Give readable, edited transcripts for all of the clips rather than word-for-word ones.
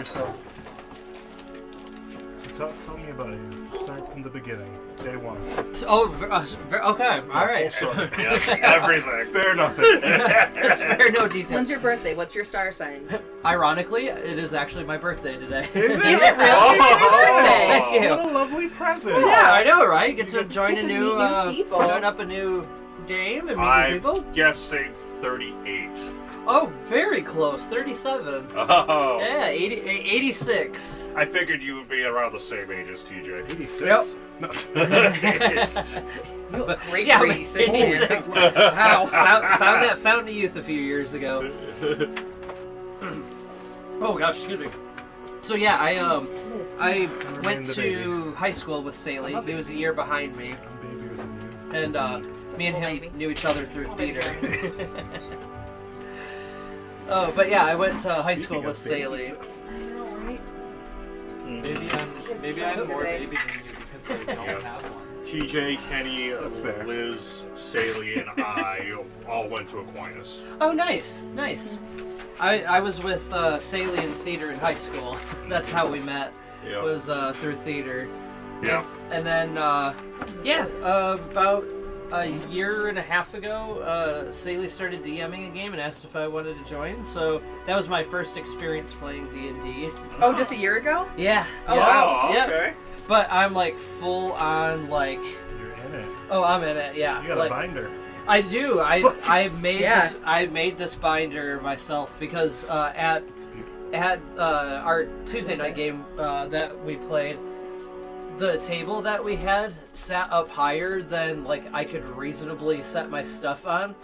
yourself. Tell me about you. Start from the beginning. Day one. So, okay, all right. Everything. Spare nothing. Spare no details. When's your birthday? What's your star sign? Ironically, it is actually my birthday today. Is it? Is it really your birthday? Thank you. What a lovely present. Yeah, I know, right? Get to join get a to new, meet new people. join up a new game and meet new I'm people. guessing 38. Oh, very close. 37. Oh. Yeah, 86. I figured you would be around the same age as TJ. 86? Yep. No. You look great Yeah, for I'm 86. 86. Wow. Found that fountain of youth a few years ago. Oh gosh, excuse me. So yeah, I went to high school with Saley. He was a year behind me, I'm babier than you. and me and him Maybe. knew each other through theater. Oh, but yeah, I went to high school with Saley. I know, right? Maybe I'm more baby than you because I don't Yeah. have one. TJ, Kenny, That's fair. Liz, Saley, and I all went to Aquinas. Oh, nice. I was with Saley in theater in high school. That's how we met. Yeah. Was through theater. Yeah. And then, about a year and a half ago, Saley started DMing a game and asked if I wanted to join. So that was my first experience playing D&D. Oh, just a year ago? Yeah. Oh, yeah. wow. Yeah. Okay. But I'm like full on like. You're in it. Oh, I'm in it. Yeah. You got like, a binder. I do. I made Yeah. this. I made this binder myself because at It's beautiful. our Tuesday night game that we played, the table that we had sat up higher than like I could reasonably set my stuff on.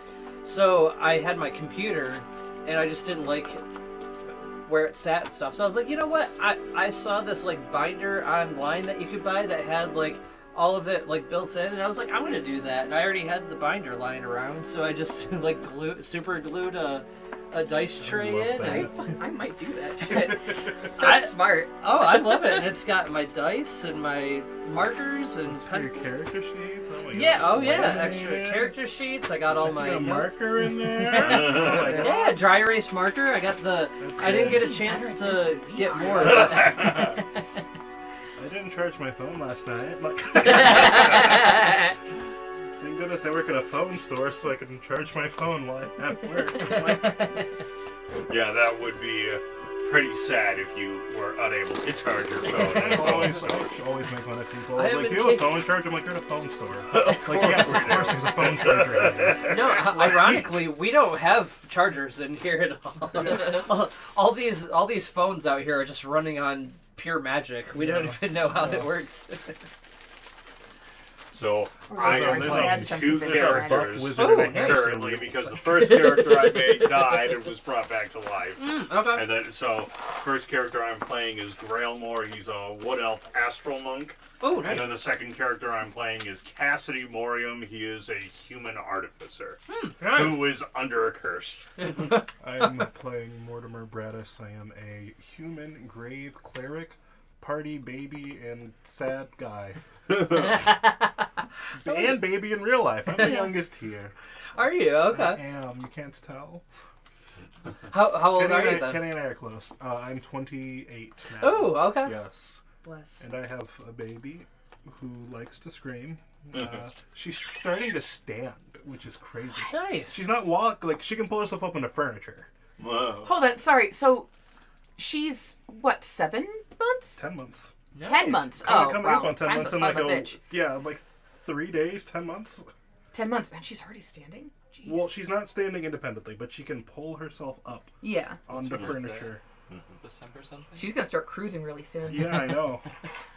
So I had my computer, and I just didn't like where it sat and stuff. So I was like, you know what? I saw this like binder online that you could buy that had like all of it like built in, and I was like, I'm gonna do that. And I already had the binder lying around, so I just like super glued a dice tray love in. that. And, I might do that shit. That's smart. oh, I love it. And it's got my dice and my markers and For your pencils. character sheets? Oh my Yeah, gosh, oh yeah, laminated. extra character sheets. I got all I see my a notes. marker in there. Oh my God. Yeah, dry erase marker. I got the. That's I didn't good. get a chance Better at this to than we get are. more. But I didn't charge my phone last night. Like, thank goodness I work at a phone store so I can charge my phone while I'm at work. Like, Yeah, that would be pretty sad if you were unable to charge your phone at a I phone always store. make fun of people. I Like, haven't do you have a kicked- phone charger? I'm like, you're at a phone store. Like, yes, of course there's a phone charger in here. no, ironically, we don't have chargers in here at all. all these phones out here are just running on pure magic. We don't even know how it works. So Or I else am I playing had to two convince her. characters Buff Oh, wizard and a currently hamster. because the first character I made died and was brought back to life. Okay. And then, so, first character I'm playing is Grailmore. He's a wood elf astral monk. Oh, And nice. then the second character I'm playing is Cassidy Morium. He is a human artificer who is under a curse. I'm playing Mortimer Bradis. I am a human grave cleric, party baby, and sad guy. And baby in real life. I'm the youngest here. Are you I okay? am. You can't tell. How old Kenny are and you I- then? Kenny and I are close. I'm 28 now. Oh, okay. Yes. Bless. And I have a baby who likes to scream. She's starting to stand, which is crazy. Nice. She's not like she can pull herself up into furniture. Whoa. Hold on, sorry. So, she's, what, 7 months? 10 months. 10 months. Coming wow. up on 10 Time's months a in son like of a bitch. like 3 days, 10 months. 10 months, and she's already standing? Jeez. Well, she's not standing independently, but she can pull herself up Yeah. onto her birthday? furniture. December something? She's gonna start cruising really soon. Yeah, I know.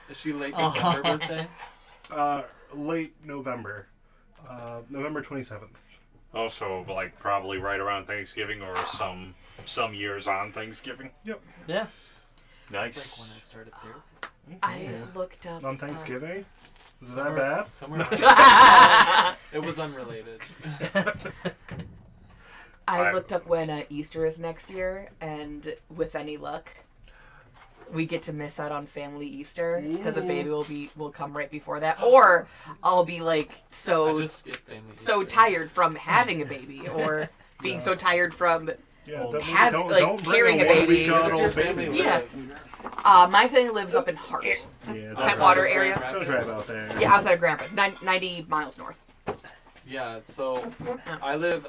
Is she late December birthday? Late November. November 27th. Also, like, probably right around Thanksgiving or some years on Thanksgiving. Yep. Yeah. Nice. That's like when I started therapy. I looked up... On Thanksgiving? Is that bad? Somewhere. It was unrelated. I looked up when Easter is next year, and with any luck, we get to miss out on family Easter because a baby will come right before that, or I'll be like I so just skipped family. so Easter. tired from having a baby, or being so tired from Yeah, Well, don't carrying bring a a baby. Where does your one-week-old family baby. Yeah. live? My family lives up in Hart. Yeah, Whitewater area. Don't drive out there. Yeah, outside of Grand Rapids, 90 miles north. Yeah, so I live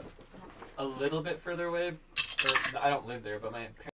a little bit further away. Or, I don't live there, but my parents.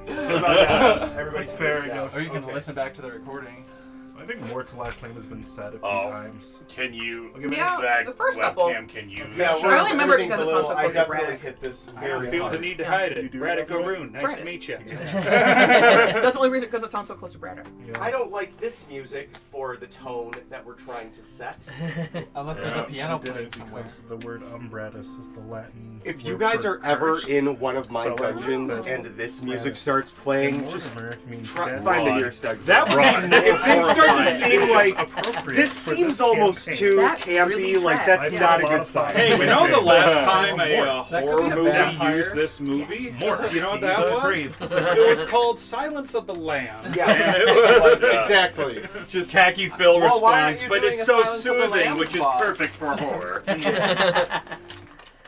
Everybody's fair, I guess. Or you can listen back to the recording. I think more to last name has been said a few times. Can you? Yeah, that the first couple. webcam, can you? Yeah, I only remember everything's because a it sounds so little- close I to definitely Braddock. hit this I don't very feel hard. the need to Yeah. hide You it. do Braddock that? Maroon, nice Braddock. to meet you. That's the only reason because it sounds so close to Braddock. Yeah. I don't like this music for the tone that we're trying to set. Unless there's a Yeah, piano we did playing it somewhere. because the word umbratus is the Latin. If you word guys for are ever cursed. in one of my So I dungeons said and this music Bratus. starts playing, And just Mortimer means try, dead. find the Run. nearest exit. That would Run. be If things start to horrifying. seem like Appropriate this for seems almost campaign. too That campy, really like tracks, that's I not a put a lot good of sign. thought Hey, you into know the this. last There's time a more. That could horror be a movie vampire. used this movie? More. You know what He's that a was? grave. It was called Silence of the Lambs. Yeah, exactly. Just Khaki Phil Well, why aren't response, you but doing it's a so Silence of the soothing, Lambs which is boss? perfect for horror.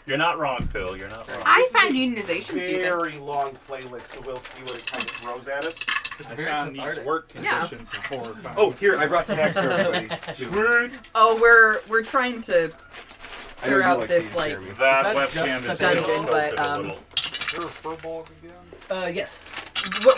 You're not wrong, Phil. You're not wrong. I find unionization soothing. Very long playlist, so we'll see what it kind of throws at us. It's I very found these cathartic. work Yeah. conditions horrifying. Oh, here I brought snacks for everybody. too. Oh, we're trying to I know clear you out like this these, like Jeremy. That Is that webcam just is a still dungeon, tilted but, a little. Is there a furball again? Yes.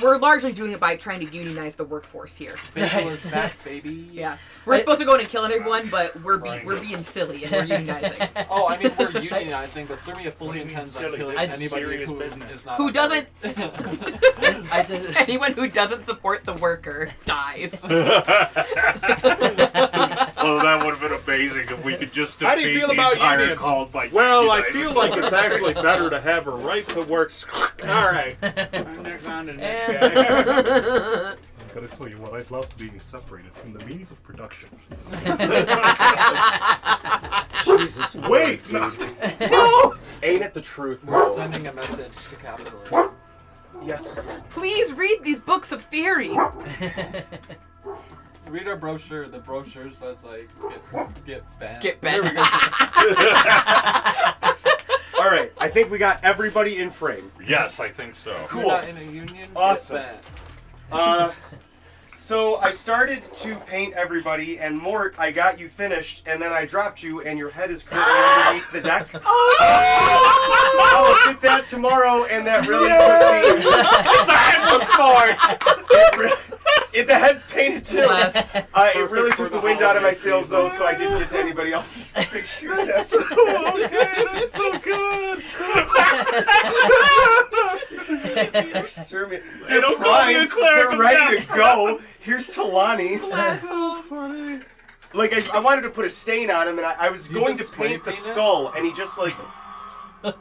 we're largely doing it by trying to unionize the workforce here. Nice. Back, baby. Yeah, we're supposed to go in and kill everyone, but we're being silly and we're unionizing. Oh, I mean, we're unionizing, but Thermia fully intends on killing This is anybody serious who business. is not. Who on doesn't? I did. Anyone who doesn't support the worker dies. Oh, that would have been amazing if we could just How do you defeat feel the about entire unions? cult by Well, I unionizing. feel like it's actually better to have a right to work. All right. Next on to the next guy. I gotta tell you what, I love being separated from the means of production. Jesus. Wait, Lord, no. dude. No! Ain't it the truth, We're bro? sending a message to capitalism. Yes. Please read these books of theory. Read our brochure. The brochure says like get banned. Get There we banned. go. All right. I think we got everybody in frame. Yes, I think so. Cool. You're not in a union. Awesome. Get banned. So I started to paint everybody, and Mort, I got you finished, and then I dropped you, and your head is currently underneath the deck. I'll get that tomorrow, and that really took me. It's a headless Mort. The head's painted too. Bless. It really for took the the wind out of my holiday sails, though, season. so I didn't get to anybody else's pictures. That's so good. They're don't call me a primed. cleric They're of ready death. to go. Here's Talani. That's so funny. Like, I wanted to put a stain on him, and I was You going to just spray paint the paint it? skull, and he just, like... Do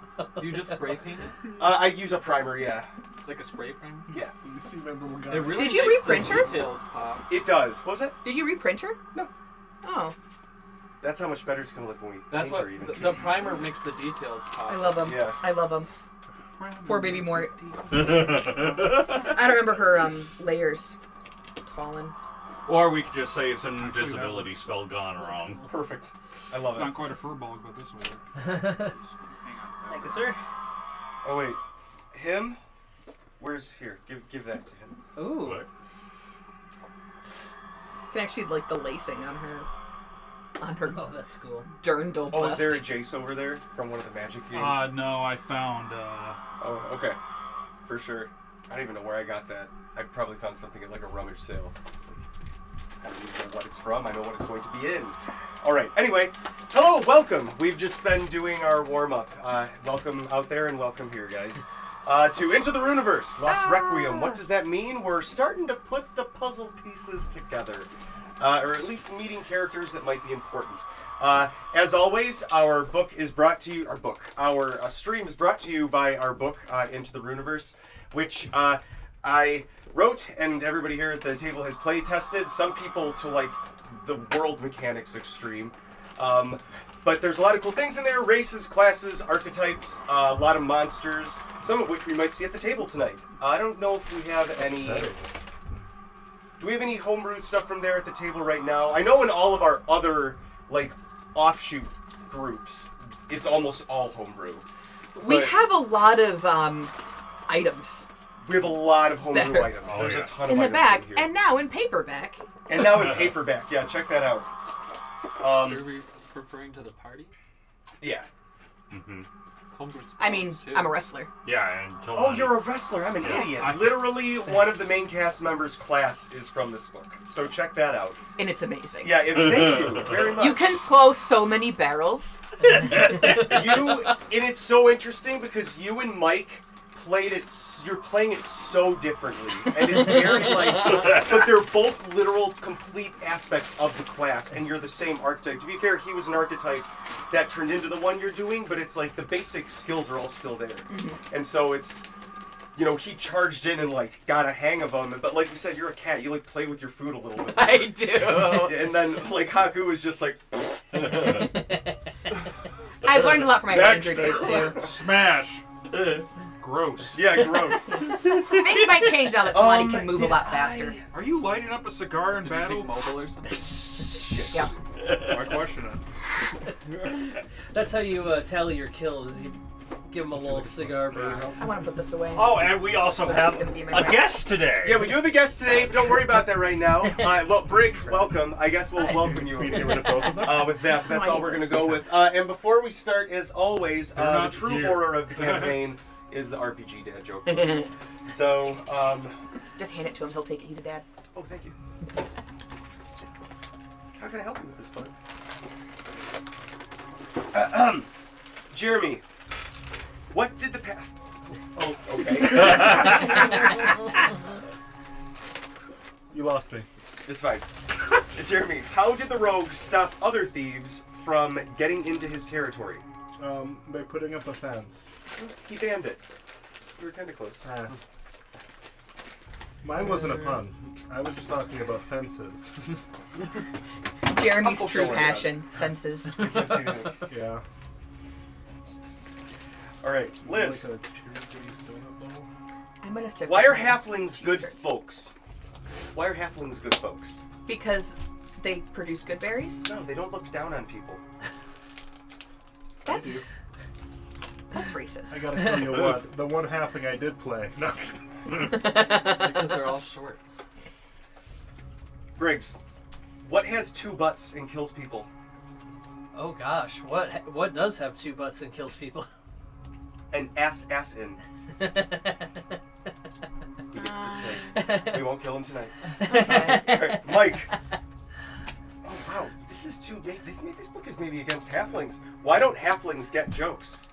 you just spray paint it? I use a primer, yeah. Like a spray primer? Yeah. So you see my little guy? It really Did you makes the reprint her? details pop. It does. What was it? Did you reprint her? No. Oh, That's how much better it's gonna look when we That's paint what her even. the primer makes the details pop. I love him. Yeah. I love him. Poor baby Mort. I don't remember her layers falling. Or we could just say it's an invisibility spell gone wrong. Perfect. I love It's it. not quite a fur ball, but this will work. Hang on. Thank you, sir. Oh wait, him? Where's here? Give that to him. Ooh. What? You can actually like the lacing on her Oh, that's cool. dirndl Oh, is bust. there a Jace over there from one of the Magic games? No, I found. Oh, okay. For sure. I don't even know where I got that. I probably found something at like a rummage sale. I don't even know what it's from. I know what it's going to be in. All right. Anyway, hello, welcome. We've just been doing our warm-up. Welcome out there and welcome here, guys. To Into the Runaverse, Lost Requiem. What does that mean? We're starting to put the puzzle pieces together. Or at least meeting characters that might be important. As always, our book is brought to you. Our stream is brought to you by our book, Into the Runaverse, which I wrote, and everybody here at the table has play tested. Some people to like the world mechanics extreme. But there's a lot of cool things in there: races, classes, archetypes, a lot of monsters, some of which we might see at the table tonight. I don't know if we have any. Do we have any homebrew stuff from there at the table right now? I know in all of our other like offshoot groups, it's almost all homebrew. We But have a lot of items we have a lot of homebrew There. items. Oh, There's yeah. a ton in of the items back, in here. and now in paperback. And now in paperback. Yeah, check that out. Are we referring to the party? Yeah. Mm-hmm. Homebrew I mean, spells, too. I'm a wrestler. Yeah, and Oh, you're a wrestler. I'm an Yeah. idiot. Literally, one of the main cast members' class is from this book. So check that out. And it's amazing. Yeah, thank you very much. You can throw so many barrels. And it's so interesting because you and Mike played it. You're playing it so differently, and it's very like. But they're both literal, complete aspects of the class, and you're the same archetype. To be fair, he was an archetype that turned into the one you're doing, but it's like the basic skills are all still there, and so it's. You know, he charged in and like got a hang of them, but like you said, you're a cat. You like play with your food a little bit. I do. And then like Haku was just like. I've learned a lot from my Next. ranger days too. Smash! Gross. Yeah, gross. Things might change now that Talani can move a did lot faster. Are you lighting up a cigar in Did you battle? take mobile or something? Yeah. I question it. That's how you tally your kills. You give them a little cigar burn. I want to put this away. Oh, and we also This have is gonna be my a back. guest today. Yeah, we do have a guest today, but don't worry about that right now. Well, Briggs, welcome. I guess we'll welcome you with that. That's all we're going to go with. And before we start, as always, the true horror of the campaign is the RPG dad joke. So, Just hand it to him. He'll take it. He's a dad. oh, thank you. How can I help you with this, bud? Jeremy, what did the past... Oh, okay. You lost me. It's fine. Jeremy, how did the rogue stop other thieves from getting into his territory? By putting up a fence. He banned it. We were kind of close. Mine wasn't a pun. I was just talking about fences. Jeremy's Couple true going passion. Fences. I can't see anything. Yeah. All right, Liz. Like a cherry soda bowl. I'm gonna stick. Why with are my halflings good t-shirts. folks? Why are halflings good folks? Because they produce good berries. No, they don't look down on people. That's racist. I gotta tell you what, the one halfling I did play. No. Because they're all short. Briggs, what has two butts and kills people? Oh gosh, what does have two butts and kills people? An assassin. He gets to say. We won't kill him tonight. Okay. All right, Mike. Oh wow, this is too big. This book is maybe against halflings. Why don't halflings get jokes?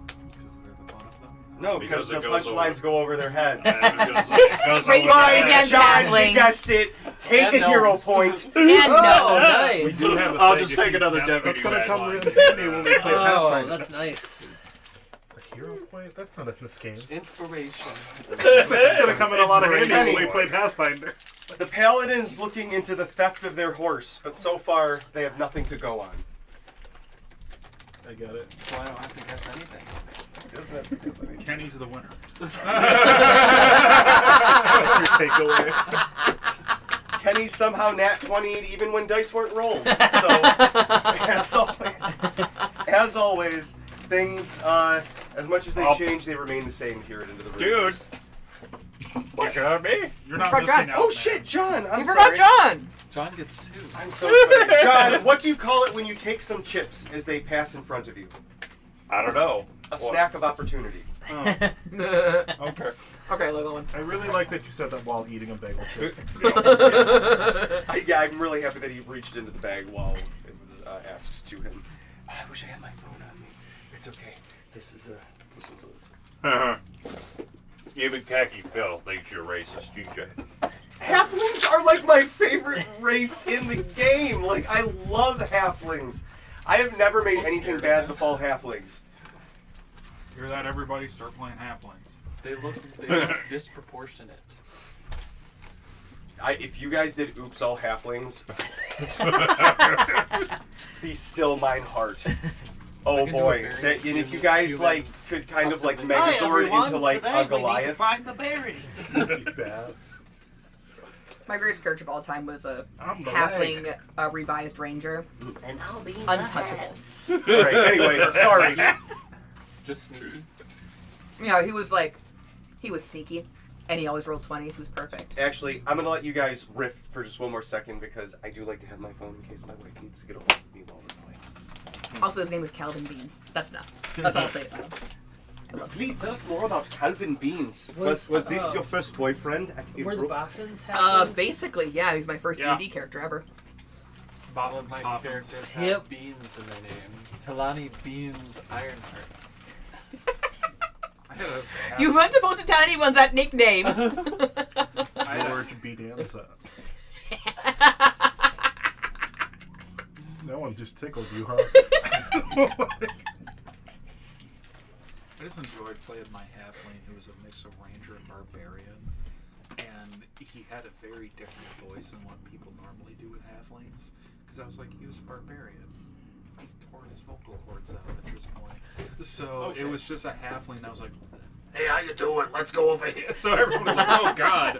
Because they're the butt of them. No, Because because the it goes punchlines go over their heads. This is racist Fine, against John, halflings. you guessed it. Take And a hero gnomes. point. And Oh, no. We nice. do have a I'll thing just if take you another guess. deputy That's gonna red come line. in handy when we play Oh, Pathfinder. that's nice. A hero point? That's not in this game. Inspiration. That's gonna come in a lot of handy when we Anyway. play Pathfinder. The paladin's looking into the theft of their horse, but so far they have nothing to go on. I got it. So I don't have to guess anything. Kenny's the winner. That's your takeaway. Kenny somehow nat 20'd even when dice weren't rolled. So, as always, things, as much as they change, they remain the same here at Into the Runaverse. You got me? You're not Forgot missing John. out. Oh man. shit, John! I'm You sorry. forgot John. John gets 2. I'm so sorry. John, what do you call it when you take some chips as they pass in front of you? I don't know. A snack of opportunity. Okay. Okay, look one. I really like that you said that while eating a bagel chip. Yeah, I'm really happy that he reached into the bag while it was asked to him. I wish I had my phone on me. It's okay. This is a... Even Khaki Phil thinks you're racist, DJ. Halflings are like my favorite race in the game. Like, I love halflings. I have never made So anything scared of bad them. befall halflings. Hear that, everybody? Start playing halflings. They look disproportionate. If you guys did Oops All Halflings, be still mine heart. Oh I can do boy. a very And if you guys human like could kind of like custom Megazord into like a Goliath. Find the berries. Bad. My greatest character of all time was a I'm the halfling leg. revised ranger. And I'll be Untouchable. Alright, anyway, sorry. Just sneaky. You know, he was sneaky. And he always rolled 20s. He was perfect. Actually, I'm gonna let you guys riff for just one more second because I do like to have my phone in case my wife needs to get a hold of me while we're playing. Also, his name was Calvin Beans. That's enough. That's all I'll say about him. I love him. Please tell us more about Calvin Beans. Was this your first boyfriend at Were the April? Boffins halflings? Basically, yeah, he's my first Yeah. D&D character ever. All of Boffins, my Poffins. characters have Yep. beans in their name. Talani Beans Ironheart. I had a You weren't supposed to tell anyone that nickname. George B. Danza. That one just tickled you, huh? I just enjoyed playing my halfling, who was a mix of ranger and barbarian, and he had a very different voice than what people normally do with halflings. Because I was like, he was a barbarian. He's torn his vocal cords out at this point. So it was just a halfling. And I was like, "Hey, how you doing? Let's go over here." So everyone was like, "Oh God."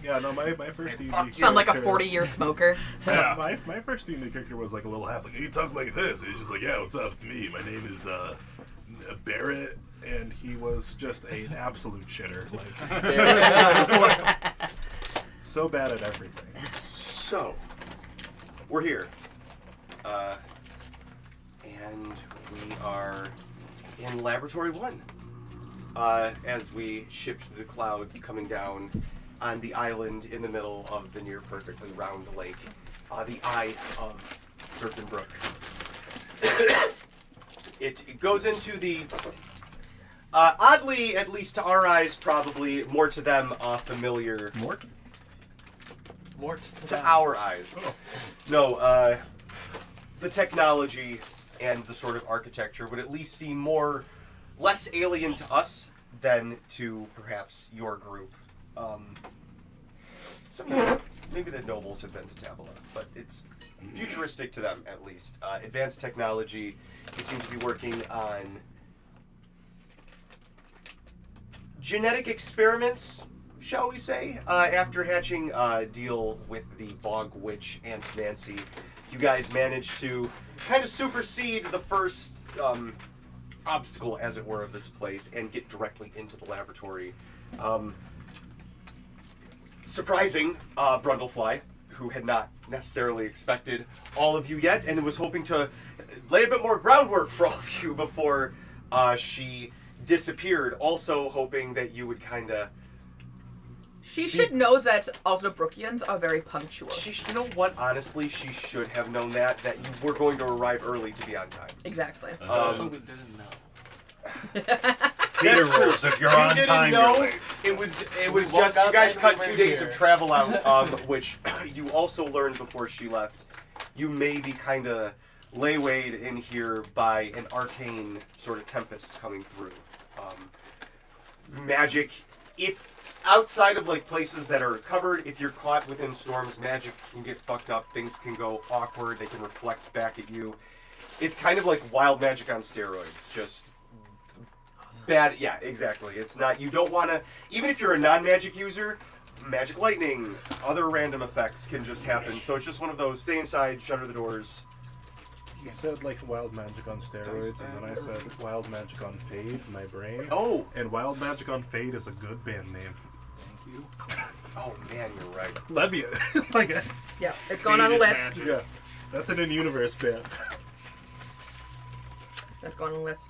Yeah, no, my first D&D character... Sound like a 40-year smoker. Yeah, my first D&D character was like a little halfling. He talked like this. He's just like, yeah, what's up? It's me. My name is Barrett, and he was just an absolute shitter. Like, so bad at everything. So, we're here. And we are in Laboratory 1. As we shift through the clouds coming down on the island in the middle of the near perfectly round lake, the Eye of Serpent Brook. It goes into the, oddly, at least to our eyes, probably more to them, familiar. Mort? More To our eyes. Oh. No, the technology and the sort of architecture would at least seem less alien to us than to perhaps your group. Maybe the nobles have been to Tabula, but it's futuristic to them at least. Advanced technology. They seem to be working on genetic experiments, shall we say? After hatching a deal with the Bog Witch and Nancy, you guys managed to kind of supersede the first obstacle, as it were, of this place and get directly into the laboratory. Surprising Brundlefly, who had not necessarily expected all of you yet and was hoping to lay a bit more groundwork for all of you before she disappeared, also hoping that you would kind of... She should know that also Brookians are very punctual. You know what? Honestly, she should have known that you were going to arrive early to be on time. Exactly. So we didn't know. Peter rules. If you're on didn't time, know. you're late. It was woke just you up guys and cut we 2 were days here. of travel out, which you also learned before she left. You may be kind of laywayed in here by an arcane sort of tempest coming through. Magic, if outside of like places that are covered, if you're caught within storms, magic can get fucked up. Things can go awkward. They can reflect back at you. It's kind of like wild magic on steroids. Just bad. Yeah, exactly. It's not. You don't want to. Even if you're a non-magic user, magic lightning, other random effects can just happen. So it's just one of those. Stay inside. Shutter the doors. You said like wild magic on steroids, and then I said wild magic on fade in my brain. Oh. And wild magic on fade is a good band name. Thank you. Oh man, you're right. That'd be like a, Yeah, it's going on the Faded list. magic. yeah. That's an in-universe band. That's going on the list.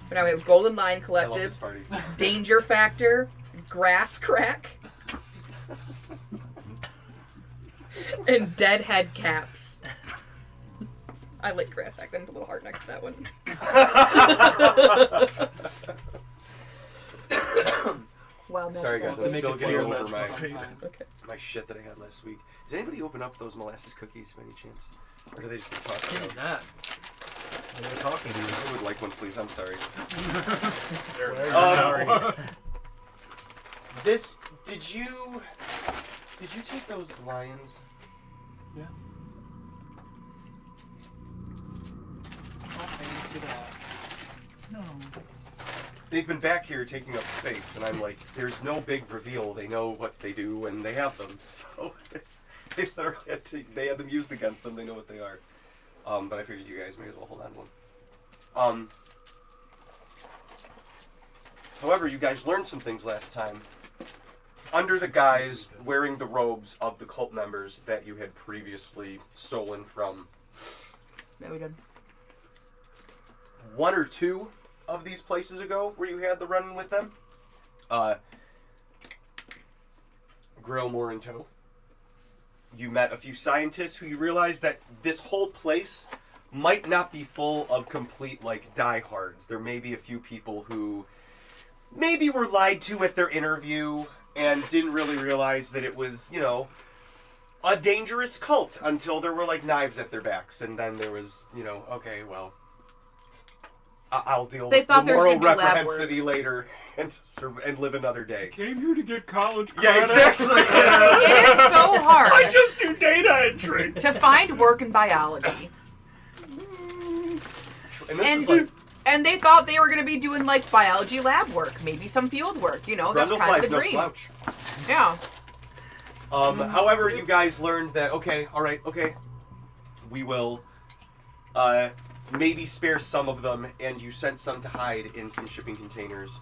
But now we have Golden Lion I love this Collective, party. Danger Factor, Grass Crack, and Deadhead Caps. I like Grass Crack. Then put a little heart next to that one. Wild magic. Sorry guys, also. I'm make still it to getting your over list my sometime. Okay. my shit that I had last week. Did anybody open up those molasses cookies by any chance? Or do they just get tossed out? Not. When we're talking to you. I would like one, please. I'm sorry. Sorry. This, did you take those lions? Yeah. Oh, I didn't see that. They've been back here taking up space, and I'm like, there's no big reveal. They know what they do, and they have them. So they literally they had them used against them. They know what they are. But I figured you guys may as well hold on to one. However, you guys learned some things last time. Under the guise wearing the robes of the cult members that you had previously stolen from. Yeah, we did. One or two of these places ago where you had the run-in with them. Grillmore in tow. You met a few scientists who you realized that this whole place might not be full of complete, like, diehards. There may be a few people who maybe were lied to at their interview and didn't really realize that it was, you know, a dangerous cult until there were, like, knives at their backs. And then there was, you know, okay, well, I'll deal They with thought the there was moral gonna be lab work. reprehensity later and live another day. Came here to get college Yeah, credit. exactly. It is so I hard just do data entry. to find work in biology. And this is like And they thought they were going to be doing, like, biology lab work. Maybe some field work. You know, that's kind Brundlefly's of the no dream. slouch. Yeah. However, you guys learned that, okay, alright, okay, we will maybe spare some of them, and you sent some to hide in some shipping containers,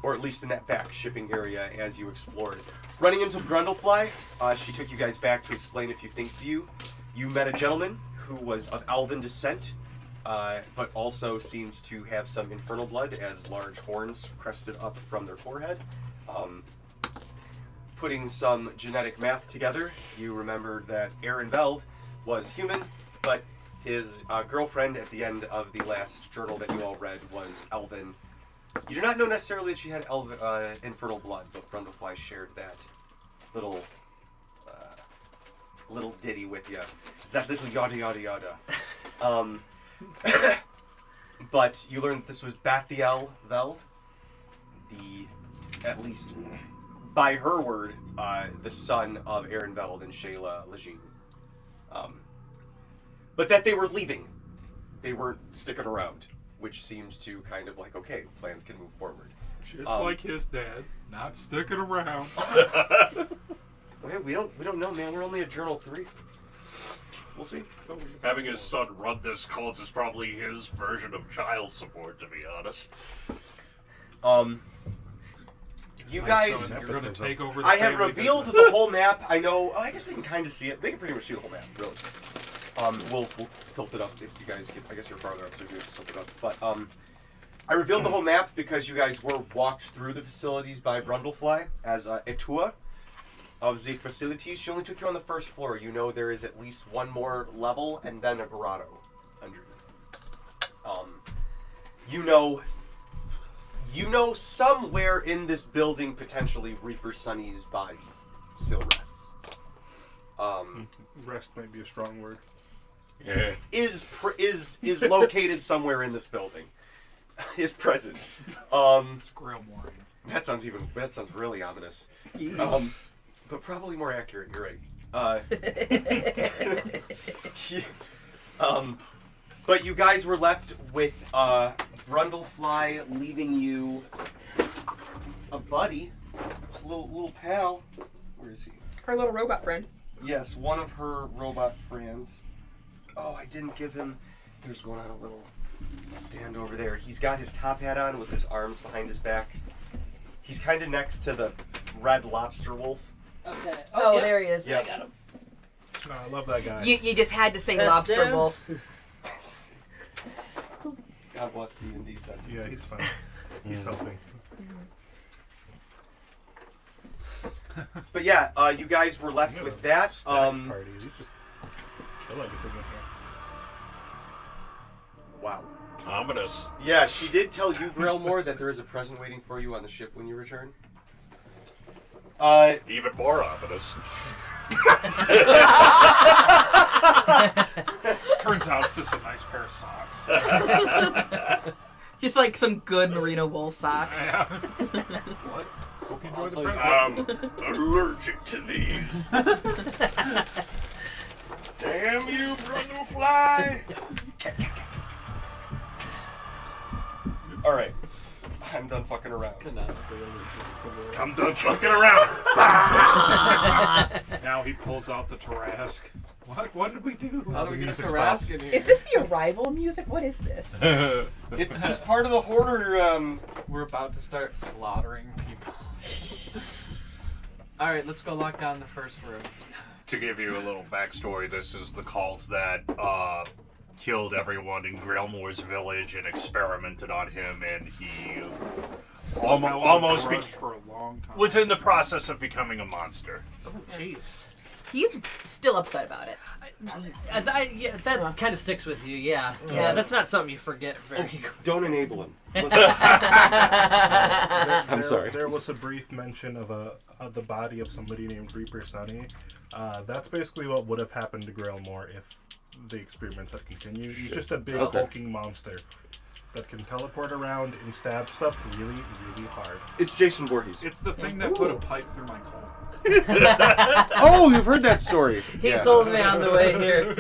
or at least in that back shipping area as you explored. Running into Brundlefly, she took you guys back to explain a few things to you. You met a gentleman who was of Alvan descent, but also seems to have some infernal blood as large horns crested up from their forehead. Putting some genetic math together, you remembered that Aaron Veld was human, but his girlfriend at the end of the last journal that you all read was elven. You do not know necessarily that she had infernal blood, but Brundlefly shared that little ditty with you. That little yada yada yada. But you learned that this was Bathiel Veld, at least by her word, the son of Aaron Veld and Shayla Lejeune. But that they were leaving. They weren't sticking around, which seems to kind of like, okay, plans can move forward. Just like his dad, not sticking around. Okay, we don't know, man. We're only at Journal 3. We'll see. Having his son run this cult is probably his version of child support, to be honest. You My guys, son, you're going to take over the I have family revealed business. the whole map. I know. I guess they can kind of see it. They can pretty much see the whole map, really. We'll tilt it up if you guys get. I guess you're farther up, so you can tilt it up. But I revealed the whole map because you guys were walked through the facilities by Brundlefly as a tour of the facilities. She only took you on the first floor. You know there is at least one more level and then a grotto underneath. You know somewhere in this building potentially Reaper Sunny's body still rests. Rest might be a strong word. Yeah. Is located somewhere in this building. Is present. It's Grailmore. That sounds really ominous. But probably more accurate. You're right. But you guys were left with Brundlefly leaving you a buddy, just a little pal. Where is he? Her little robot friend. Yes, one of her robot friends. Oh, I didn't give him. There's one on a little stand over there. He's got his top hat on with his arms behind his back. He's kind of next to the red lobster wolf. Okay. Oh, yeah. there he is. Yeah. I got him. Oh, I love that guy. You just had to say Best lobster damn. wolf. God bless D&D sense. Yeah, he's fine. He's helping. But yeah, you guys were left with that. Stack party. You just kill everything in here. Wow. Ominous. Yeah, she did tell you, Grailmore, that there is a present waiting for you on the ship when you return. Even more ominous. Turns out it's just a nice pair of socks. Just like some good merino wool socks. What? Hope you enjoy Also, the present. I'm allergic to these. Damn you, Brundlefly! All right, I'm done fucking around. I'm done fucking around. Now he pulls out the Tarask. What did we do? How do we get a music Tarask in here? Is this the arrival music? What is this? It's just part of the hoarder. We're about to start slaughtering people. Alright, let's go lock down the first room. To give you a little backstory, this is the cult that killed everyone in Grailmore's village and experimented on him, and he almost for a long time. was in the process of becoming a monster. Oh, jeez. He's still upset about it. Yeah, that kind of sticks with you. Yeah. Yeah, that's not something you forget very quickly. Don't enable him. I'm sorry. There was a brief mention of the body of somebody named Reaper Sunny. That's basically what would have happened to Grailmore if the experiments had continued. He's just a big hulking monster that can teleport around and stab stuff really, really hard. It's Jason Voorhees. It's the thing that put a pipe through my colon. Oh, you've heard that story. He told me on the way here.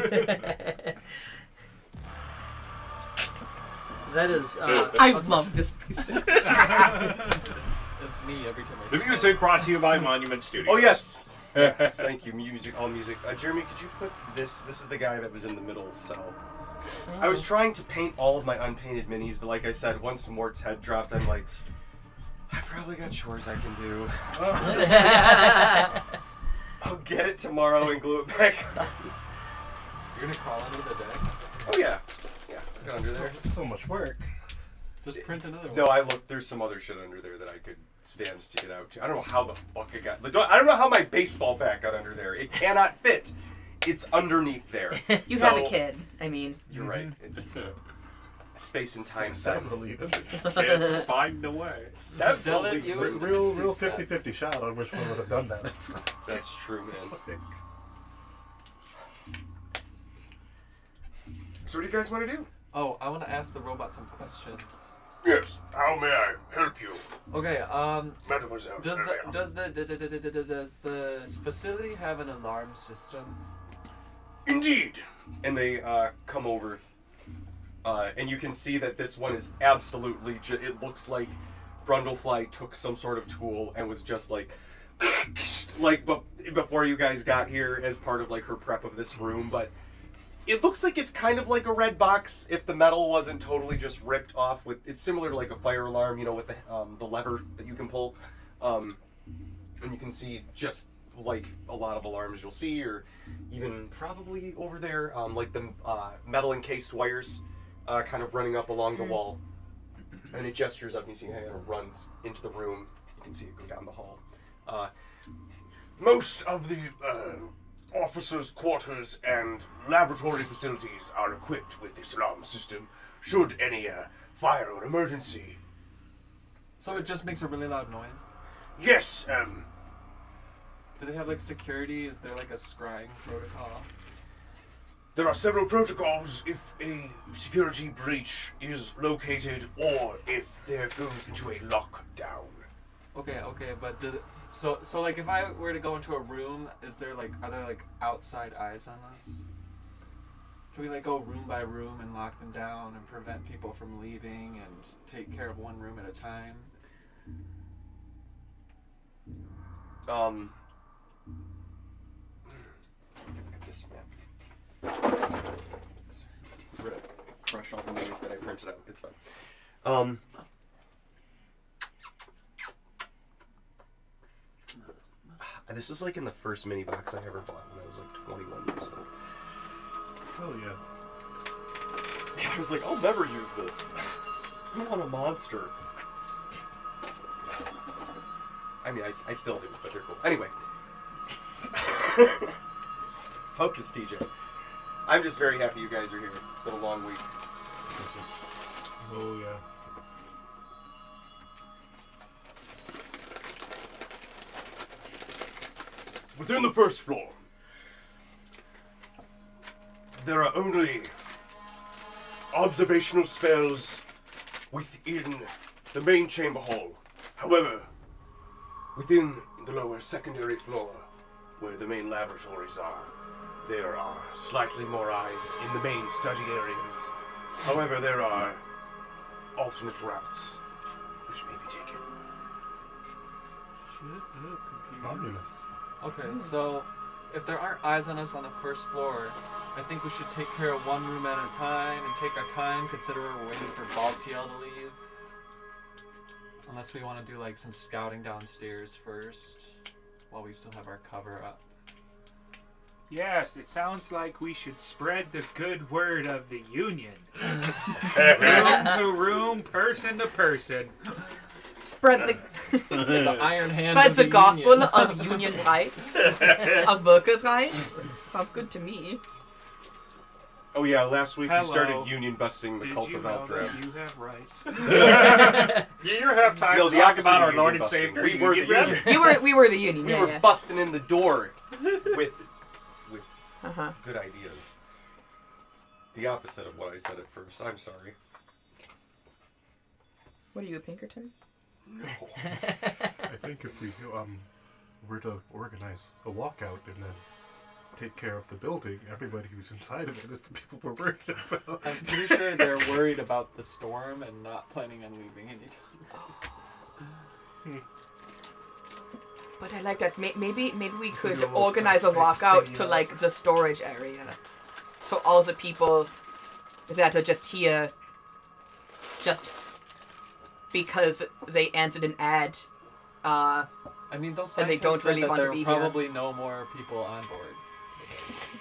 That is. I love this piece of It's me every time I The smoke. music brought to you by Monument Studios. Oh yes. Yes, thank you. Music, all music. Jeremy, could you put this? This is the guy that was in the middle cell. I was trying to paint all of my unpainted minis, but like I said, once Mort's head dropped, I'm like, I probably got chores I can do. I'll get it tomorrow and glue it back on. You're gonna crawl under the deck? Oh yeah, yeah. Look under there. So much work. Just print another one. No, I looked. There's some other shit under there that I could stand to get out to. I don't know how the fuck it got. I don't know how my baseball bat got under there. It cannot fit. It's underneath there. You have a kid. I mean, You're right. It's space and time. Severally. Kids find a way. Severally. Dylan, you Real 50-50 shot on which one would have done that. That's true, man. So what do you guys want to do? Oh, I want to ask the robot some questions. Yes. How may I help you, Okay, Mademoiselle? does the facility have an alarm system? Indeed. And they come over, and you can see that this one is absolutely. It looks like Brundlefly took some sort of tool and was just like before you guys got here as part of like her prep of this room, but. It looks like it's kind of like a red box if the metal wasn't totally just ripped off. It's similar to like a fire alarm, you know, with the lever that you can pull. And you can see just like a lot of alarms you'll see, or even probably over there, like the metal encased wires kind of running up along the wall. And it gestures up and you see it kind of runs into the room. You can see it go down the hall. Most of the officers' quarters and laboratory facilities are equipped with this alarm system should any fire or emergency. So it just makes a really loud noise? Yes, Do they have like security? Is there like a scrying protocol? there are several protocols if a security breach is located or if there goes into a lockdown. Okay, but so like if I were to go into a room, are there like outside eyes on us? Can we like go room by room and lock them down and prevent people from leaving and take care of one room at a time? Look at this map. Crush all the names that I printed out. It's fine. This is like in the first mini box I ever bought when I was like 21 years old. Hell yeah. Yeah, I was like, I'll never use this. I want a monster. I mean, I still do, but they're cool. Anyway. Focus, TJ. I'm just very happy you guys are here. It's been a long week. Oh yeah. Within the first floor, there are only observational spells within the main chamber hall. However, within the lower secondary floor, where the main laboratories are, there are slightly more eyes in the main study areas. However, there are alternate routes which may be taken. Shut up, computer. Ominous. Okay, so if there aren't eyes on us on the first floor, I think we should take care of one room at a time and take our time, considering we're waiting for Baltiel to leave. Unless we want to do like some scouting downstairs first, while we still have our cover up. Yes, it sounds like we should spread the good word of the Union. Room to room, person to person. spread The Iron Hand spread of the gospel Union. of union rights, of workers' rights. Sounds good to me. Oh yeah, last week we Hello. started union busting the Did cult you of know Aldrab. that you have rights? Do you have time No, to the talk opposite about of our union Lord and busting. Savior? We were the Union rep? union. We were the union. We Yeah, were yeah. busting in the door with Uh-huh. good ideas. The opposite of what I said at first. I'm sorry. What are you, a Pinkerton? No. I think if we were to organize a walkout and then take care of the building, everybody who's inside of it is the people we're worried about. I'm pretty sure they're worried about the storm and not planning on leaving anytime soon. But I like that. Maybe we could do a organize a little walkout thing, to yeah. like the storage area, so all the people that are just here, just because they answered an ad. I mean, those And they scientists don't said really that want to there be are here. probably no more people on board.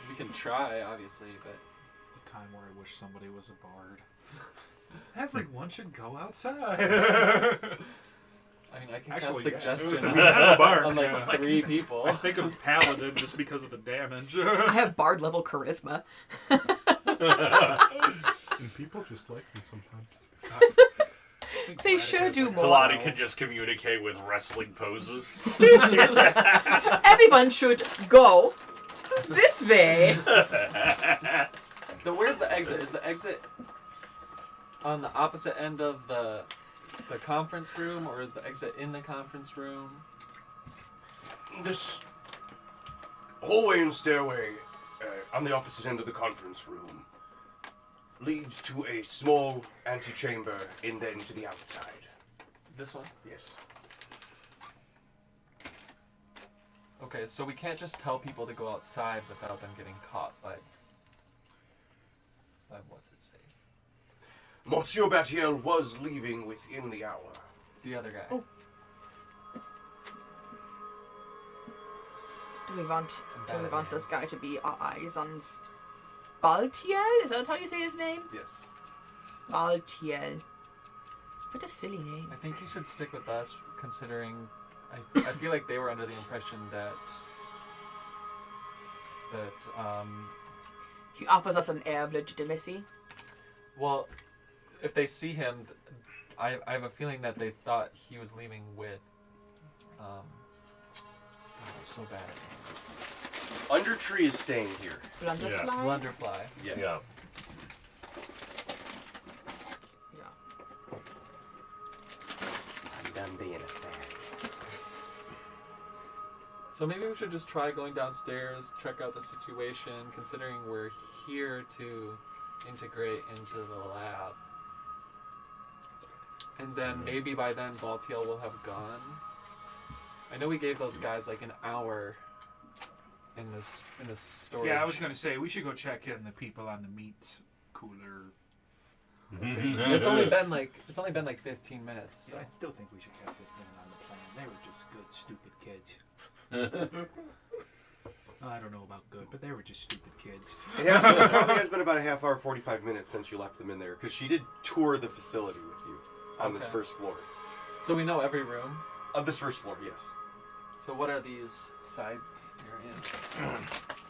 We can try, obviously, but The time where I wish somebody was a bard. Everyone should go outside. I mean, I can Actually, cast yeah. suggestion We have a bard. on like Yeah. 3 people. I think of paladin just because of the damage. I have bard level charisma. And people just like me sometimes. They should do more. Kalani can just communicate with wrestling poses. Everyone should go this way. Where's the exit? Is the exit on the opposite end of the conference room, or is the exit in the conference room? This hallway and stairway on the opposite end of the conference room leads to a small antechamber and then to the outside. This one? Yes. Okay, so we can't just tell people to go outside without them getting caught by what's his face? Monsieur Batiel was leaving within the hour. The other guy. Oh. Do we want this guy to be our eyes on Baltiel? Is that how you say his name? Yes. Baltiel. What a silly name. I think he should stick with us, considering I feel like they were under the impression that He offers us an air of legitimacy. well, if they see him, I have a feeling that they thought he was leaving with God, I'm so bad. Undertree is staying here. Blunderfly? Blunderfly. Yeah. Yeah. Yeah. I'm done being a fan. So maybe we should just try going downstairs, check out the situation, considering we're here to integrate into the lab. And then maybe by then Baltiel will have gone. I know we gave those guys like an hour in this storage. Yeah, I was gonna say we should go check in the people on the meats cooler. It's only been like 15 minutes. So. I still think we should have it in on the plan. They were just good, stupid kids. I don't know about good, but they were just stupid kids. It probably has been about a half hour, 45 minutes since you left them in there, because she did tour the facility with you on this Okay. first floor. So we know every room. Of this first floor, yes. So what are these side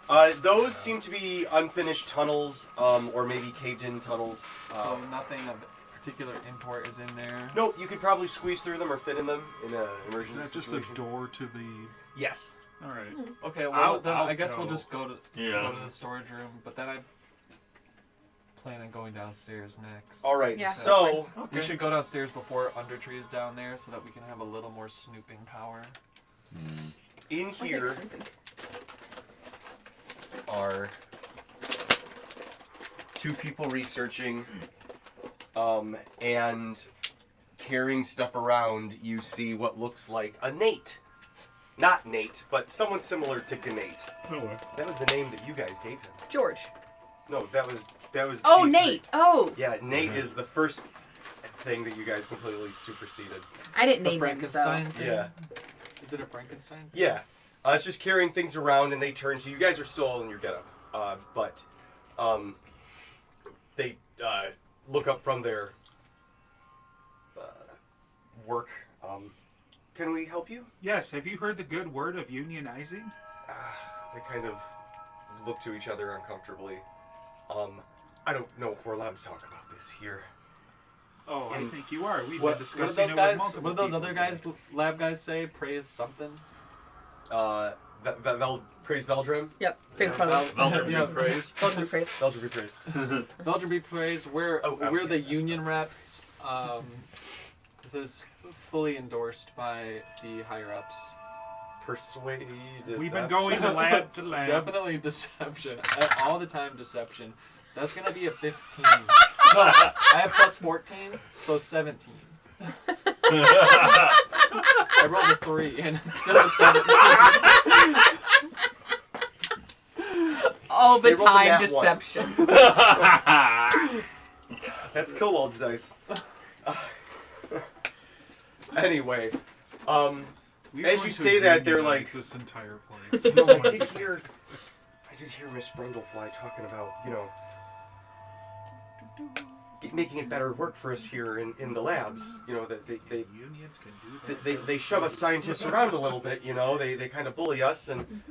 areas? Those seem to be unfinished tunnels, or maybe caved-in tunnels. So nothing of particular import is in there. No, you could probably squeeze through them or fit in them in an Is emergency that just situation. a door to the... Yes. Alright. Okay, well then I'll I guess we'll go. just go to Yeah. the storage room, but then I plan on going downstairs next. All right. Yeah, So We should go downstairs before Undertree is down there so that we can have a little more snooping power. in here are 2 people researching, and carrying stuff around. You see what looks like a Nate. Not Nate, but someone similar to Gnate. No way. That was the name that you guys gave him. George. No, that was. Oh, Chief Nate. Oh. Yeah, Nate is the first thing that you guys completely superseded. I didn't The name him, so. Frankenstein thing? Yeah. Is it a Frankenstein? Yeah. It's just carrying things around, and they turn to you. You guys are still in your getup, but they look up from their work. Can we help you? Yes, have you heard the good word of unionizing? They kind of look to each other uncomfortably. I don't know if we're allowed to talk about this here. Oh, I think you are. We've What been did discussing those it guys? with multiple What did those people other guys, today. lab guys say? Praise something. Praise Veldrim. Yep. Big Velder Yeah, be praise. Golden praise. Veldrim be praised. Belgium be praised. We're okay. the union reps. This is fully endorsed by the higher ups. Persuade. We've been going to lab to lab. Definitely deception. All the time deception. That's gonna be a 15. No, I have plus 14, so 17. I rolled a 3 and it's still a 17. All the They rolled a time nat deception. That's Kowald's dice. Anyway, We as want you to say that, they're unionize like- this entire place. no, I did hear Miss Brundlefly talking about, making it better work for us here in the labs. You know, that they Unions can do that. they shove us scientists around a little bit. You know, they kind of bully us, and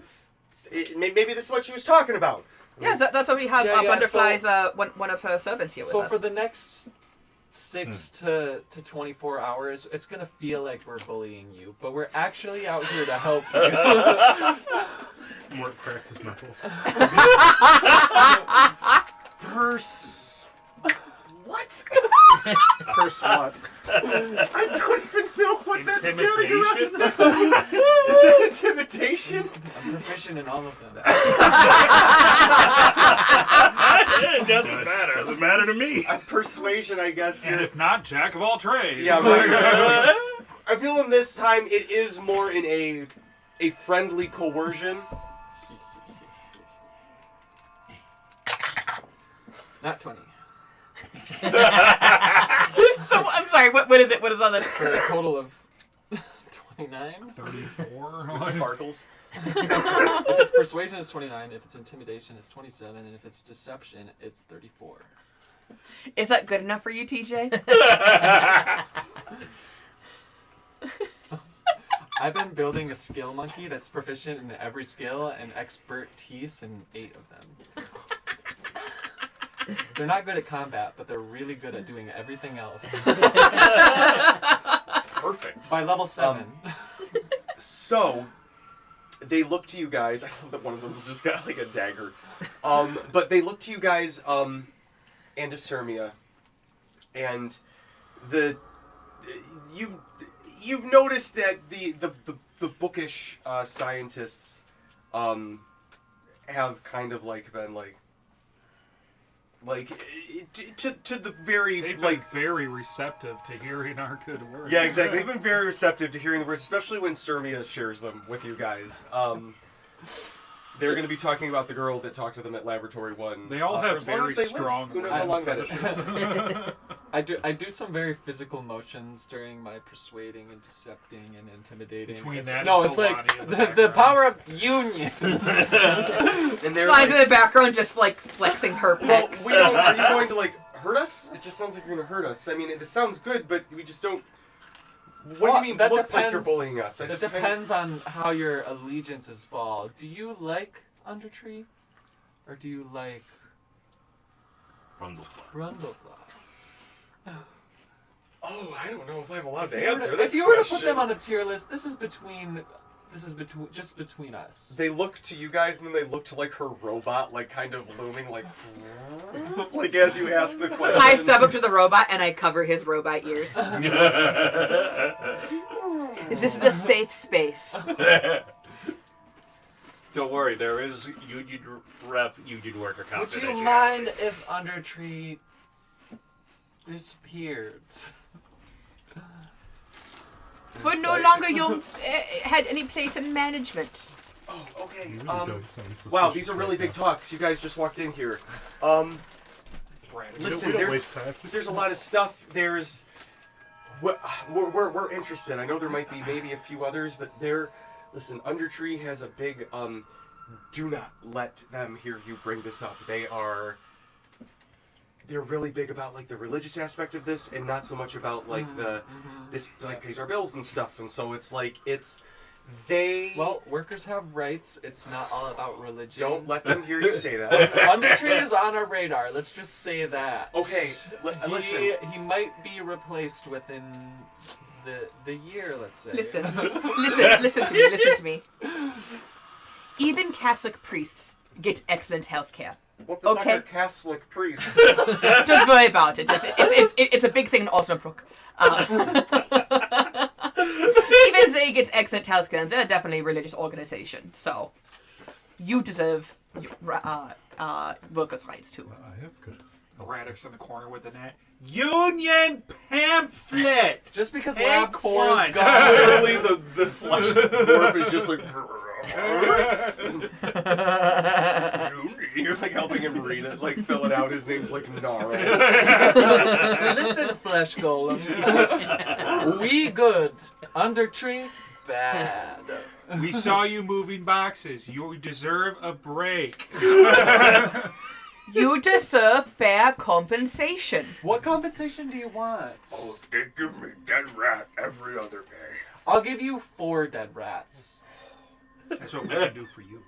maybe this is what she was talking about. Yeah, that's why we have Butterfly's one of her servants here with us. So for the next 6 to 24 hours, it's gonna feel like we're bullying you, but we're actually out here to help you. Mort cracks his knuckles. What? Curse what? I don't even know what that's Intimidation? Is that intimidation? I'm proficient in all of them. It doesn't matter. Doesn't matter to me. Persuasion, I guess. And if not, jack of all trades. Yeah, right. Exactly. I feel in this time it is more in a friendly coercion. Not 20. So I'm sorry. What is it? What is on the? For a total of 29. 34. With sparkles. If it's persuasion, it's 29. If it's intimidation, it's 27. And if it's deception, it's 34. Is that good enough for you, TJ? I've been building a skill monkey that's proficient in every skill and expertise in 8 of them. They're not good at combat, but they're really good at doing everything else. It's perfect. By level 7. So, they look to you guys. I love that one of them's just got like a dagger. But they look to you guys, and to Sirmia, and you've noticed that the bookish scientists have kind of like been to the very They've been very receptive to hearing our good words. Yeah, exactly. They've been very receptive to hearing the words, especially when Sirmia shares them with you guys. They're going to be talking about the girl that talked to them at Laboratory 1. They all for have as long very as they live. strong Who knows how long that is? I do some very physical motions during my persuading and decepting and intimidating. Between that no, and it's like Talani in the the background. power of union. And they're Flies like, in the background, just like flexing her well, pecs. we don't. Are you going to hurt us? It just sounds like you're going to hurt us. I mean, it sounds good, but we just don't. What do you mean? That Looks like you're depends- bullying us. It depends on how your allegiances fall. Do you like Undertree, or do you like Brundlefly? Oh, I don't know if I'm allowed to If answer this you were to question. put them on a tier list, this is just between us. They look to you guys, and then they look to her robot, kind of looming, like as you ask the question. I step up to the robot and I cover his robot ears. This is a safe space. Don't worry, there is union rep, union worker Would confidentiality. you mind if Undertree disappeared? But no longer you had any place in management. Oh, okay. You really don't sound suspicious Wow, these are really right big now. talks. You guys just walked in here. Listen, we don't waste time. there's a lot of stuff. There's we're interested. I know there might be maybe a few others, but listen, Undertree has a big do not let them hear you bring this up. They're really big about the religious aspect of this, and not so much about this pays our bills and stuff. And so it's Well, workers have rights. It's not all about religion. don't let them hear you say that. Undertree is on our radar. Let's just say that. Okay, listen. He might be replaced within the year. Let's say. Listen to me. Even Catholic priests get excellent health care. What the Okay. fuck are Catholic priests? Don't worry about it. It's a big thing in Osnabrück. Even they get excellent health care, and they're definitely a religious organization. So, you deserve workers' rights too. I have good. Radix in the corner with an union pamphlet. Just because Take Lab 4 is one. gone. Literally, the flesh warp is just You're helping him read it, fill it out. His name's Gnarl. Listen, Flesh Golem. We good. Undertree, bad. We saw you moving boxes. You deserve a break. You deserve fair compensation. What compensation do you want? Oh, they give me dead rat every other day. I'll give you 4 dead rats. That's what we can do for you.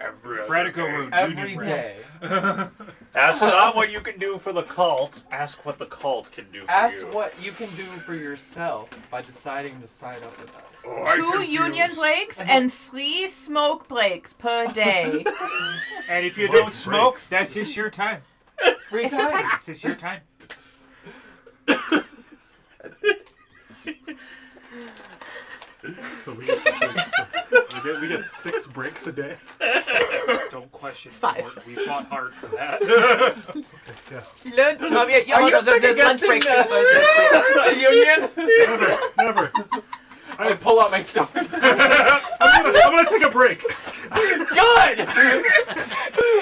Every other Radical day. Road. Every Union day. Ask not what you can do for the cult. Ask what the cult can do for Ask you. what you can do for yourself by deciding to side up with us. Oh, I'm 2 confused. union breaks and 3 smoke breaks per day. And if you Smoke don't smoke, breaks. that's just your time. Free It's your time. That's just your time. So we get we get 6 breaks a day. Don't question 5. Lord. We fought hard for that. Yeah. Learn. Oh, yeah, Are you there's lunch second-guessing breaks too, the- so it's- The union? Never. I pull out my sword. I'm gonna take a break. Good!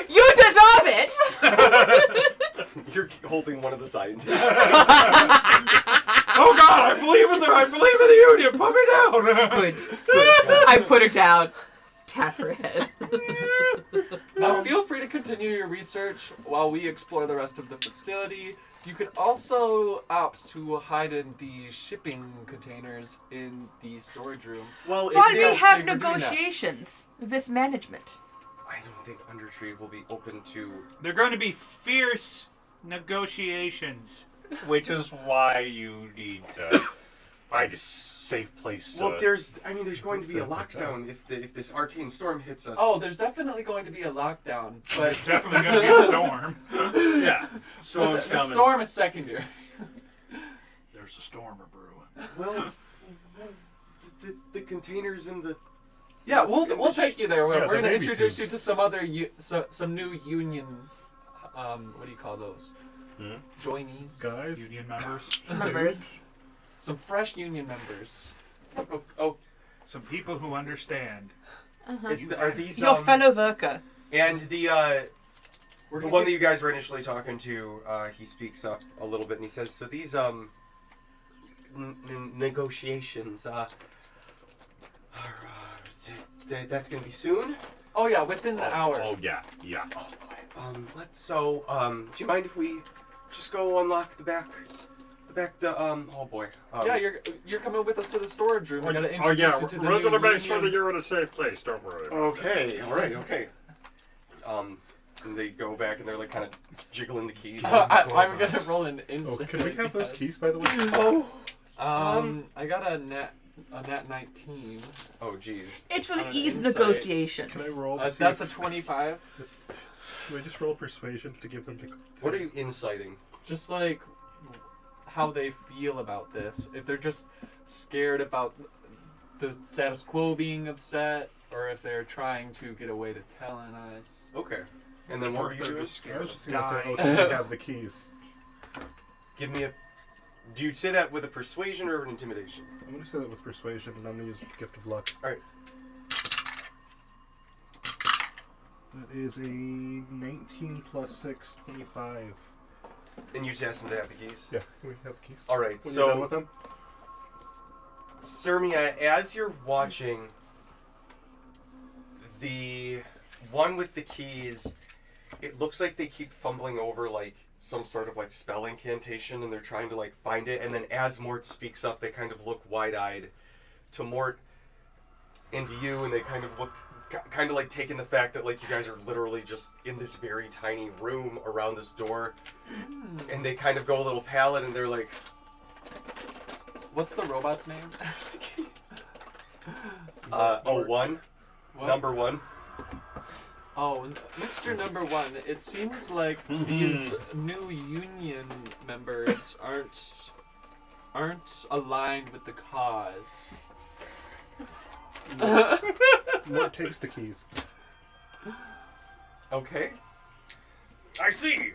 You deserve it! You're holding one of the scientists. Oh God, I believe in the union. Put me down. Good. Good. I put her down. Tap her head. Now feel free to continue your research while we explore the rest of the facility. You could also opt to hide in the shipping containers in the storage room. Well, But if we they, have We're doing that. negotiations with management. I don't think Undertree will be open to. They're going to be fierce negotiations. Which is why you need to find a safe place to... Well, there's going to be a lockdown if this arcane storm hits us. Oh, there's definitely going to be a lockdown, but There's definitely going to be a storm. Yeah. Storm's the coming. storm is secondary. There's a storm a brewing. well, the containers in the. Yeah, we'll take you there. We're Yeah, going the to baby introduce you tubes. to some other some new union. What do you call those? Hmm? Joinees. Guys, Union members. Members. Some fresh union members. Oh, Some people who understand. are these Your fellow worker. and the We're the gonna one that get- you guys were initially talking to? He speaks up a little bit and he says, "So these negotiations that's gonna be soon." Oh yeah, within the hour. Oh, yeah. Oh boy. Do you mind if we just go unlock the back? Oh boy. Yeah, you're coming with us to the storage room. We're gonna Oh, introduce yeah. you to the We're new going to make sure union. that you're in a safe place. Don't worry. Okay. All right. Okay. And they go back and they're like kind of jiggling the keys. I'm gonna roll an oh, instant. can we have those yes. keys, by the way? Oh. I got a nat 19. Oh, jeez. It On will an ease insight. negotiations. Can I roll? To see That's a if- 25. Can I just roll persuasion to give them the? What are you inciting? Just like how they feel about this. If they're just scared about the status quo being upset, or if they're trying to get a way to telling us. Okay. And then what were you They're doing? just I scared was of just gonna say, oh, dying. can we have the keys? Give me a. Do you say that with a persuasion or an intimidation? I'm gonna say that with persuasion, and I'm gonna use gift of luck. All right. That is a 19 plus 6, 25. And you just asked them to have the keys. Yeah, can we have the keys? All right. When you're done So, with them? Sirmia, as you're watching, the one with the keys, it looks like they keep fumbling over like some sort of like spell incantation, and they're trying to like find it. And then as Mort speaks up, they kind of look wide-eyed to Mort and to you, and they kind of look kind of like taking the fact that like you guys are literally just in this very tiny room around this door, and they kind of go a little pallid, and they're like, What's the robot's name? "There's the keys." Mort. One. What? Number 1. Oh, Mr. Number 1, it seems like these new union members aren't aligned with the cause. Mort takes the keys. Okay. I see.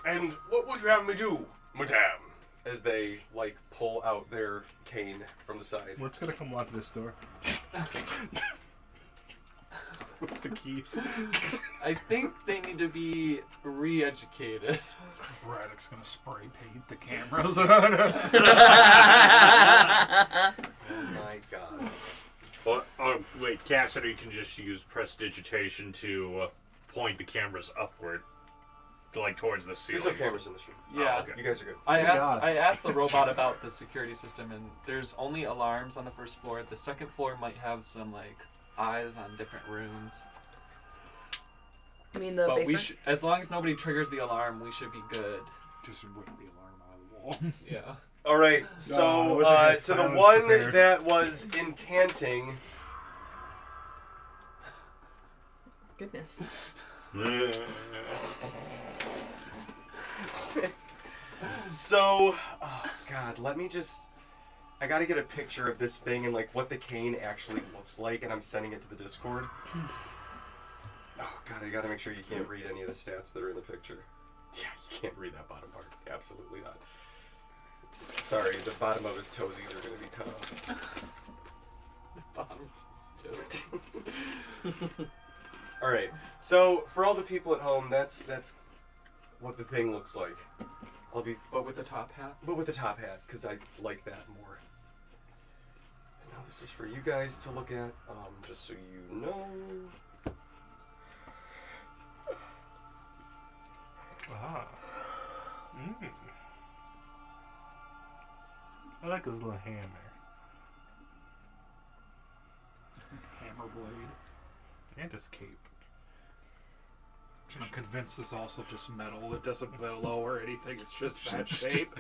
And what would you have me do, madame? As they, like, pull out their cane from the side. Mort's gonna come lock this door. With the keys. I think they need to be re-educated. Braddock's going to spray paint the cameras. Oh my god. Well, wait, Cassidy can just use prestidigitation to point the cameras upward, like towards the ceiling. There's no cameras in this room. Yeah. Oh, okay. You guys are good. I God. asked the robot about the security system, and there's only alarms on the first floor. The second floor might have some like eyes on different rooms. I mean the But basement. as long as nobody triggers the alarm, we should be good. Just rip the alarm out of the wall. Yeah. All right. I So, wish I had so the silence one prepared. that was incanting. Goodness. So, oh God, let me just. I gotta get a picture of this thing and like what the cane actually looks like, and I'm sending it to the Discord. Oh God, I gotta make sure you can't read any of the stats that are in the picture. Yeah, you can't read that bottom part. Absolutely not. Sorry, the bottom of his toesies are gonna be cut off. All right. So for all the people at home, that's what the thing looks like. I'll be, But with the top hat. but with a top hat, because I like that more. And now this is for you guys to look at, just so you know. Ah. Mm. I like his little hammer. Hammer blade. And his cape. I'm convinced it's also just metal. It doesn't blow or anything. It's just that shape.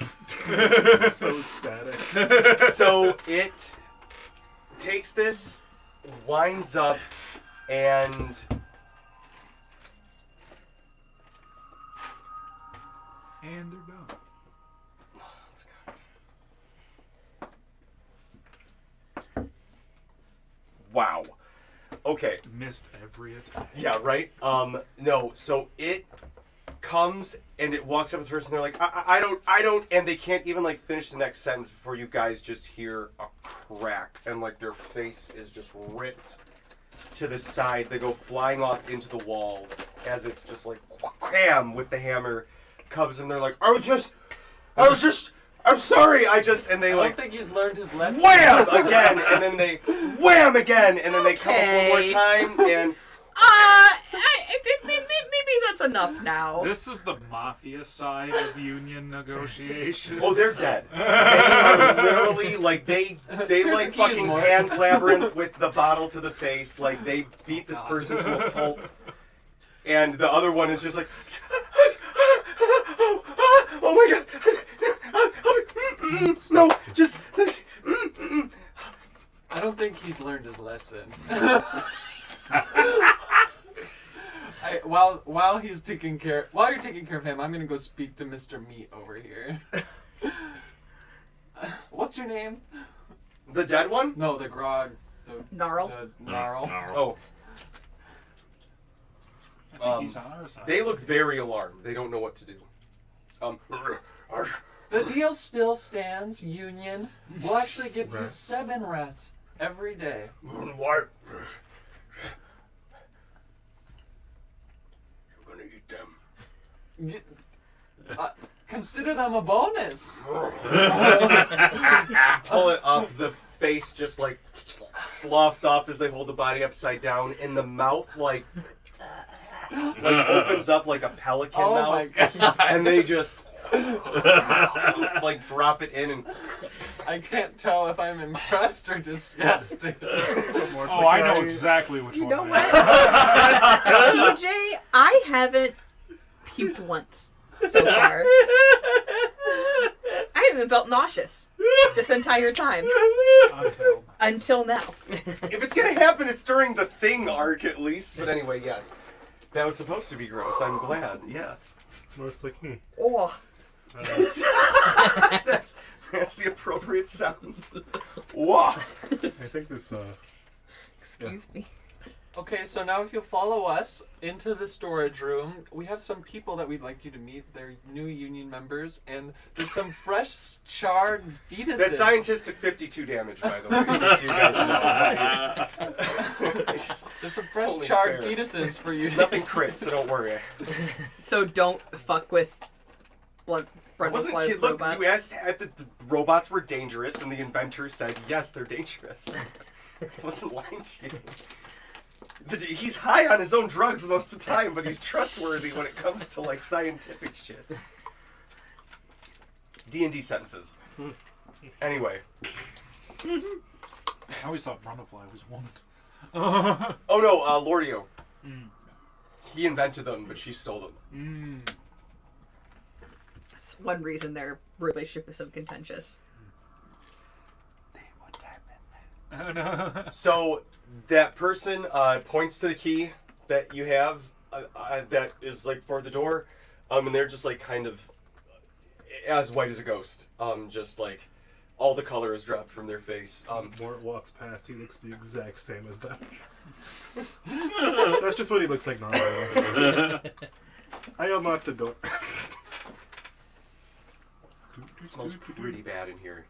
So static. So it takes this, winds up, and And they're done. let's go. Wow. Okay. Missed every attack. Yeah, right? No, so it comes and it walks up to the person, they're like, I don't, and they can't even, like, finish the next sentence before you guys just hear a crack, and, like, their face is just ripped to the side. They go flying off into the wall as it's just, like, wham, with the hammer comes, and they're like, I'm sorry, and they, I like, don't think he's learned his lesson. wham again, and then they wham again, and then they come up one more Okay. time, and Maybe that's enough now. This is the mafia side of union negotiation. oh, they're dead. They are literally like they like the keys, fucking Mark. Pan's Labyrinth with the bottle to the face. Like they beat this person to a pulp, and the other one is just like, oh my god, no, just. I don't think he's learned his lesson. While you're taking care of him, I'm gonna go speak to Mr. Meat over here. What's your name? The dead one? No, the grog. Gnarl. The gnarl. Oh, I think he's on our side. they look very alarmed. They don't know what to do. The deal still stands, Union. We'll actually give you Rats. 7 rats every day. What? You're gonna eat them. Consider them a bonus. Pull it up, the face just like sloughs off as they hold the body upside down, and the mouth like opens up like a pelican Oh mouth, my god. and they just like drop it in and I can't tell if I'm impressed or disgusted. Oh, I know exactly which You one. know I what? TJ, I haven't puked once so far. I haven't felt nauseous this entire time until now. if it's gonna happen, it's during the thing arc at least. But anyway, yes, that was supposed to be gross. I'm glad. Yeah, Well, it's like, Oh, that's the appropriate sound. Wow. I think this, excuse me. Okay, so now if you'll follow us into the storage room, we have some people that we'd like you to meet. They're new union members, and there's some fresh charred fetuses. That scientist took 52 damage, by the way, just so you guys know. There's some It's fresh only charred fair. fetuses for you to Nothing crits, so don't worry. So don't fuck with blood. I wasn't Flies kid. Look, robots. you asked if the robots were dangerous, and the inventor said yes, they're dangerous. I wasn't lying to you. He's high on his own drugs most of the time, but he's trustworthy when it comes to like scientific shit. D&D sentences. Anyway. I always thought Brundlefly was a woman. Oh no, Lordio. He invented them, but she stole them. That's one reason their relationship is so contentious. Oh no. So that person points to the key that you have that is like for the door, and they're just like kind of as white as a ghost. Just like all the color is dropped from their face. Mort walks past. He looks the exact same as them. That's just what he looks like normally. I unlocked the door. It smells pretty bad in here.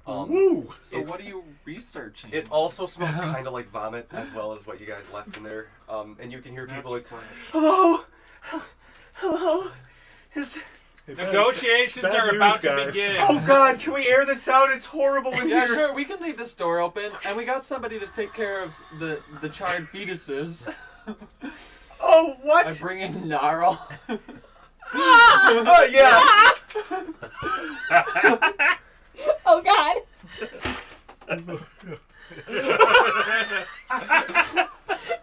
Woo! So what are you researching? It also smells kind of like vomit, as well as what you guys left in there. And you can hear people like, "Hello, hello, is." Negotiations Bad are news, about to guys. begin. Oh God! Can we air this out? It's horrible in Yeah, here. sure. We can leave this door open, and we got somebody to take care of the charred fetuses. Oh, what? I bring in Gnarl. Oh yeah. Oh God!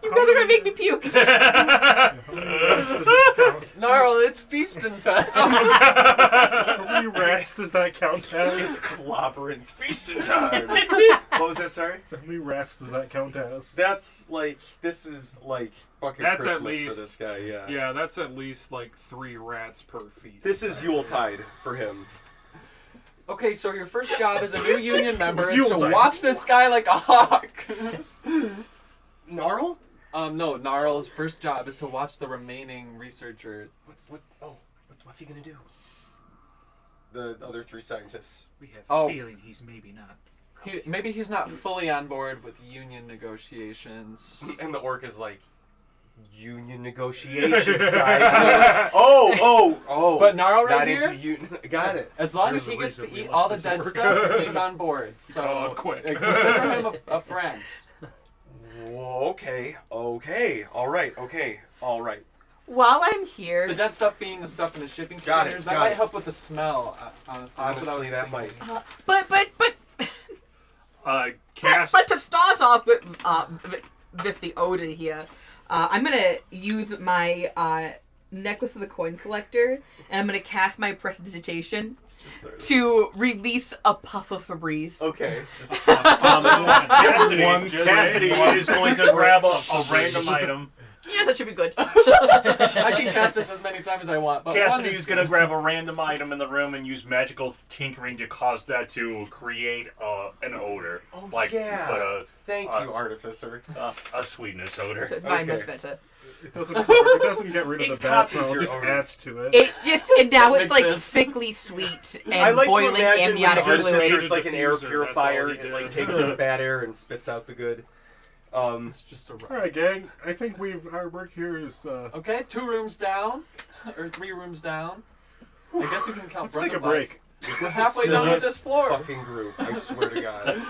You guys are gonna make me puke. Gnarl, it's feasting time. How many rats does that count as? It's clobbering. It's feasting time. What was that? Sorry. How many rats does that count as? That's like this is like fucking That's Christmas at least for this guy. Yeah. Yeah, that's at least like 3 rats per feet. This is Yuletide for him. Okay, so your first job as a new union member is to Yuletide. watch this guy like a hawk. Gnarl? No, Gnarl's first job is to watch the remaining researcher. What's he gonna do? The other 3 scientists. We have Oh. a feeling he's maybe not. Maybe he's not fully on board with union negotiations. And the orc is like, union negotiations, guy. Oh. But Gnarl right not here? into union. Got it. As long There's as he a gets to reason we eat left all the this dead work. stuff, he's on board. So Call it quick. Consider him a friend. Whoa, okay. All right. While I'm here, The dead stuff being the stuff in the shipping Got it, containers, that got might it. help with the smell. Honestly, that's what I Honestly, was that thinking. might. Cast. but to start off with this the Oda here, I'm gonna use my necklace of the coin collector, and I'm gonna cast my prestidigitation to release a puff of Febreze. Okay. Cassidy is going to grab a random item. Yes, that should be good. I can cast this as many times as I want, but Cassidy one is is going to grab a random item in the room and use magical tinkering to cause that to create an odor. Oh, like, yeah. But Thank you, Artificer. a sweetness odor. Mine was Okay. better. It doesn't get rid of the It bad copies smell, your it just odor. adds to it. And now That it's like makes sense. sickly sweet I and like to boiling imagine when the amniotic Artificer, fluid. it's like an air Diffuser, that's purifier. all he It did. like takes in the bad air and spits out the good. It's just a Alright, gang. I think our work here is, Okay, 2 rooms down, or 3 rooms down. I guess you can count. let's take a Brundleflies. break. We're halfway done with this floor. Fucking group. I swear to God.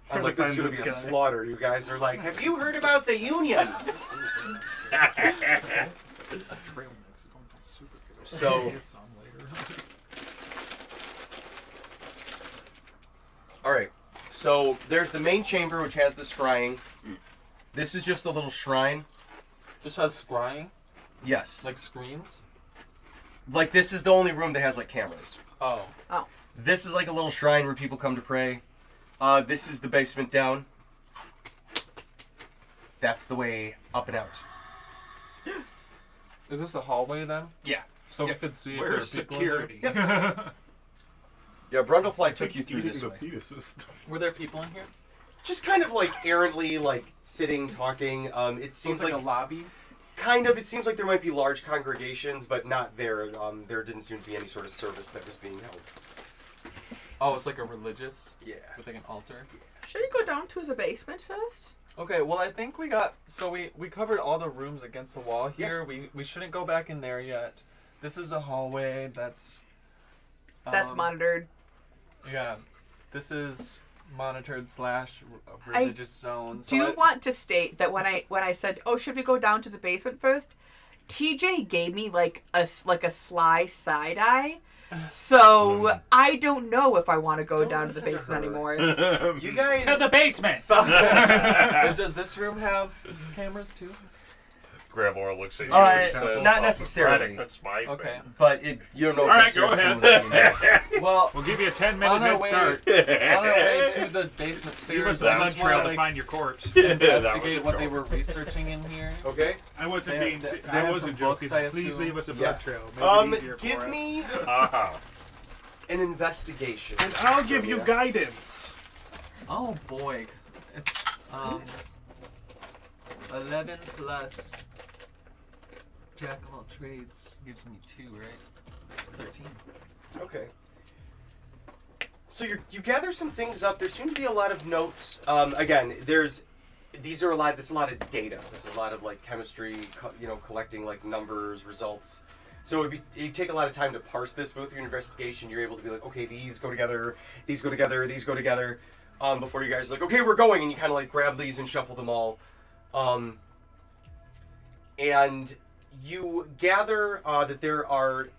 I'm like, this is gonna be a slaughter. You guys are like, have you heard about the union? A trail mix is going to super good. So- Get some later. All right. So there's the main chamber, which has the scrying. This is just a little shrine. Just has scrying, Yes. like screens. Like this is the only room that has like cameras. Oh. This is like a little shrine where people come to pray. This is the basement down. That's the way up and out. Is this a hallway then? Yeah. So we Yep. could see if Where's there are people in there? security? Yeah, Brundlefly took you through Eating this the way. fetuses. Were there people in here? Just kind of like errantly, like sitting, talking. It So it's seems like like a lobby. kind of. It seems like there might be large congregations, but not there. There didn't seem to be any sort of service that was being held. Oh, it's like a religious Yeah. with like an altar. Should we go down to the basement first? Okay, well I think we got we covered all the rooms against the wall here. We shouldn't go back in there yet. This is a hallway that's That's monitored. yeah. This is monitored / religious zone. So Do want to state that when I said, "Oh, should we go down to the basement first?" TJ gave me like a sly side eye. So I don't know if I want to go down to the basement anymore. You guys To the basement! Does this room have cameras too? Grabor looks at you and says, not necessarily. That's my Okay. thing. But you don't know. All right, go ahead. Well, We'll give you a 10-minute on our head way start. on our way to the basement Give us stairs, a I hunt just trail want to to find your corpse. investigate what they were researching in here. Okay. I wasn't They- being. they I have wasn't some books, joking. I Please assume. leave us a blood Yes. trail. Make it easier for Give us. me Uh-huh. an investigation. And I'll give you guidance. Oh boy, it's 11 plus Jack of all trades gives me 2, right? 13. Okay. So you gather some things up. There seem to be a lot of notes. Again, this is a lot of data. This is a lot of like chemistry, collecting like numbers, results. So it'd take a lot of time to parse this. But with your investigation, you're able to be like, okay, these go together, these go together, these go together. Before you guys are like, okay, we're going, and you kind of like grab these and shuffle them all. And you gather that there are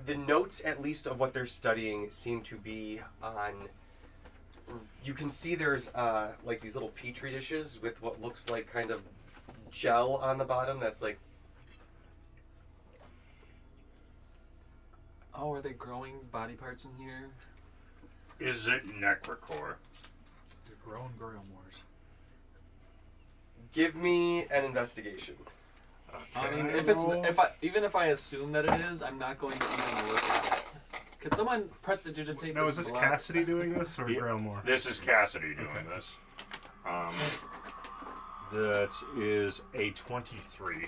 the notes, at least of what they're studying, seem to be on. You can see there's like these little petri dishes with what looks like kind of gel on the bottom. That's like. Oh, are they growing body parts in here? Is it Necrocore? They're growing Grailmores. Give me an investigation. I mean, roll? even if I assume that it is, I'm not going to even look at it. Can someone prestidigitate Now, this is this block? Cassidy doing this or Yeah. Grailmore? This is Cassidy doing this. That is a 23.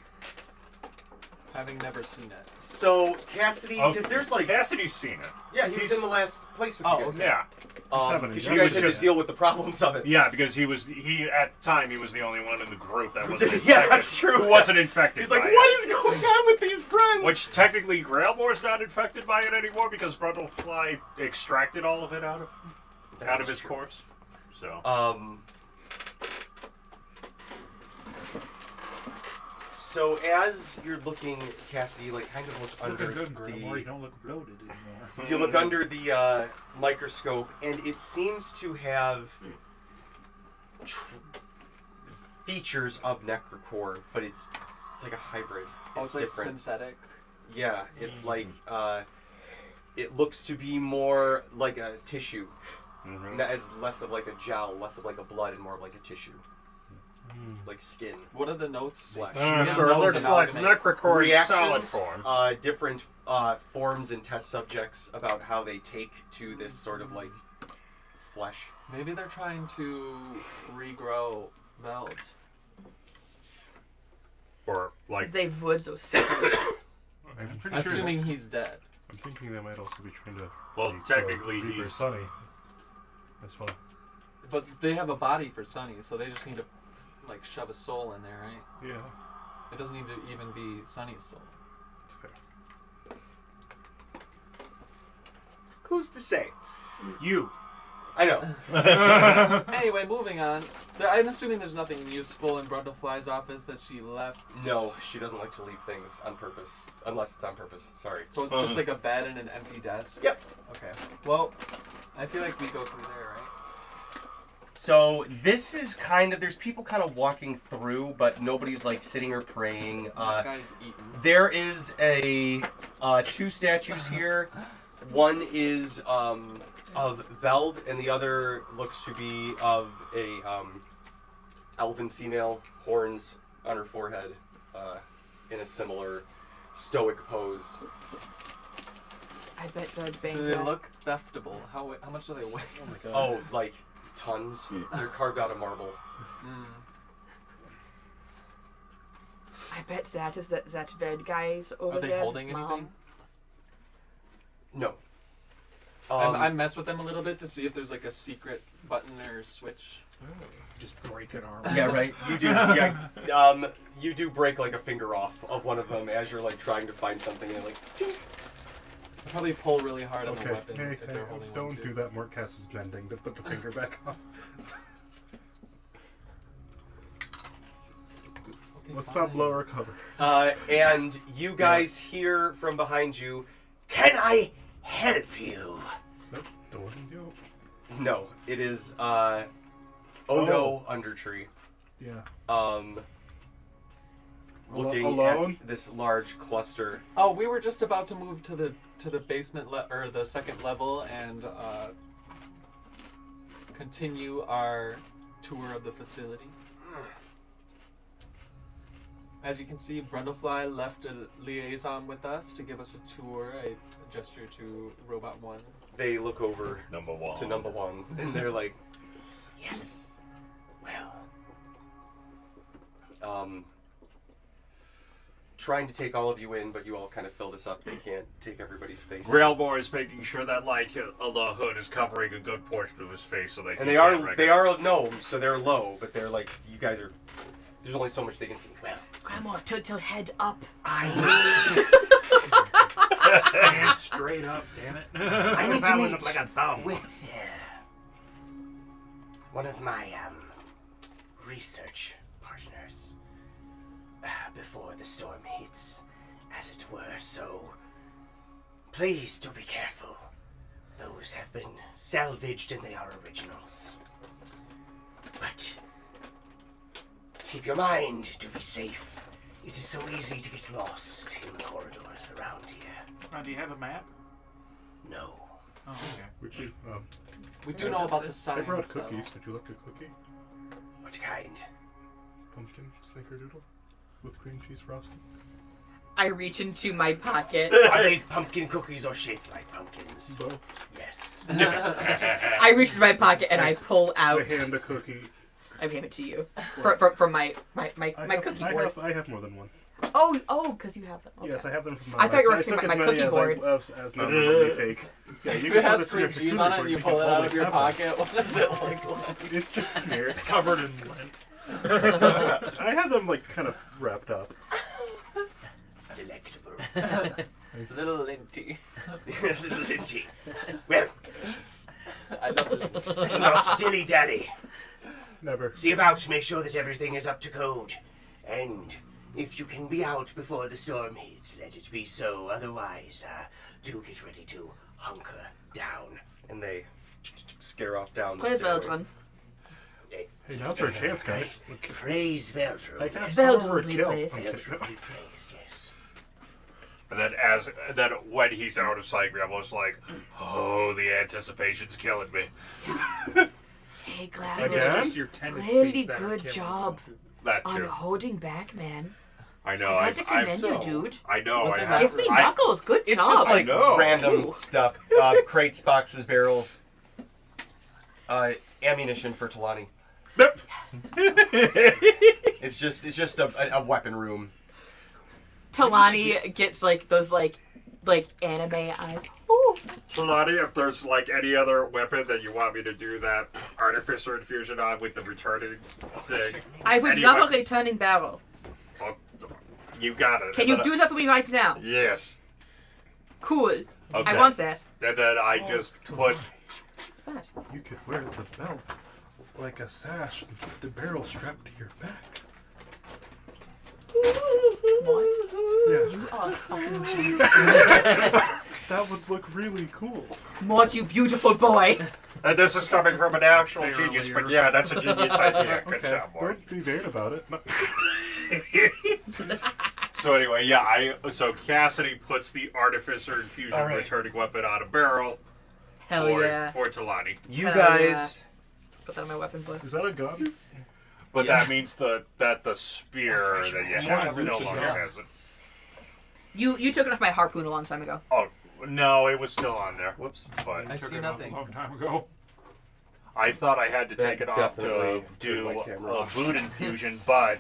Having never seen it. So Cassidy, because there's like, Cassidy's seen it. yeah, he was he's- in the last place with Oh, you guys. okay. Yeah. having Because a you guy. guys had He was to deal with the problems of it. Yeah, because he at the time he was the only one in the group that wasn't infected. Yeah, that's true. Who wasn't infected. He's like, by what it. is going on with these friends? Which technically Grailmore's not infected by it anymore because Brundlefly extracted all of it out of his corpse. So So as you're looking, Cassidy, like kind of looks under Looking good, Grailmore. You the. don't look bloated anymore. You look under the microscope, and it seems to have features of Necrocore, but it's like a hybrid. Oh, It's it's like different. synthetic. Yeah, it's like it looks to be more like a tissue, not as less of like a gel, less of like a blood, and more of like a tissue, like skin. What are the notes? Flesh. so it looks like Necrocore in solid Reactions, form. different forms and test subjects about how they take to this sort of like flesh. Maybe they're trying to regrow Veld. Or like They would, those suckers. I'm pretty Assuming he's dead. I'm thinking they might also be trying to. Well, technically Reaper he's- Sunny. That's why. But they have a body for Sunny, so they just need to like shove a soul in there, right? Yeah, It doesn't need to even be Sunny's soul. that's fair. Who's to say? You. I know. Anyway, moving on. I'm assuming there's nothing useful in Brundlefly's office that she left. No, she doesn't like to leave things on purpose, unless it's on purpose. Sorry. So it's just like a bed and an empty desk? Yep. Okay. Well, I feel like we go through there, right? So this is kind of, there's people kind of walking through, but nobody's like sitting or praying. That guy's eaten. There is a two statues here. One is of Veld, and the other looks to be of a elven female, horns on her forehead, in a similar stoic pose. I bet they're banged Do they up. look theftable? How much do they weigh? Oh my god. Oh, like tons. They're carved out of marble. Mm. I bet that is that red guy's over Are they there. holding anything? No. I mess with them a little bit to see if there's like a secret button or switch. Just break an arm. Yeah, right. You do. Yeah. You do break like a finger off of one of them as you're like trying to find something, and like, tink. Probably pull really hard on the Okay, weapon hey, if they're holding one don't too. do that. Mortcast is bending to put the finger back on. Okay, Let's fine. not blow our cover. And you guys hear from behind you, "Can I help you?" Is that Dorio? No, it is Odo Undertree. Yeah. Looking alone? at this large cluster. Oh, we were just about to move to the basement or the second level and continue our tour of the facility. As you can see, Brundlefly left a liaison with us to give us a tour, a gesture to Robot 1. They look over Number one. to number one, and they're like, "Yes, well." Trying to take all of you in, but you all kind of fill this up. They can't take everybody's face. Railboy is making sure that like the hood is covering a good portion of his face, so they And they are gnomes, so they're low, but they're like, you guys are. There's only so much they can see. Well, Grandma, to head up. Stand straight up, damn it. I need to That would meet look like a thumb. with one of my research partners before the storm hits, as it were. So please do be careful. Those have been salvaged and they are originals. But keep your mind to be safe. It is so easy to get lost in the corridors around here. Do you have a map? No. Oh, okay. Would you, We do know about the I science, brought though. cookies. Would you like a cookie? What kind? Pumpkin snickerdoodle with cream cheese frosting. I reach into my pocket. Are they pumpkin cookies or shaped like pumpkins? Both. Yes. I reach into my pocket and I pull out. I hand a cookie. I hand it to you from my cookie board. I have more than one. Oh, because you have them. Okay. Yes, I have them from my I thought you were I took saying as my many cookie board. as not you take. Yeah, you If can it has put cream this in cheese your on it charcuterie and you board, pull it out always of your have one. pocket, what does it look like? It's just smeared. It's covered in lint. I had them like kind of wrapped up. It's delectable. Little linty. Little Linty. Well, I love the lint. do not dilly-dally. Never. See about, make sure that everything is up to code. And if you can be out before the storm hits, let it be so. Otherwise, do get ready to hunker down. And they scare off down the Where's stairway. Veltron? Hey, now's our chance, guys. Praise Veltro. I can have Veltron, forward kill. please. I'm Veltro kidding. be praised, yes. And then when he's out of sight, Grandma's like, "Oh, the anticipation's killing me." Hey, Glad. Again? It's just your tendencies Really that are good killing job That on too. holding back, man. I know. I had to commend you, dude. I know. What's I it have. Give me I- knuckles. Good It's job. just like know. random Ooh. stuff. Crates, boxes, barrels. Ammunition for Talani. It's just a weapon room. Talani gets like those like anime eyes. Ooh. Lottie, if there's like any other weapon that you want me to do that artificer infusion on with the returning thing, I would Any love a weapon- returning barrel. oh, you got it. Can you do that for me right now? Yes. Cool. Okay. I want that. And then I just put. What? You could wear the belt like a sash and keep the barrel strapped to your back. What? Yeah, You are fucking genius. that would look really cool. Maud, you beautiful boy. And this is coming from an actual Barely genius, or- but yeah, that's a genius idea. Good Okay, job, Mark. don't be vain about it. No. So anyway, yeah, so Cassidy puts the artificer infusion All right. returning weapon on a barrel Hell for, yeah. for Talani. You Hell guys. Put that on my weapons list. Is that a gun? But Yes. that means that the spear that you have no longer has it. You took it off my harpoon a long time ago. Oh, no, it was still on there. Whoops. But I Took see it off nothing. a long time ago. I thought I had to That take it off definitely to turned do my camera a off. boot infusion, but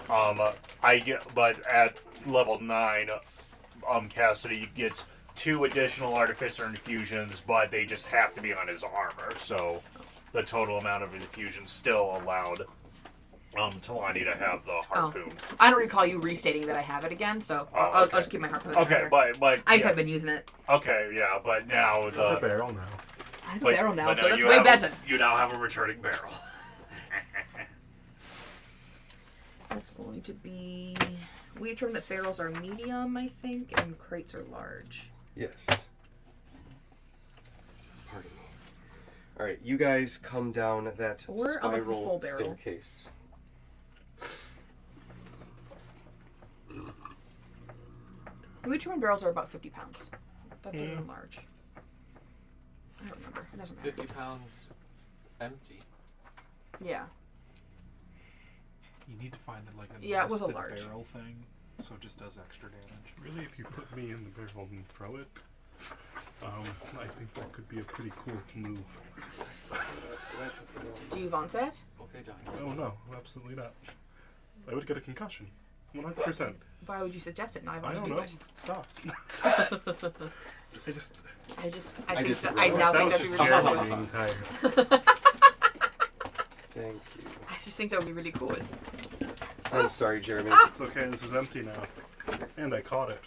at level 9, Cassidy gets 2 additional artificer infusions, but they just have to be on his armor, so the total amount of infusions still allowed. Talani to have the harpoon. I don't recall you restating that I have it again, so I'll just keep my harpoon. Okay, but I just have been using it. Okay, yeah, but now The barrel now. I have a barrel now, but so that's you way have better. You now have a returning barrel. That's going to be. We determined that barrels are medium, I think, and crates are large. Yes. Pardon me. All right, you guys come down that Or unless it's a full spiral barrel. staircase. We determined barrels are about 50 pounds. That's even large. I don't remember. It doesn't matter. 50 pounds empty. Yeah. You need to find like a Yeah, it was a nested large. barrel thing, so it just does extra damage. Really, if you put me in the barrel and throw it, I think that could be a pretty cool move. Do you want that? Okay, John. Oh no, absolutely not. I would get a concussion. 100%. Why would you suggest it? And I I want to don't do know. it. Stop. I just. I now think that'd be really Jeremy cool. being tired. Thank you. I just think that would be really cool. I'm sorry, Jeremy. It's okay, this is empty now. And I caught it.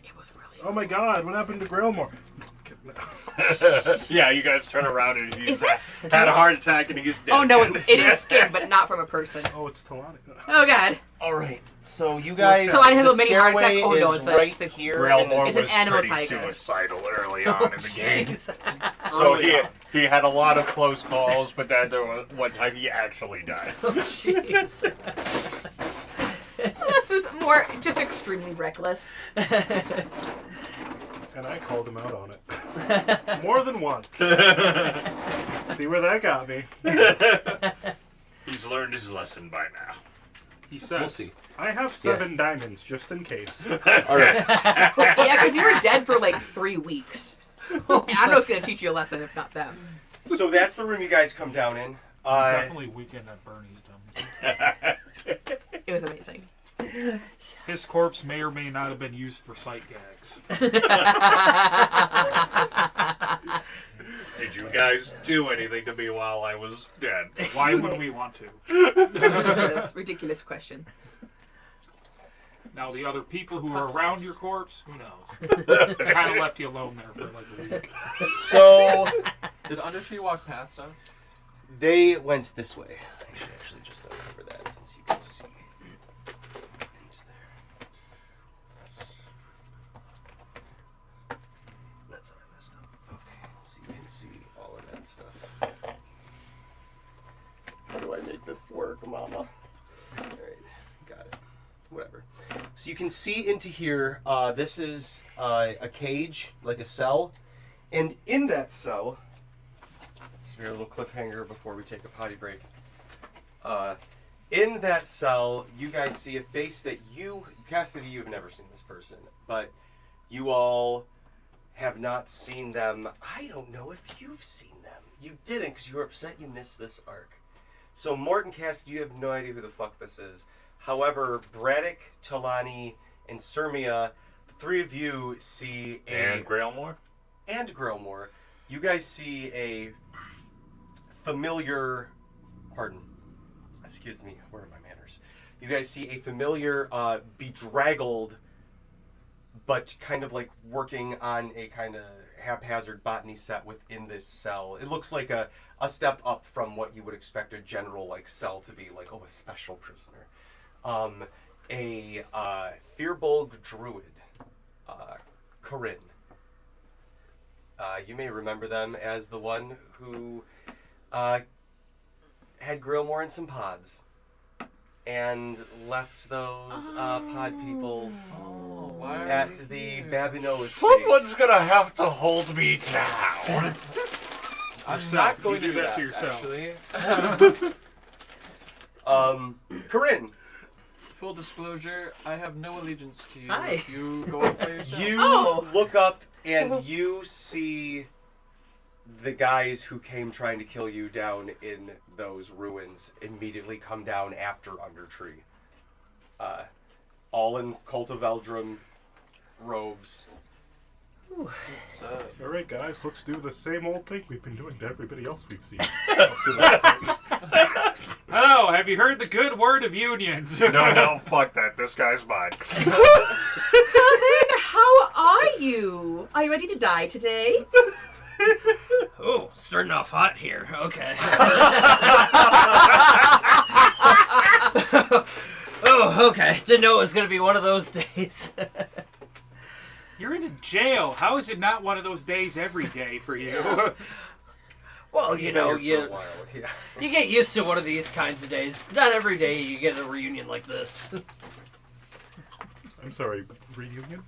It was really. Oh my god, what happened to Grailmore? Yeah, you guys turn around and he's Is that skin? had a heart attack and he's dead. Oh no, it is skin, but not from a person. Oh, it's Talani. Oh god. All right, so you guys. Till I have the a mini heart attack. stairway Oh, no, is it's a- right it's a- here. Grailmore It's was an animal pretty tiger. suicidal early on in the game. Jeez. So he had a lot of close calls, but then there was one time he actually died. Oh jeez. Well, this was more just extremely reckless. And I called him out on it. More than once. See where that got me. He's learned his lesson by now. He says, We'll see. I have 7 diamonds just in case. All right. Yeah, because you were dead for like 3 weeks. I know it's gonna teach you a lesson, if not them. So that's the room you guys come down in. definitely weekend at Bernie's done. It was amazing. His corpse may or may not have been used for sight gags. Did you guys do anything to me while I was dead? Why would we want to? Ridiculous question. Now, the other people who are around your corpse, who knows? They kind of left you alone there for like a week. So Did Undertree walk past us? they went this way. I should actually just uncover that since you can see into there. That's what I messed up. Okay, so you can see all of that stuff. How do I make this work, Mama? Alright, got it. Whatever. So you can see into here. This is a cage, like a cell. And in that cell, it's a little cliffhanger before we take a potty break. In that cell, you guys see a face that Cassidy, you've never seen this person, but you all have not seen them. I don't know if you've seen them. You didn't because you were upset you missed this arc. So Morton, Cassidy, you have no idea who the fuck this is. However, Braddock, Talani, and Sirmia, the 3 of you see And Grailmore? and Grailmore, you guys see a familiar, excuse me, where are my manners? You guys see a familiar, bedraggled, but kind of like working on a kind of haphazard botany set within this cell. It looks like a step up from what you would expect a general like cell to be, like, oh, a special prisoner. A Fearbulg druid, Corinne. You may remember them as the one who had Grailmore in some pods and left those pod people Oh, why are at we the here? Babino estate. Someone's gonna have to hold me down. I'm Yourself. not going You to do that to yourself. Actually. Corinne, Full disclosure, I have no allegiance to you. Hi. If you go up by yourself. you Oh. look up and you see the guys who came trying to kill you down in those ruins immediately come down after Undertree. All in Cult of Eldrum robes. It's, Alright, guys, let's do the same old thing we've been doing to everybody else we've seen. I Have you heard the good word of unions? No, fuck that. This guy's mine. Colin, how are you? Are you ready to die today? Oh, starting off hot here. Okay. Oh, okay. Didn't know it was going to be one of those days. You're in a jail. How is it not one of those days every day for you? Well, you know, For a you while, yeah. you get used to one of these kinds of days. Not every day you get a reunion like this. I'm sorry, reunion?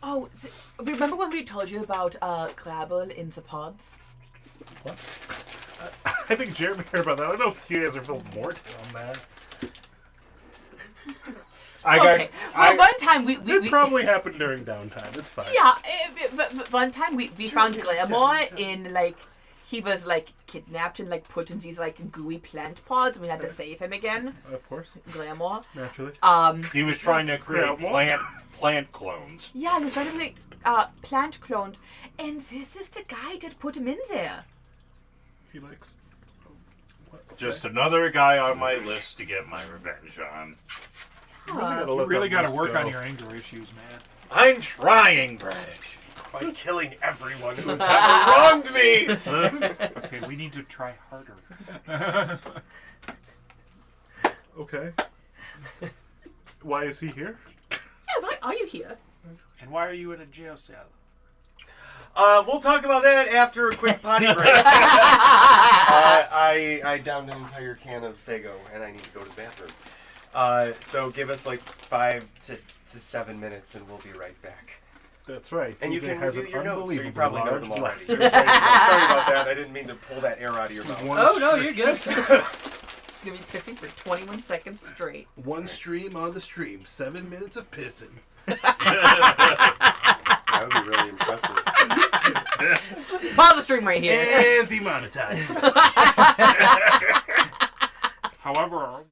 Oh, remember when we told you about Grabble in the pods? What? I think Jeremy heard about that. I don't know if you guys are feeling more on that. Okay. Well, one time we It probably happened during downtime. It's fine. yeah, one time we found Glamour in like he was like kidnapped and like put in these like gooey plant pods, and we had to save him again. Of course. Glamour. Naturally. He was trying to create Yeah, plant clones. Yeah, he was trying to make plant clones, and this is the guy that put him in there. He likes... Just another guy on my list to get my revenge on. You really got to work on your anger issues, man. I'm trying, Greg. By killing everyone who's ever wronged me! Okay, we need to try harder. Okay. Why is he here? Yeah, why are you here? And why are you in a jail cell? We'll talk about that after a quick potty break. I downed an entire can of Faygo, and I need to go to the bathroom. So give us like 5 to 7 minutes, and we'll be right back. That's right. And you TJ can has review an your notes, so you unbelievably probably know large them already. bladder. Sorry about that. I didn't mean to pull that air out of your mouth. Oh, no, you're good. He's gonna be pissing for 21 seconds straight. One stream on the stream. 7 minutes of pissing. That would be really impressive. Pause the stream right here. And demonetized. However,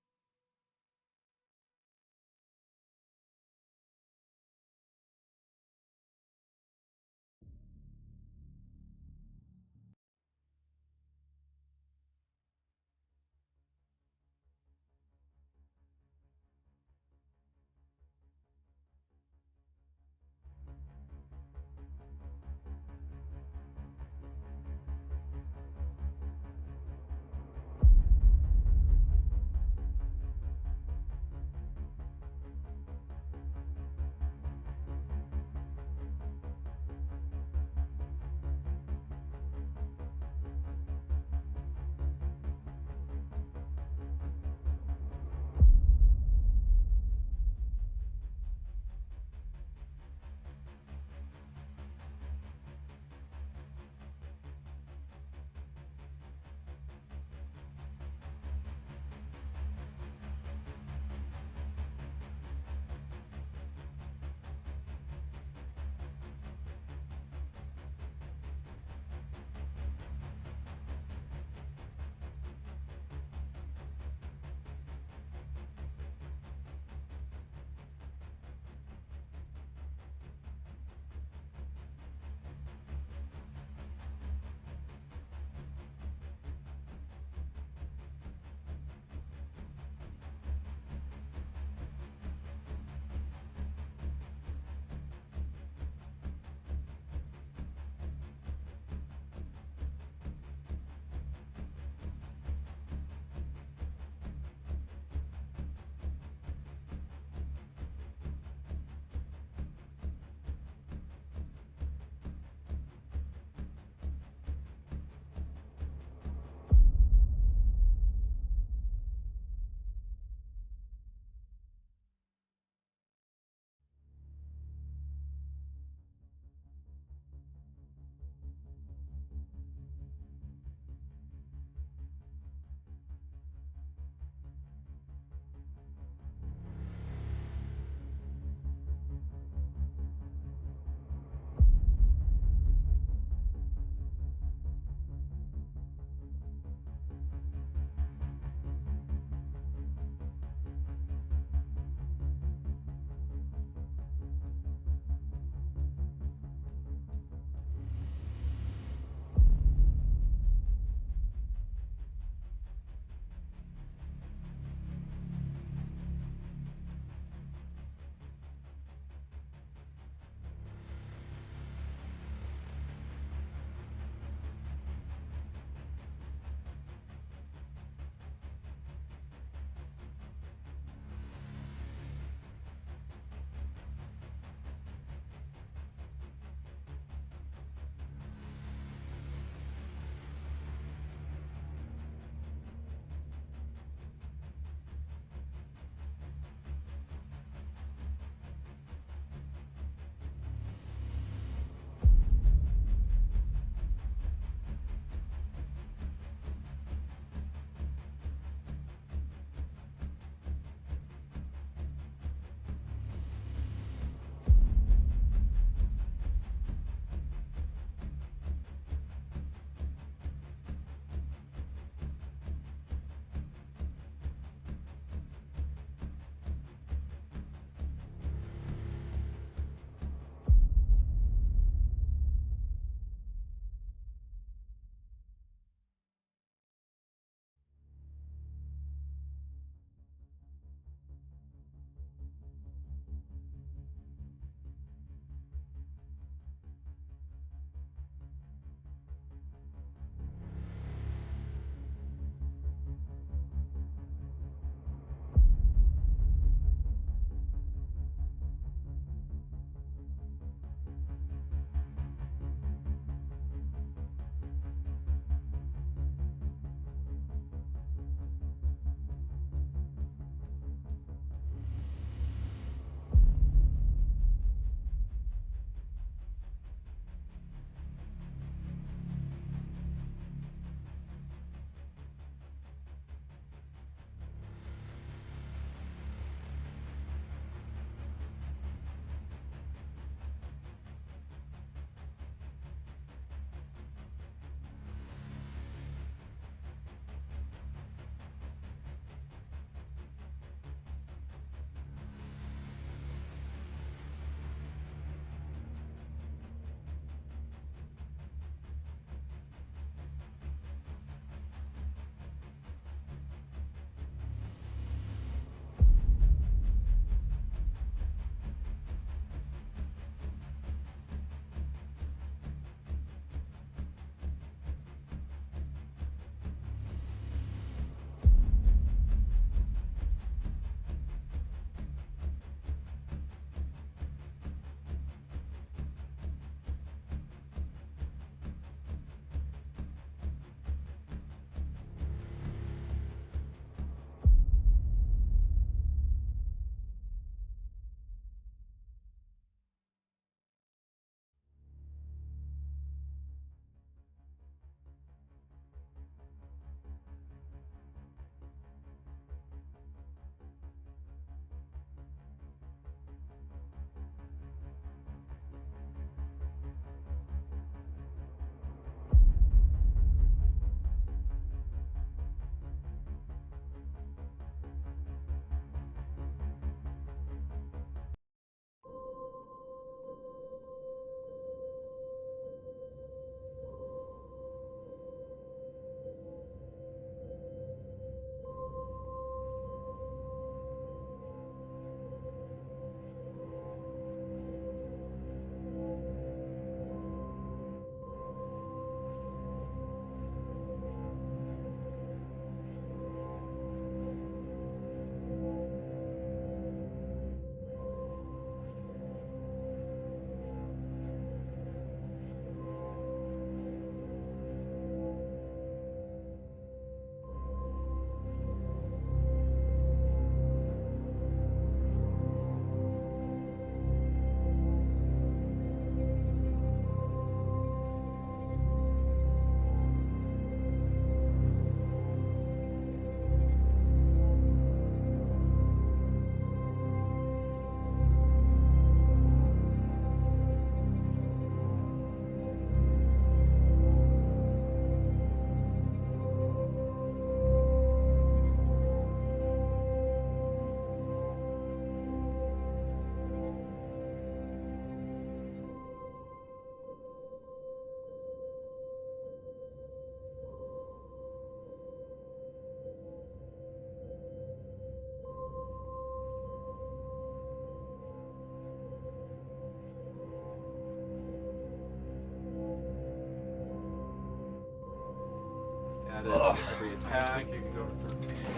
every I attack. think you can go to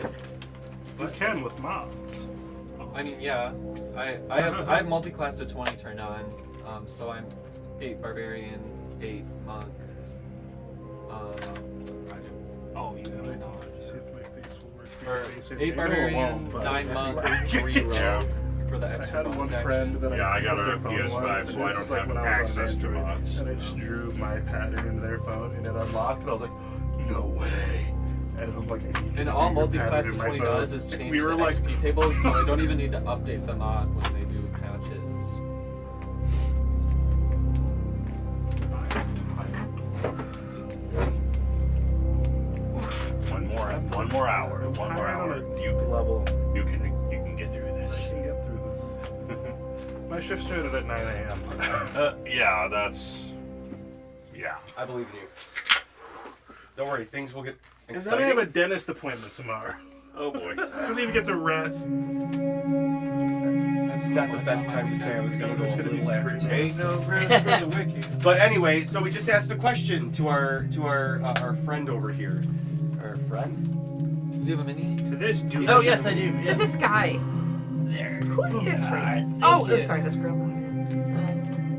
13. You can with mobs. I mean, yeah. I have multi-class to 20 turn on. So I'm 8 barbarian, 8 monk. Oh, you have it. See if my face will work. Or Face it 8 may go barbarian, along, but- 9 monk, Yeah. 3 rogue for the I extra had bonus one friend action. that Yeah, I got with it their on phone PS5, once, so and I this don't was like have when I was on access to Android, mods. And I just drew my pattern into their phone, and it unlocked, and I was like, no way. And I'm like, I need you And to all do your multi-class pattern to in my 20 phone. does is change We were the like, XP tables, so I don't even need to update the mod when they do patches. One more hour. I'm One more tired on hour. a Duke level. You can get through I this. can get through this. My shift started at 9 a.m. Yeah, that's. Yeah. I believe in you. Don't worry, things will get And then exciting. I have a dentist appointment tomorrow. Oh boy. I don't even get to rest. It's not the best time to say I was going to go It's a gonna be little after screaming. 10. No rest for the wiki. But anyway, so we just asked a question to our friend over here. Our friend? Does he have a mini? To this dude. Oh yes, I do. To this guy. There. Who's this right? Thank Oh, you. I'm sorry, this girl.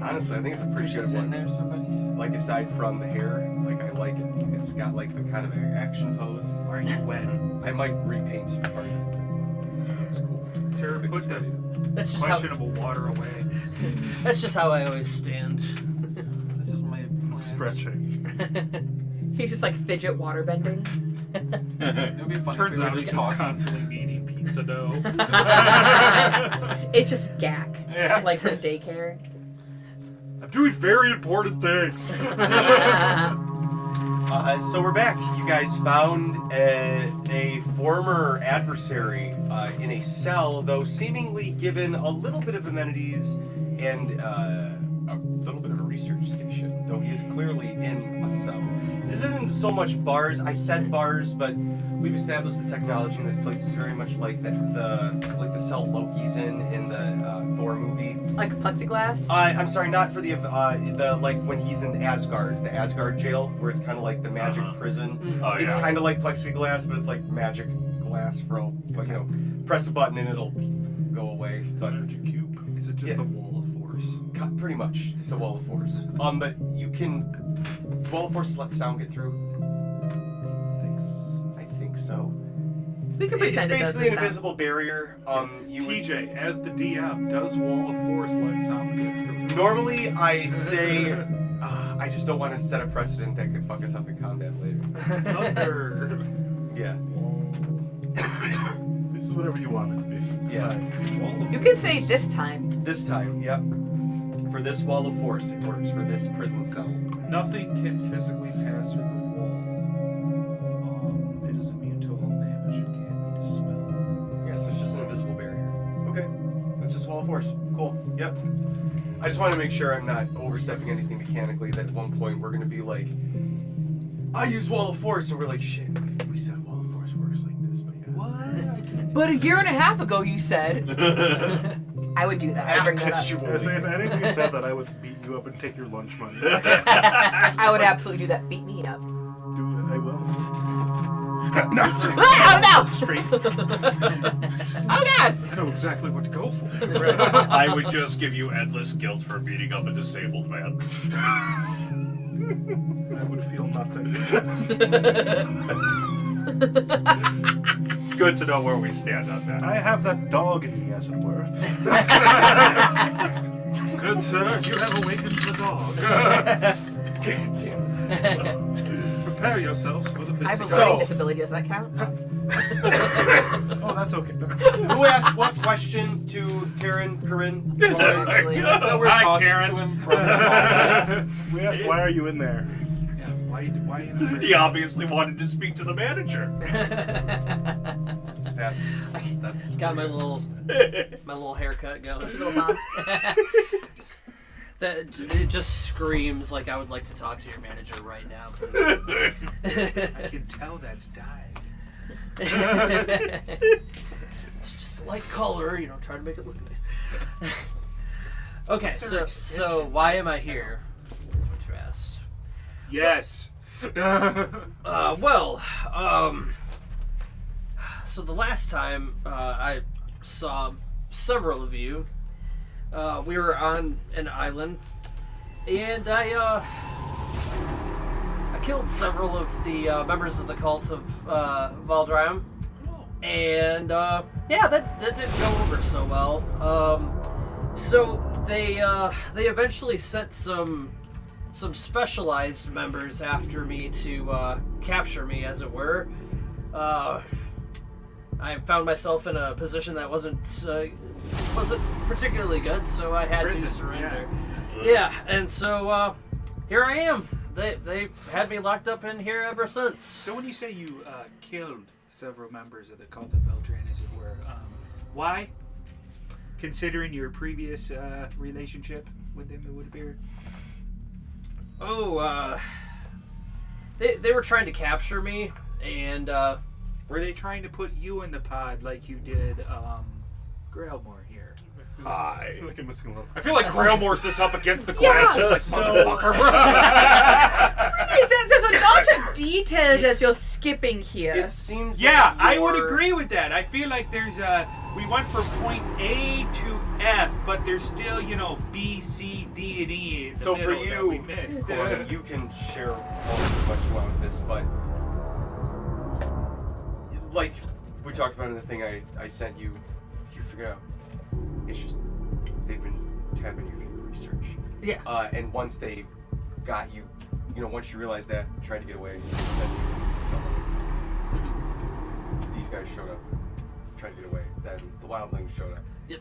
Honestly, I think it's a pretty good Just in one. there, somebody? Like aside from the hair, like I like it. It's got like the kind of action pose. Are you wet? I might repaint part of it. It's cool. Sir, Looks like put it's the ready. That's just how. questionable water away. That's just how I always stand. This is my plan. Stretching. He's just like fidget water bending. It would be funny Turns if we out were he's just just talking. constantly eating pizza dough. It's just gack. Yes. Like from daycare. I'm doing very important things. So we're back. You guys found a former adversary in a cell, though seemingly given a little bit of amenities and a little bit of a research station, though he is clearly in a cell. This isn't so much bars. I said bars, but we've established the technology in this place is very much like the cell Loki's in the Thor movie. Like plexiglass. I'm sorry, not for the like when he's in Asgard, the Asgard jail, where it's kind of like the magic prison. Oh It's yeah. kind of like plexiglass, but it's like magic glass for all, like, you know, press a button and it'll go away. But Magic cube. Is it just Yeah. the wall of force? pretty much, it's a wall of force. But you can wall of force let sound get through. I think so. We can It's pretend it does basically this an time. invisible barrier. You would- TJ, as the DM, does wall of force let sound get through? normally I say. I just don't want to set a precedent that could fuck us up in combat later. Thunder. Yeah. This is whatever you want it to be. It's Yeah. fine. Wall of You can say this time. This time, yep. For this wall of force, it works. For this prison cell. Nothing can physically pass through the wall. It is immune to all damage. It can't be dispelled. Yeah, so it's just an invisible barrier. Okay. That's just wall of force. Cool. Yep. I just want to make sure I'm not overstepping anything mechanically, that at one point we're going to be like, I use wall of force, and we're like, shit, we said wall of force works like this, but yeah. What? But a year and a half ago you said. I would do that. I'd bring that up. I say if any of you said that, I would beat you up and take your lunch money. I would absolutely do that. Beat me up. Do it, I will. Oh no! Straight. Oh god! I know exactly what to go for. I would just give you endless guilt for beating up a disabled man. I would feel nothing. Good to know where we stand on that. I have that dog in me, as it were. Good sir, you have awakened the dog. Prepare yourselves for the I have a physical. learning disability. Does that count? Oh, that's okay. Who asked what question to Corinne? Actually. But we're Hi, talking Karen. to him from the hallway. We asked, why are you in there? Yeah, why in a He obviously wanted to speak to the manager. That's Got my little haircut going. Little Bob. That it just screams like I would like to talk to your manager right now, please. I can tell that's dyed. It's just a light color, try to make it look nice. Okay, so why am I here? Is what you asked. Yes. So the last time I saw several of you, we were on an island, and I killed several of the members of the cult of Valdriam, and yeah, that didn't go over so well. So they eventually sent some specialized members after me to capture me, as it were. I found myself in a position that wasn't particularly good, so I had to surrender. Yeah, and so here I am. They've had me locked up in here ever since. So when you say you killed several members of the cult of Beltran, as it were, why? Considering your previous relationship with them, it would appear. Oh, they were trying to capture me, and were they trying to put you in the pod like you did Grailmore here? I feel like I'm missing a little. feel like Grailmore's just up against the glass, just like, motherfucker. Really, there's a lot of details as you're skipping here. It seems. Yeah, like I would agree with that. I feel like there's we went from point A to F, but there's still, B, C, D, and E in the So for middle that we you, missed. Corin, you can share how much you want with this, but like we talked about in the thing I sent you, you figured out it's just they've been tapping you for your research. yeah. And once they got you, once you realized that, tried to get away, then you killed them. These guys showed up, tried to get away. Then the wildlings showed up. Yep.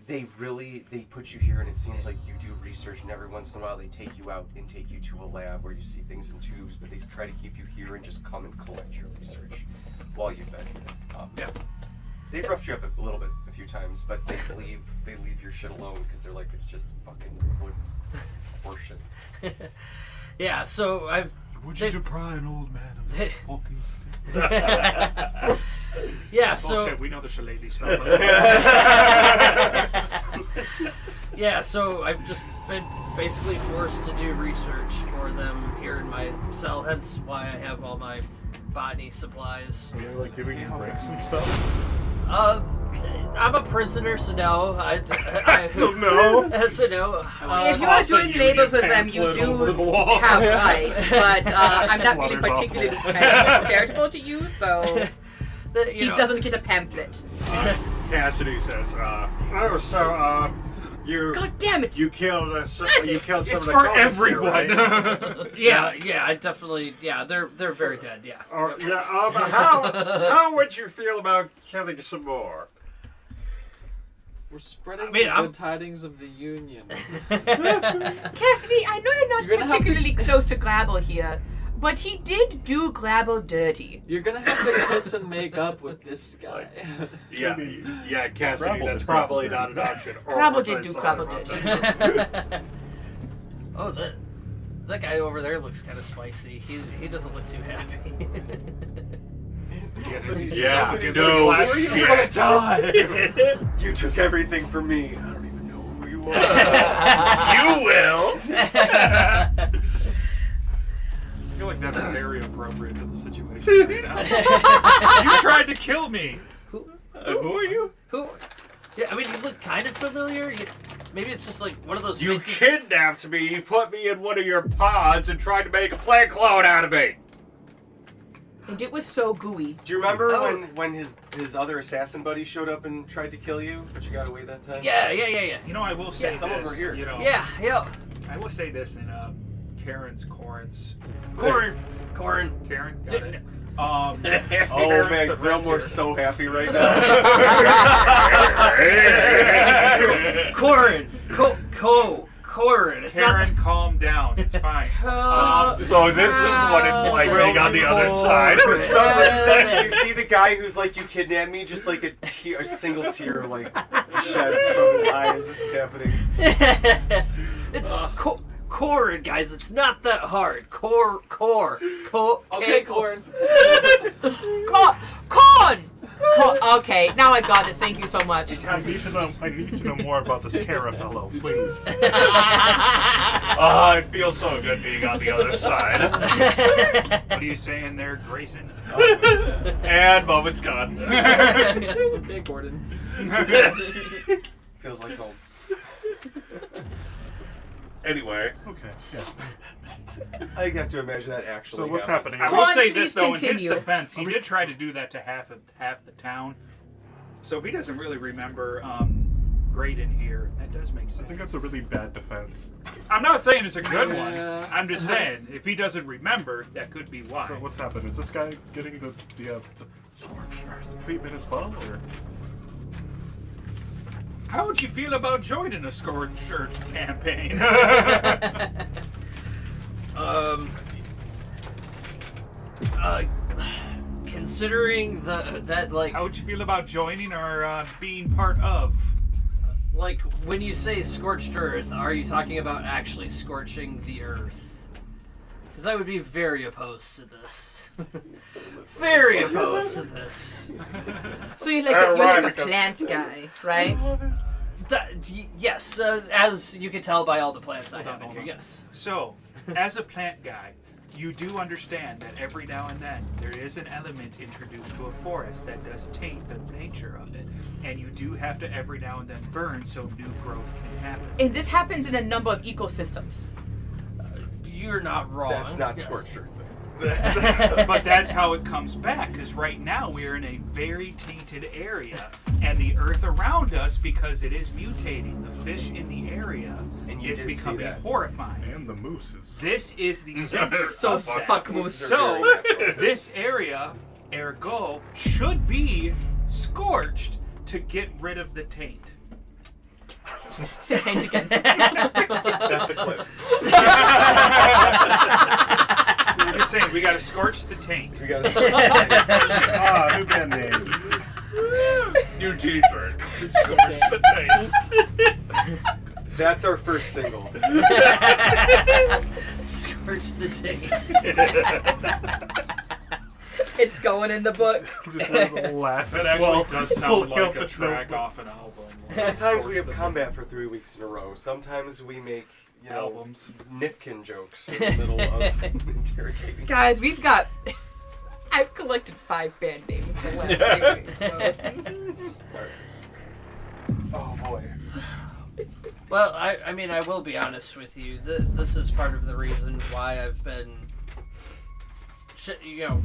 They put you here, and it seems like you do research, and every once in a while they take you out and take you to a lab where you see things in tubes, but they try to keep you here and just come and collect your research while you've been here. Yeah. They've roughed you up a little bit a few times, but they leave your shit alone because they're like, it's just fucking wood horseshit. Yeah, so Would you deprive an old man of his walking stick? yeah, so Bullshit, we know the shillelagh spell. yeah, so I've just been basically forced to do research for them here in my cell, hence why I have all my botany supplies. Are they like giving you breaks and stuff? I'm a prisoner, so no. So no. So no. If you are doing labor for them, you do have rights, but I'm not feeling Flutter's particularly awful. charitable to you, so he doesn't get a pamphlet. Cassidy says, you God damn it! you killed some of the It's cultists for here, everyone. right? yeah, I definitely. Yeah, they're very dead. Yeah. But how would you feel about killing some more? We're spreading mean, the I'm- good tidings of the Union. Cassidy, I know you're not You're gonna have particularly close to Grabble here, but he did do Grabble dirty. You're gonna have to kiss and make up with this guy. Yeah, Cassidy, Grapple that's did probably Grapple not an option. Grabble did do Grabble dirty. Oh, that guy over there looks kind of spicy. He doesn't look too happy. Yeah, No where are you gonna shit. die? You took everything from me. I don't even know who you are. You will. I feel like that's very appropriate to the situation right now. You tried to kill me. Who are you? Who? Yeah, I mean, you look kind of familiar. Maybe it's just like one of those. You faces- kidnapped me, you put me in one of your pods, and tried to make a plant clone out of me. And it was so gooey. Do you remember Oh. when his other assassin buddy showed up and tried to kill you, but you got away that time? Yeah. You know, I will say some of this. them are here. Yeah. I will say this in Corin's. Corin. Karen, got it. Oh Karen's man, the friends Grillmore's here. so happy right now. Corin. Corin. It's Karen, calm down. It's fine. So this is what it's like being on the other side. For some reason, you see the guy who's like, you kidnapped me, just like a single tear like sheds from his eyes. This is happening. It's Corin, guys. It's not that hard. Core. Okay, Corin. Corn! Okay, now I got it. Thank you so much. I need to know more about this Kara fellow, please. Oh, it feels so good being on the other side. What are you saying there, Grayson? And moment's gone. Okay, Gordon. Feels like home. Anyway, Okay. Yeah. I have to imagine that actually. So what's happening? I Go will on, say please this though, continue. in his defense, he did try to do that to half the town. So if he doesn't really remember Graydon here, that does make sense. I think that's a really bad defense. I'm not saying it's a good one. Yeah. I'm just saying if he doesn't remember, that could be why. So what's happened? Is this guy getting the scorched earth treatment as well, or? How would you feel about joining a Scorched Earth campaign? Considering that like How would you feel about joining or being part of? like when you say scorched earth, are you talking about actually scorching the earth? Because I would be very opposed to this. Very opposed to this. So you're like a plant guy, right? Yes, as you can tell by all the plants I have in here. Yes. So, as a plant guy, you do understand that every now and then there is an element introduced to a forest that does taint the nature of it, and you do have to every now and then burn so new growth can happen. And this happens in a number of ecosystems. You're not wrong. That's not scorched earth. But that's how it comes back, because right now we're in a very tainted area, and the earth around us, because it is mutating, the fish in the area And you is did see becoming that. horrifying. And the mooses. This is the center So of that. fuck moose. So, this area, ergo, should be scorched to get rid of the taint. Say taint again. That's a clip. I'm just saying, we gotta scorch the taint. We gotta scorch the Ah, new band name. new t-shirt. Scorch the tape. That's our first single. Scorch the taint. It's going in the book. Just laugh. That actually does sound like a track off an album. Sometimes we have combat for 3 weeks in a row. Sometimes we make, Albums. Nifkin jokes in the middle of interrogating. Guys, we've got... I've collected 5 band names for the last 8 weeks, so... Oh boy. Well, I mean, I will be honest with you. This is part of the reason why I've been,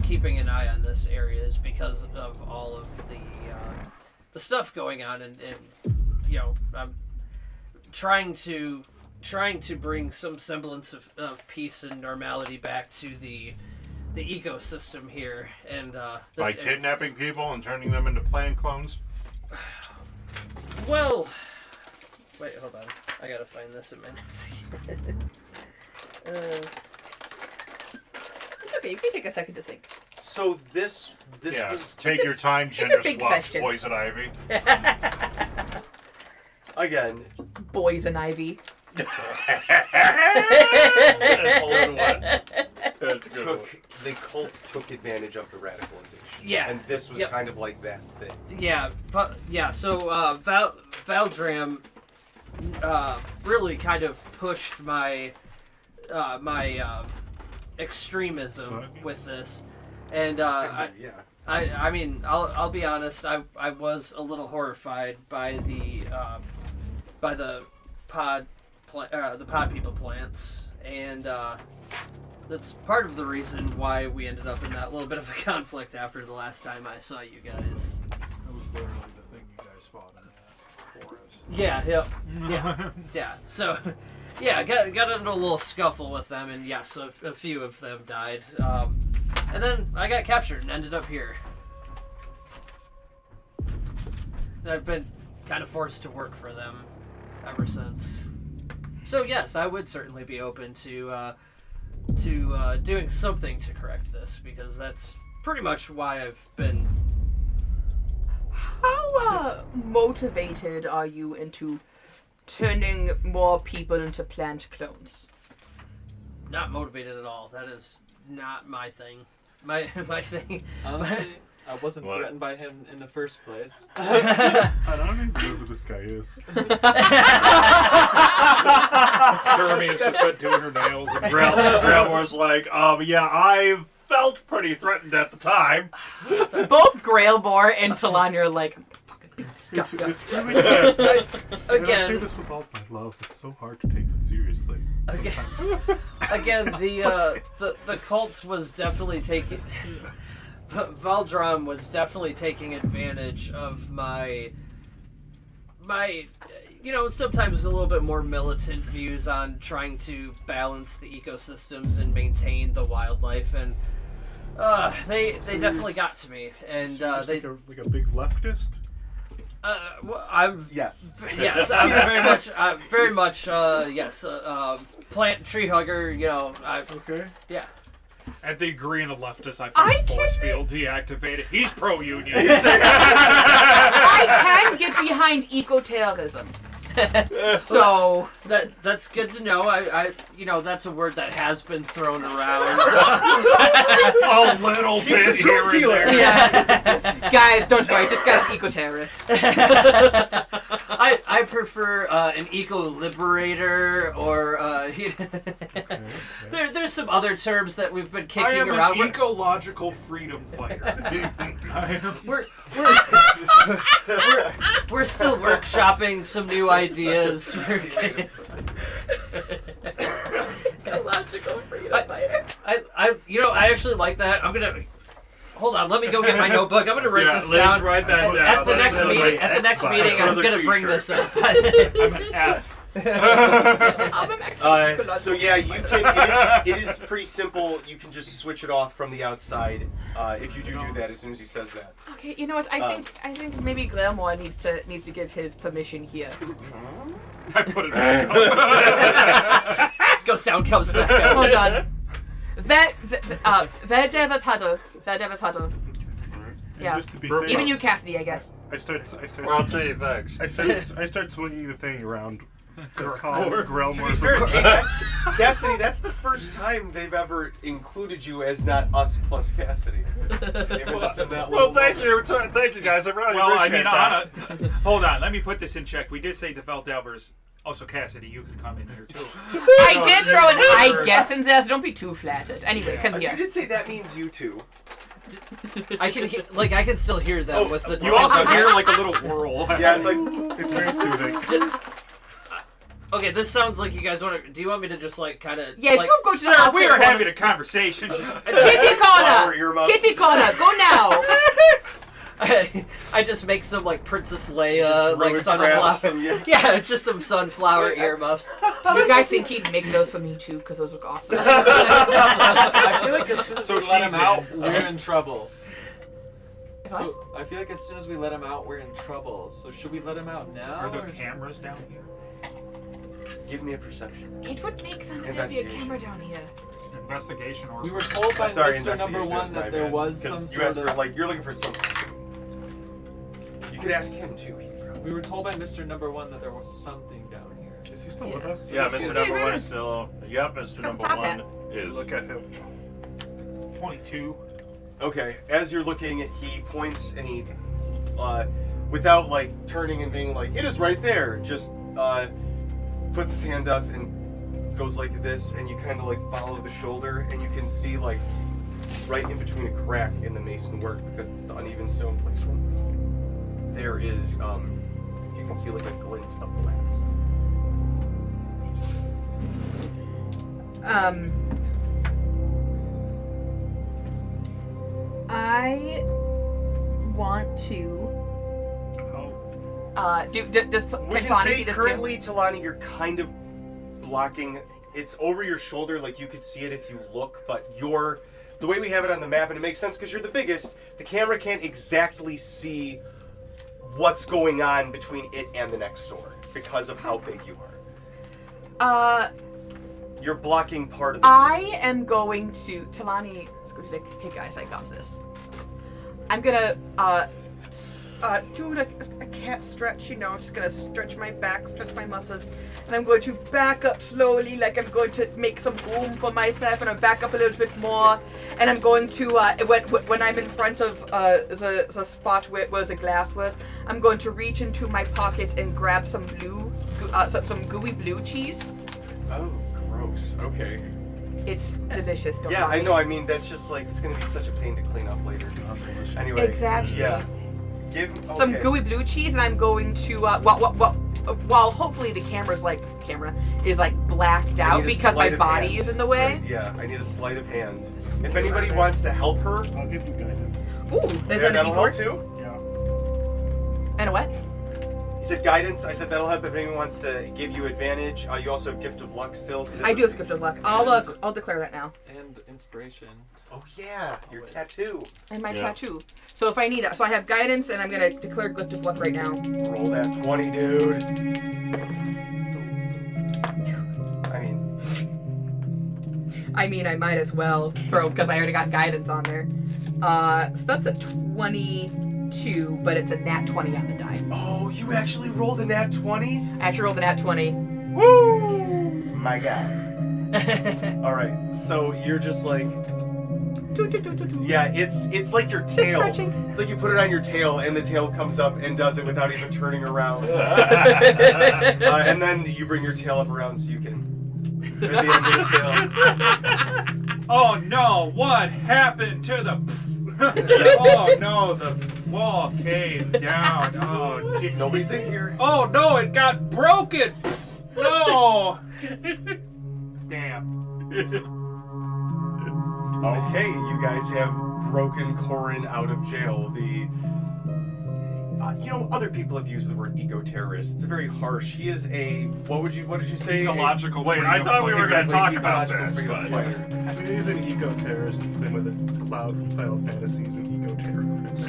keeping an eye on this area is because of all of the stuff going on, and I'm trying to bring some semblance of peace and normality back to the ecosystem here, and By kidnapping people and turning them into plant clones? Well, wait, hold on. I gotta find this a minute. It's okay, you can take a second to think. So this Yeah, was take your time, a gender big swap, question. poison ivy. again. Boys and Ivy. The cult took advantage of the radicalization. Yeah. And this was Yep. kind of like that thing. Yeah, but yeah. So Valdram really kind of pushed my extremism with this, and Yeah. I mean I'll be honest. I was a little horrified by the pod people plants, and that's part of the reason why we ended up in that little bit of a conflict after the last time I saw you guys. That was literally the thing you guys fought in that forest. Yeah. So, yeah, got into a little scuffle with them, and yes, a few of them died. And then I got captured and ended up here. And I've been kind of forced to work for them ever since. So yes, I would certainly be open to doing something to correct this, because that's pretty much why I've been. How motivated are you into turning more people into plant clones? Not motivated at all. That is not my thing. My thing. Honestly, I wasn't What? threatened by him in the first place. I don't even know who this guy is. Jeremy has just been doing her nails and Grelmore's like, yeah, I felt pretty threatened at the time. Both Grailmore and Talani are like, fucking beat this guy up. It's really hard. And I say Again, this with all my love. It's so hard to take it seriously sometimes. again, the cult was definitely taking. Valdram was definitely taking advantage of my, sometimes a little bit more militant views on trying to balance the ecosystems and maintain the wildlife, and they definitely got to me, and He's they. like a big leftist. I'm Yes. yes, I'm very much yes, plant tree hugger. Okay. Yeah. at the green and leftist, I I find force can- field deactivated. He's pro-union. I can get behind eco-terrorism. So That's good to know. I that's a word that has been thrown around. A little He's a bit drug here dealer. and there. yeah, guys, don't worry. This guy's an eco-terrorist. I prefer an eco-liberator or there's some other terms that we've been kicking I am around. an ecological freedom fighter. We're still workshopping some new ideas. Ecological freedom fighter. I actually like that. I'm gonna hold on. Let me go get my notebook. I'm gonna write Yeah, this Liz, down. write that down. At the That's next another meeting, X file. I'm Another gonna bring t-shirt. this up. I'm an F. So yeah, you can. It is pretty simple. You can just switch it off from the outside if you do that as soon as he says that. Okay, you know what? I think maybe Glamour needs to give his permission here. I put it back up. Goes down, comes back up. Hold on. Verdeva's huddle. Yeah. Just to be safe, Even you, Cassidy, I guess. I start. Well, I'll tell you thanks. I start swinging the thing around. Calling To be Grelmore's fair, Cassidy, that's the first time they've ever included you as not us plus Cassidy. Well, thank you, guys. I really Well, I appreciate mean, that. hold on. Let me put this in check. We did say the Veldelvers. Also, Cassidy, you can come in here too. I did throw an I guess in there, so don't be too flattered. Anyway, come You here. did say that means you two. I can I can still hear them with the. You also hear like a little whirl. Yeah, it's like It's very soothing. Okay, this sounds like you guys want to. Do you want me to just kind of? Yeah, you go to the Sir, outfit we are corner. having a conversation. Just Kitty flower corner. earmuffs. Kitty corner. Go now. I just make some Princess Leia Ruined sunflower. crafts and, yeah. Yeah, it's just some sunflower earmuffs. Do you guys think he'd make those for me too? Because those look awesome. I feel like as soon as So we let she's him out, we're in trouble. What? So I feel like as soon as we let him out, we're in trouble. So should we let him out now? are there or- cameras down here? Give me a perception. It would make sense to be a Investigation. camera down here. Investigation or We were told by Sorry, Mr. Number investigation One is my that there bad. was 'Cause some you asked sort for of. you're looking for some. You could ask him too. We were told by Mr. Number One that there was something down here. Is he still with us? Yeah, Is he- Mr. He's Number really- One is still. Yep, Mr. That's Number top One hat. is. Look at him. 22. Okay, as you're looking, he points and he, without turning and being like, "It is right there," just puts his hand up and goes like this, and you kind of follow the shoulder, and you can see right in between a crack in the mason work because it's the uneven stone placement. There is you can see a glint of glass. I want to. How? Does We can can Tawny say see this currently, Talani, you're kind of blocking. It's over your shoulder, you could see it if you look, but the way we have it on the map, and it makes sense because you're the biggest, the camera can't exactly see what's going on between it and the next door because of how big you are. You're blocking part of the. I am going to. Talani is going to be like, "Hey guys, I got this." I'm gonna doing a cat stretch, you know, I'm just gonna stretch my back, stretch my muscles, and I'm going to back up slowly, like I'm going to make some room for myself, and I back up a little bit more, and I'm going to, when I'm in front of the spot where the glass was, I'm going to reach into my pocket and grab some some gooey blue cheese. Oh, gross. Okay. It's delicious, don't Yeah, worry. I know. I mean, that's just like, it's going to be such a pain to clean up later. Anyway. Exactly. Yeah. Give Some gooey blue cheese, and I'm going to while hopefully the camera is like blacked I out need a because my sleight of body hand. is in the way. Right, yeah, I need a sleight of hand. If anybody wants to help her, I'll give you guidance. Ooh, is that a that'll help D4? too. Yeah. And a what? He said guidance. I said that'll help if anyone wants to give you advantage. You also have gift of luck still. I do have gift of luck. I'll declare that now. And inspiration. Oh yeah, your tattoo. And my tattoo. So if I need it, so I have guidance, and I'm gonna declare gift of luck right now. Roll that 20, dude. I mean, I might as well throw because I already got guidance on there. So that's a 22, but it's a nat 20 on the die. Oh, you actually rolled a nat 20? I actually rolled a nat 20. Woo! My God. All right, so you're just like, yeah, it's like your tail. stretching. It's like you put it on your tail, and the tail comes up and does it without even turning around. And then you bring your tail up around so you can. At the end of the tail. Oh no! What happened to the? Oh no! The wall came down. Oh, gee. Nobody's in here. Oh no! It got broken. No. Damn. Okay, you guys have broken Corin out of jail. Other people have used the word eco-terrorist. It's very harsh. He is a, what did you say? Ecological. Wait, I thought we were going to talk about Ecological this, freedom but fighter. He's an eco-terrorist, the same way that Cloud from Final Fantasy is an eco-terrorist.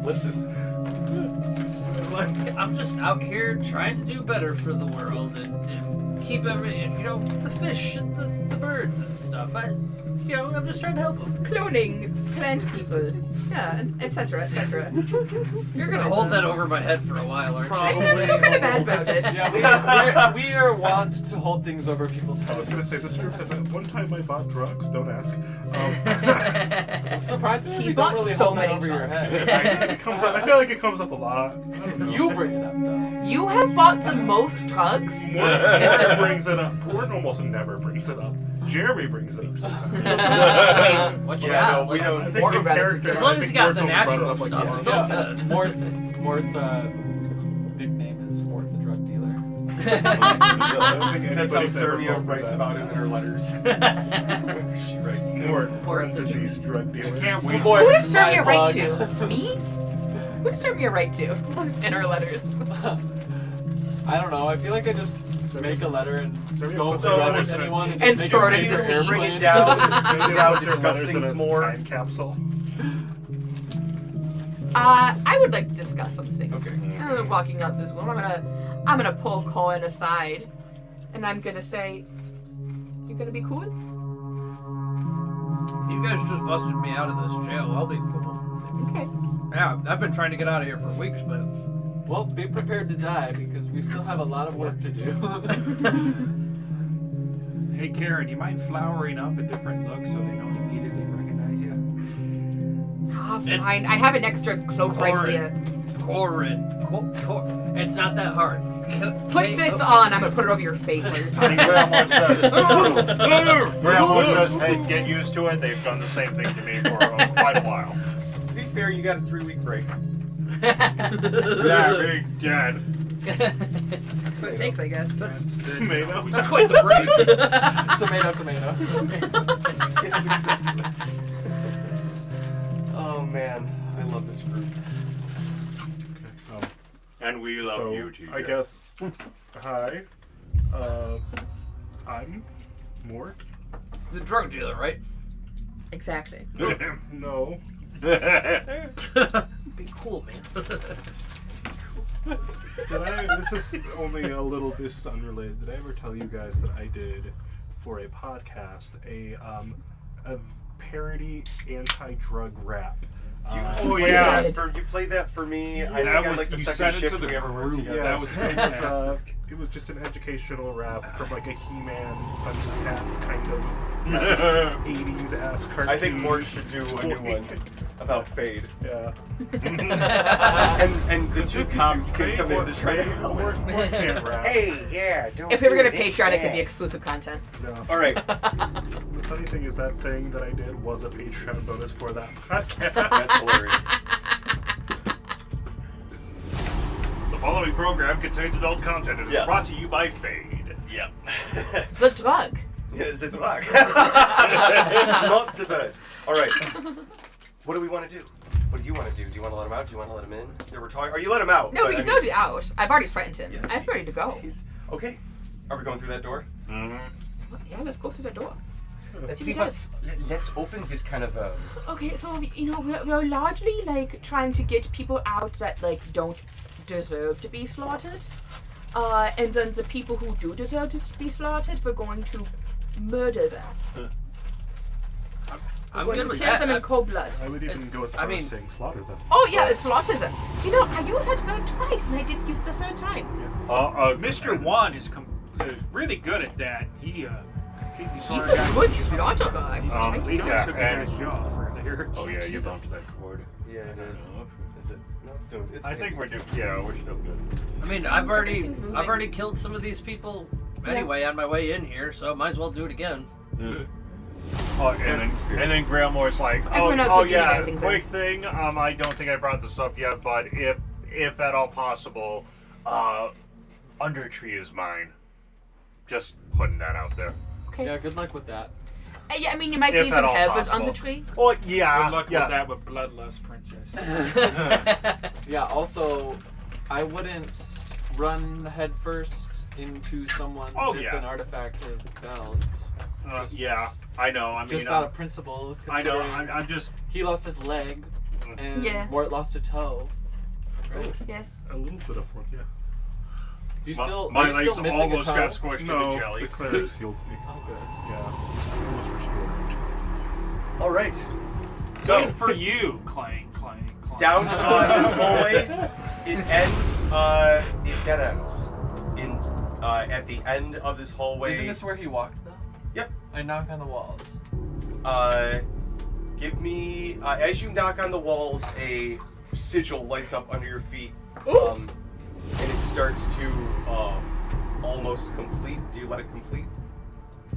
Listen. I'm just out here trying to do better for the world and keep everything, the fish and the birds and stuff. I'm just trying to help them. Cloning plant people. Yeah, etc., etc. You're gonna hold that over my head for a while, aren't you? I'm still kind of bad about it. Yeah, we are wont to hold things over people's I was heads. going to say this because at one time I bought drugs. Don't ask. Surprisingly, He we bought don't really so hold that many over your drugs. head. It comes up. I feel like it comes up a lot. I don't know. You bring it up, though. You have bought the most drugs. Morgan brings it up. Gordon almost never brings it up. Jeremy brings it up sometimes. What you Yeah, got? no, we don't. I think More the better. character. As long I as think you got Gord's the only brought it natural up, like, stuff, once. it's all good. Mort's nickname is Mort the drug dealer. I don't think That's how anybody's ever Sermia called me writes that. about him in her letters. She writes to Mort, Mort the parentheses, drug dealer. Can't wait. Mort, Who does my Serbia write bug. to? Me? Who does Serbia write to in her letters? I don't know. I feel like I just make a letter and go So- through it with anyone and And just make throw a it in paper the sea. airplane. Bring it down. Now Put your discuss letters in things a more. time capsule. I would like to discuss some things. Okay. I'm walking out to this room. I'm gonna pull Cohen aside, and I'm gonna say, "You gonna be cool?" You guys just busted me out of this jail. I'll be cool. Okay. Yeah, I've been trying to get out of here for weeks, but Well, be prepared to die because we still have a lot of work to do. Hey Karen, you mind flowering up a different look so they don't immediately recognize you? Ah, fine. I have an extra cloak right here. Corin. It's not that hard. Put this on. I'm gonna put it over your face while you're talking. Grandma says, hey, get used to it. They've done the same thing to me for quite a while. To be fair, you got a 3-week break. Yeah, big dead. That's what it takes, I guess. Tomato. That's quite the break. Tomato. Yes, exactly. Oh man, I love this group. And we love So, you, TJ. I guess. Hi. I'm Mort. The drug dealer, right? Exactly. No. Be cool, man. This is only a little. This is unrelated. Did I ever tell you guys that I did for a podcast a parody anti-drug rap You played that for me. I think I like the you second said it shift to the we ever worked group. together. Yeah, That was fantastic. It was just an educational rap from like a He-Man, Thundercats kind of 80s ass cartoon. I think Mort should do a new one about Fade. Yeah. and the two cops can come in to try to help. Mort can't rap. Hey, yeah, don't If we were do gonna this, Patreon, it could yeah. be exclusive content. No. All right. The funny thing is that thing that I did was a Patreon bonus for that podcast. That's hilarious. The following program contains adult content and is Yes. brought to you by Fade. Yep. The drug. Yes, it's rock. Not the bird. All right. What do we want to do? What do you want to do? Do you want to let him out? Do you want to let him in? There we're talking. Or you let him out? No, but, he's I mean, already out. I've already threatened him. Yes. I'm ready to go. He's okay. Are we going through that door? Yeah, let's go through the door. Let's See see what what's. Let's open this kind of. Okay, so we're largely like trying to get people out that like don't deserve to be slaughtered, and then the people who do deserve to be slaughtered, we're going to murder them. I'm We're good going to with kill them in that. cold blood. I would even go as I far mean- as saying slaughter them. Oh yeah, slaughter them. I used that verb twice, and I didn't use the third time. Mr. One is really good at that. He He's a good slaughterer. yeah, took a and- nice job for there. Oh yeah, you Jesus. bumped that cord. Yeah, it is. Is it? No, it's doing. It's I think we're doing. Yeah, we're still good. I mean, I've Everything's moving. already killed some of these people anyway on my way in here, so might as well do it again. Oh, and then Grailmore's like, Everyone knows oh what yeah, unionizing quick thing. I don't think I brought this up yet, but if at all possible, Undertree is mine. Just putting that out there. Okay. Yeah, good luck with that. Yeah, I mean, you might If need at some all herbs on the possible. tree. Well, yeah. Good luck yeah. with that with Bloodlust Princess. Yeah, also, I wouldn't run headfirst into someone Oh, with yeah. an artifact of balance. Just- Yeah, I know. I mean, Just out of principle. I know. considering I'm just. He lost his leg, and Yeah. Mort lost a toe. Right? Yes. A little bit of one, yeah. Do you My- still, my are you legs still missing a almost toe? got squished in No, the jelly. the clerics healed me. Oh, good. Yeah. Almost restored. All right. So So for you, clang, clang, clang. down this hallway, it ends. It dead ends. In at the end of this hallway. Isn't this where he walked, though? Yep. I knock on the walls. Give me as you knock on the walls, a sigil lights up under your feet, and it starts to almost complete. Do you let it complete?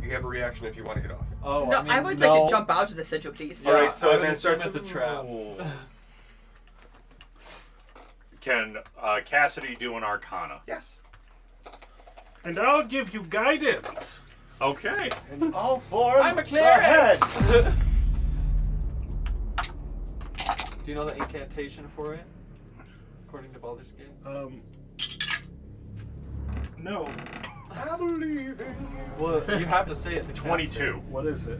You have a reaction if you want to get off. Oh, No, I mean, I would no. like to jump out of the sigil, please. All right, so I then would it starts. assume it's a trap. Can Cassidy do an Arcana? Yes. And I'll give you guidance. Okay. All four. I'm a cleric! ahead. Do you know the incantation for it? According to Baldur's Gate? No. I believe in you. Well, you have to say it to cast 22. What is it?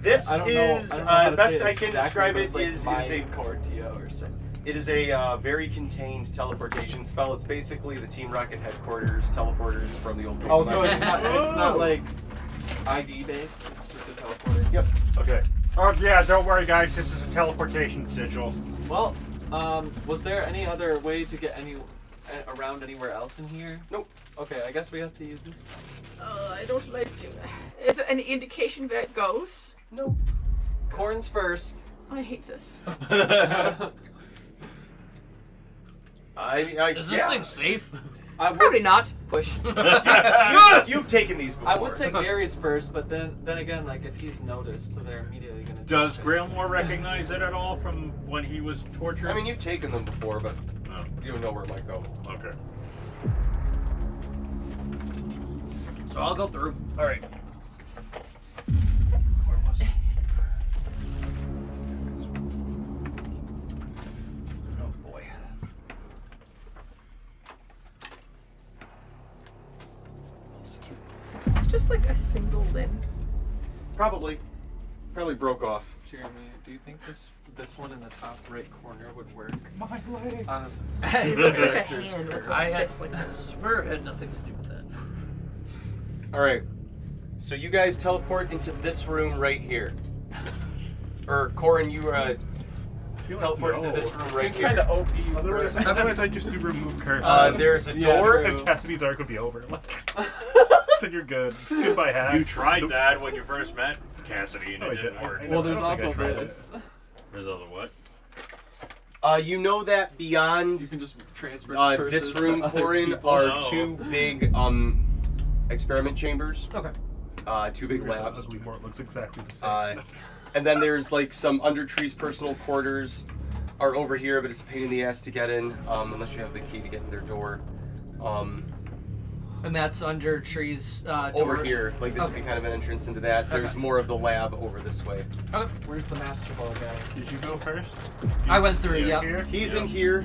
This I don't is know. I don't know how to best say I it can exactly, describe but it it's like is Mind Cortio or something. it is a very contained teleportation spell. It's basically the Team Rocket headquarters teleporters from the old. Oh, so Team it's not like ID based. It's just a teleporter. Yep. Okay. Oh yeah, don't worry guys, this is a teleportation sigil. Well, was there any other way to get around anywhere else in here? Nope. Okay, I guess we have to use this. I don't like to. Is it an indication where it goes? Nope. Corns first. I hate this. Is this thing safe? I would Probably s- not. Push. You've taken these before. I would say Gary's first, but then again, like if he's noticed, so they're immediately gonna. Does jump in. Grailmore recognize it at all from when he was tortured? I mean, you've taken them before, but Oh, you don't know where it might go. okay. So I'll go through. All right. Where was it? Oh boy. It's just like a single limb. Probably broke off. Jeremy, do you think this one in the top right corner would work? My leg. On a It specific looks like a character's hand. Looks curve? like I a had fist like swear it had nothing to do with that. All right. So you guys teleport into this room right here. Or Corin, you teleport into this room right Seems here. kind of OP. Otherwise, I just do remove curse. There's a Yeah, door. true. and Cassidy's arc would be over. Then you're good. Goodbye, hack. You tried that when you first met Cassidy, and Oh, I it didn't did. work. I Well, know, there's I don't think also I tried this. There's other what? You know that You beyond can just transfer this curses room, to other Corin, people. are No. 2 big experiment chambers. Okay. 2 big Here's an labs. ugly more. It looks exactly the same. And then there's like some Undertree's personal quarters are over here, but it's a pain in the ass to get in unless you have the key to get in their door. And that's under trees. Over door. here, like this would be kind of an entrance into that. There's Okay. more of the lab over this way. Okay. Where's the master ball, guys? Did you go first? I went through. Yeah, Yep. here? He's in here.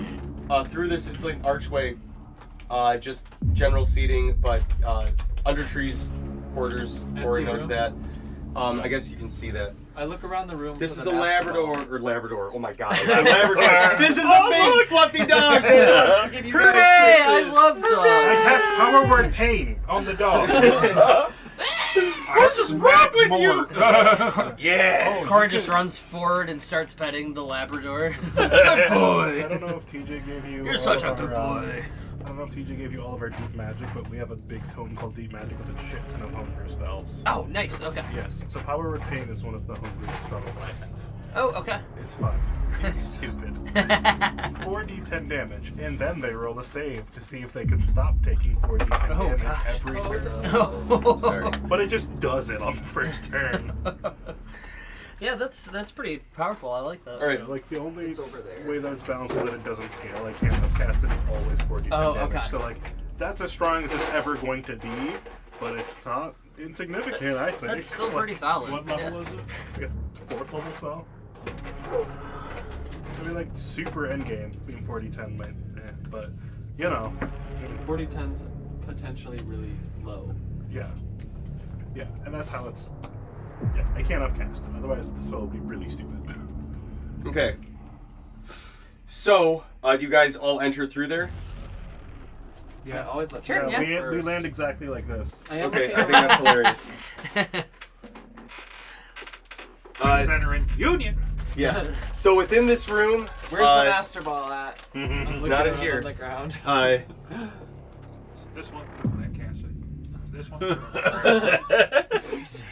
Through this, it's like an archway. Just general seating, but Undertree's quarters. Cory knows room? that. I guess you can see that. I look around the room. This for is the a master Labrador, ball. or Labrador. Oh my God, it's a Labrador. This is a big fluffy dog that wants to give you guys Hooray! I kisses. love I dogs. cast power word pain on the dog. What's wrong with you? Yes. Corin just runs forward and starts petting the Labrador. Good boy. I don't know if TJ gave you. You're all such a of good our, boy. I don't know if TJ gave you all of our deep magic, but we have a big tome called deep magic with a shit ton of homebrew spells. Oh, nice. Okay. Yes, so power word pain is one of the homebrew spells that I have. Oh, okay. It's fun. It's stupid. 4d10 damage, and then they roll a save to see if they can stop taking 4d10 Oh, damage gosh. every turn. Oh. Sorry. But it just does it on the first turn. Yeah, that's pretty powerful. I like that. All right. Yeah, like the only It's over there. way that it's balanced is that it doesn't scale. I can't have casted it's always 4d10 Oh, damage. okay. So like that's as strong as it's ever going to be, but it's not insignificant, I think. That's still pretty solid. What level Yeah. is it? Like a 4th level spell. I mean, like super endgame being 40-10 might, but you know, 4010's potentially really low. yeah, and that's how it's. Yeah, I can't upcast it. Otherwise, the spell would be really stupid. Okay. So, do you guys all enter through there? Yeah, always let Sure, you yeah. go we first. land exactly like this. I am Okay, looking I think that's around. hilarious. Center in Union. Yeah. So within this room, Where's the master ball at? it's Looking not in around here. On the ground. This one, that Cassidy. This one. Let me see.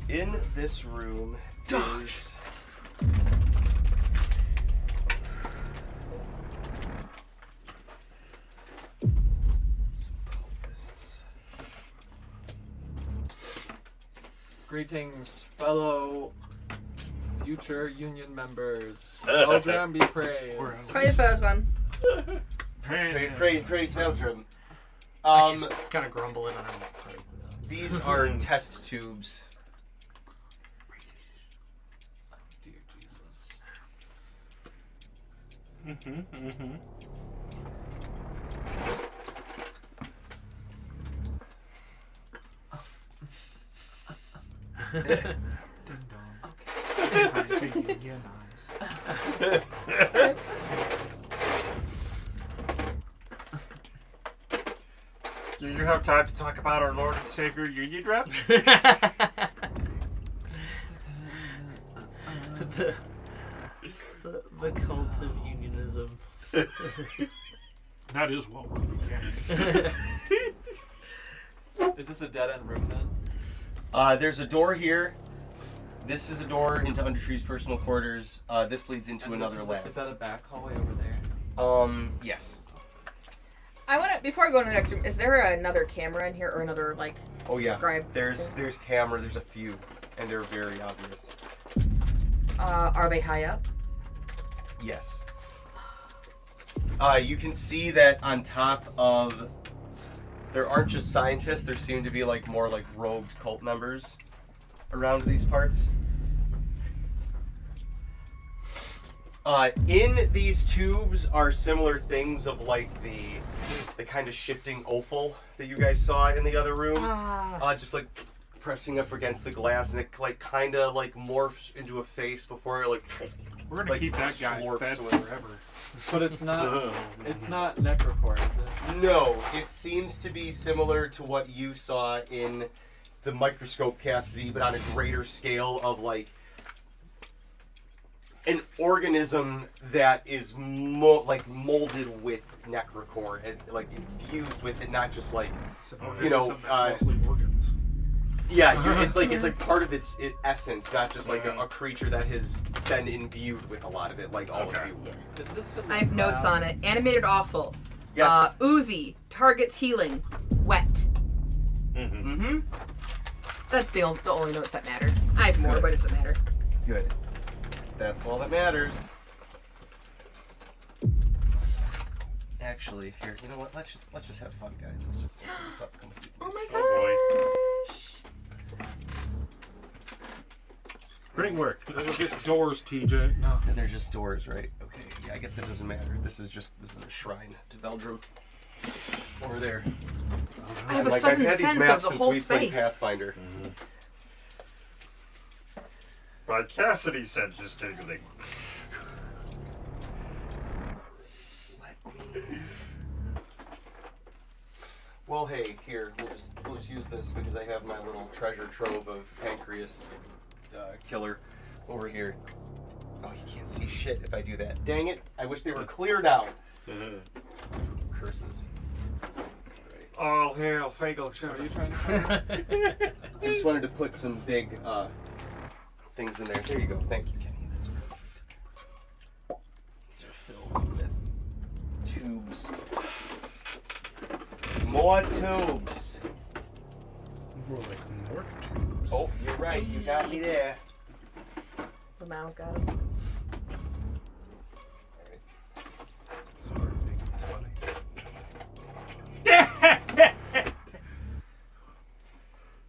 In this room is some cultists. Greetings, fellow future union members. Eldram be praised. Praise those one. Praise Veldrum. Kind of grumbling on him. These are test tubes. Dear Jesus. Ding dong. Time to unionize. Do you have time to talk about our Lord and Savior Union Rep? the cult of unionism. That is what we're beginning. Is this a dead end room then? There's a door here. This is a door into Undertree's personal quarters. This leads into And this another is lab. Is that a back hallway over there? Yes. I want to, before I go into the next room, is there another camera in here or another, like, Oh yeah. scribe? There's camera. There's a few, and they're very obvious. Are they high up? Yes. You can see that on top of. There aren't just scientists. There seem to be like more like robed cult members around these parts. In these tubes are similar things of like the kind of shifting offal that you guys saw in the other room. Just like pressing up against the glass, and it like kind of like morphs into a face before it like. We're gonna Like, keep that guy slurps fed away. forever. But it's not. It's not necrocore, is it? No, it seems to be similar to what you saw in the microscope, Cassidy, but on a greater scale of like an organism that is molded with necrocore and like infused with it, not just like mostly organs. yeah. It's like part of its essence, not just like a creature that has been imbued with a lot of it, like all of you. Is this the I have notes on it. Animated awful. Yes. Oozy. Targets healing. Wet. Mm-hmm. That's the only notes that matter. I have more, but it doesn't matter. Good. That's all that matters. Actually, here, you know what? Let's just have fun, guys. Let's just open this up completely. Oh my gosh. Great work. They're just doors, TJ. No. They're just doors, right? Okay. Yeah, I guess it doesn't matter. This is a shrine to Veldrum. Over there. I have a I've sudden had these sense maps of the since whole we played space. Pathfinder. My Cassidy sense is tingling. Well, hey, here we'll just use this because I have my little treasure trove of pancreas killer over here. Oh, you can't see shit if I do that. Dang it! I wish they were clear now. Curses. All hail Fagel. Are you trying to? I just wanted to put some big things in there. There you go. Thank you, Kenny. That's perfect. These are filled with tubes. More tubes. More like more tubes. Oh, you're right. You got me there. The mount got him. Sorry, it's funny.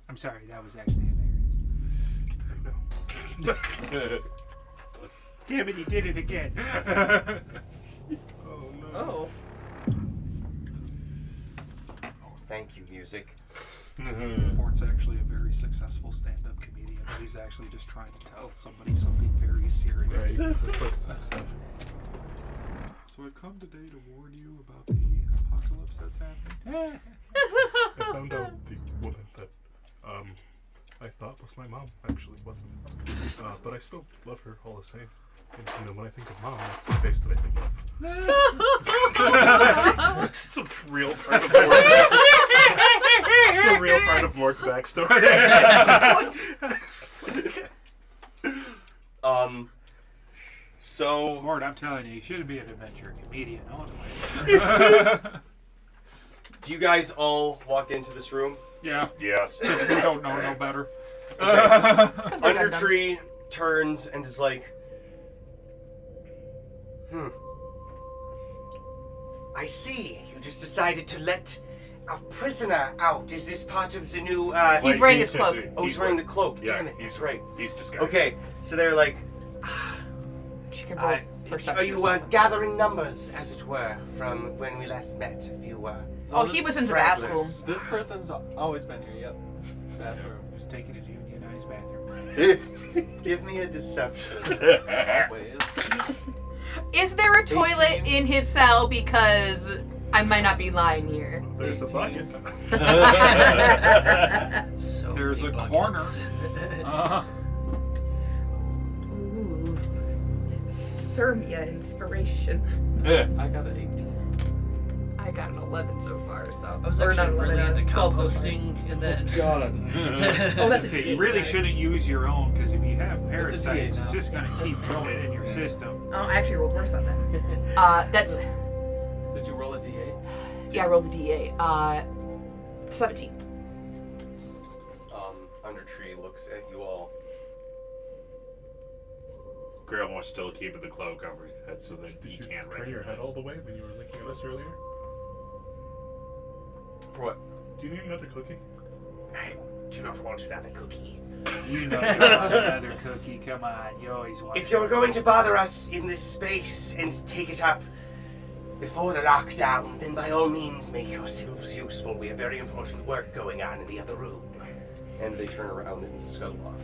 I'm sorry, that was actually hilarious. Damn it, he did it again. Oh no. Oh. Oh, thank you, music. Port's actually a very successful stand-up comedian. He's actually just trying to tell somebody something very serious. Right. So So I've come today to warn you about the apocalypse that's happening. I found out the woman that I thought was my mom actually wasn't. But I still love her all the same. And, when I think of mom, that's the face that I think of. It's a real part of Mort. It's a real part of Mort's backstory. So Mort, I'm telling you shouldn't be an adventure comedian. do you guys all walk into this room? Yeah, Yes. because we don't know no better. Undertree turns and is like, I see. You just decided to let a prisoner out. Is this part of the new, He's wearing his cloak. Oh, he's wearing the cloak. Yeah, Damn it, that's right. He's disguised. Okay, so they're like, She can roll perception are or you something. gathering numbers, as it were, from when we last met? A few, Oh, he was in the bathroom. stragglers. This person's always been here. Yep. Bathroom. He was taking his unionized bathroom. Give me a deception. Ways. Is there a toilet 18. in his cell? Because I might not be lying here. There's a 18. bucket. So There's many a corner. buckets. Ooh. Sermia inspiration. I got an 18. I got an 11 so far, so. I was or not actually 11, really into 12 so far. composting in that. Oh, that's a Okay, D8, you really right? shouldn't use your own, because if you have parasites, D8 it's now. just going to keep going in your system. Oh, I actually rolled worse on that. That's. Did you roll a d8? Yeah, I rolled a D8. 17. Undertree looks at you all. Grandma's still keeping the cloak over his head so that Did he you can't turn your head recognize. all the way when you were looking at us earlier? For what? Do you need another cookie? I do not want another cookie. You know you want another cookie. Come on, you always want. If you're going to bother us in this space and take it up before the lockdown, then by all means make yourselves useful. We have very important work going on in the other room. And they turn around and scuttle off.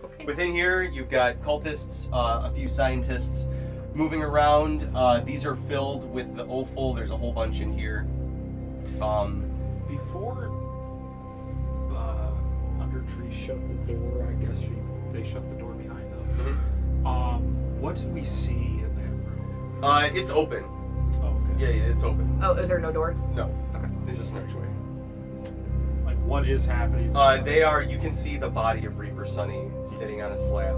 Okay. Within here, you've got cultists, a few scientists moving around. These are filled with the offal. There's a whole bunch in here. Before Undertree shut the door. I guess they shut the door behind them. Mm-hmm. What did we see in that room? It's open. Oh, okay. Yeah, it's open. Oh, is there no door? No. Okay. There's just an archway. Like, what is happening? You can see the body of Reaper Sunny sitting on a slab.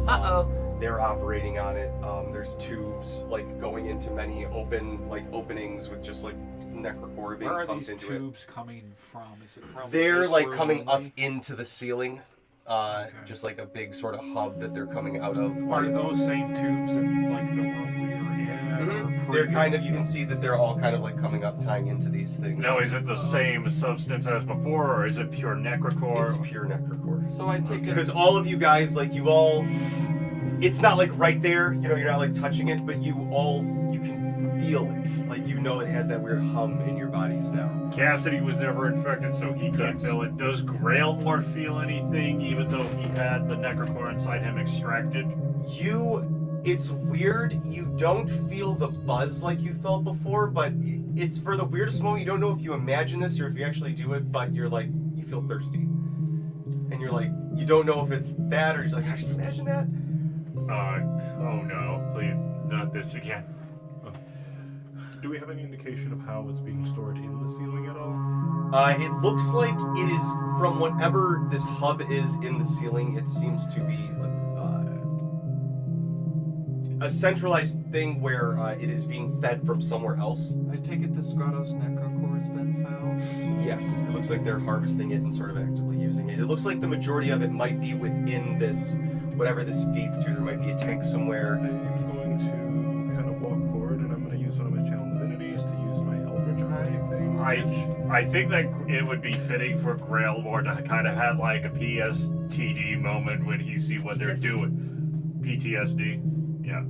Uh-oh. They're operating on it. There's tubes, like, going into many openings with just, like, necrocore being Where are pumped these into tubes coming from? Is it from They're, this like, room coming up only? into the ceiling. Okay. Just, like, a big sort of hub that they're coming out of. Are Lights. those same tubes in, like, the room we were in? Mhm. Or They're kind of, you can see that they're all kind of, like, coming up, tying into these things. Now, is it the same substance as before, or is it pure necrocore? It's pure necrocore. So I take it. Because all of you guys, like, you all... It's not, like, right there, you know, you're not, like, touching it, but you can feel it. Like, you know it has that weird hum in your bodies now. Cassidy was never infected, so he can't feel it. Does Grailmore feel anything, even though he had the necrocore inside him extracted? It's weird, you don't feel the buzz like you felt before, but it's for the weirdest moment, you don't know if you imagine this or if you actually do it, but you're like, you feel thirsty. And you're like, you don't know if it's that, or you're like, I just imagine that? Oh no, please, not this again. Do we have any indication of how it's being stored in the ceiling at all? It looks like it is, from whatever this hub is in the ceiling, it seems to be a centralized thing where it is being fed from somewhere else. I take it the Scrotos necrocore has been found. Yes, it looks like they're harvesting it and sort of actively using it. It looks like the majority of it might be within this, whatever this feeds to. There might be a tank somewhere. I'm going to kind of walk forward, and I'm going to use one of my channel divinities to use my Eldritch Eye thing. I think that it would be fitting for Grailmore to kind of have like a PSTD moment when he see what they're doing. PTSD. Yeah.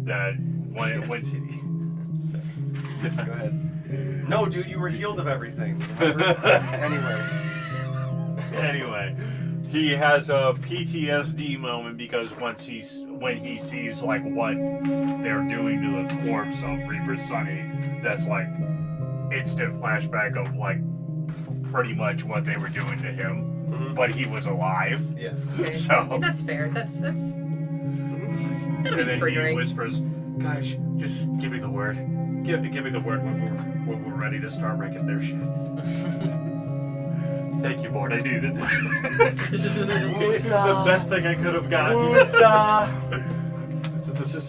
That when Go ahead. No, dude, you were healed of everything. Anyway, he has a PTSD moment because when he sees like what they're doing to the corpse of Reaper Sunny, that's like instant flashback of like pretty much what they were doing to him, but he was alive. Yeah. Okay. So And that's fair. That's that'll be and then triggering. he whispers, "Guys, just give me the word. Give me the word when we're ready to start wrecking their shit." Thank you, Lord. I needed it. This is the best thing I could have gotten. This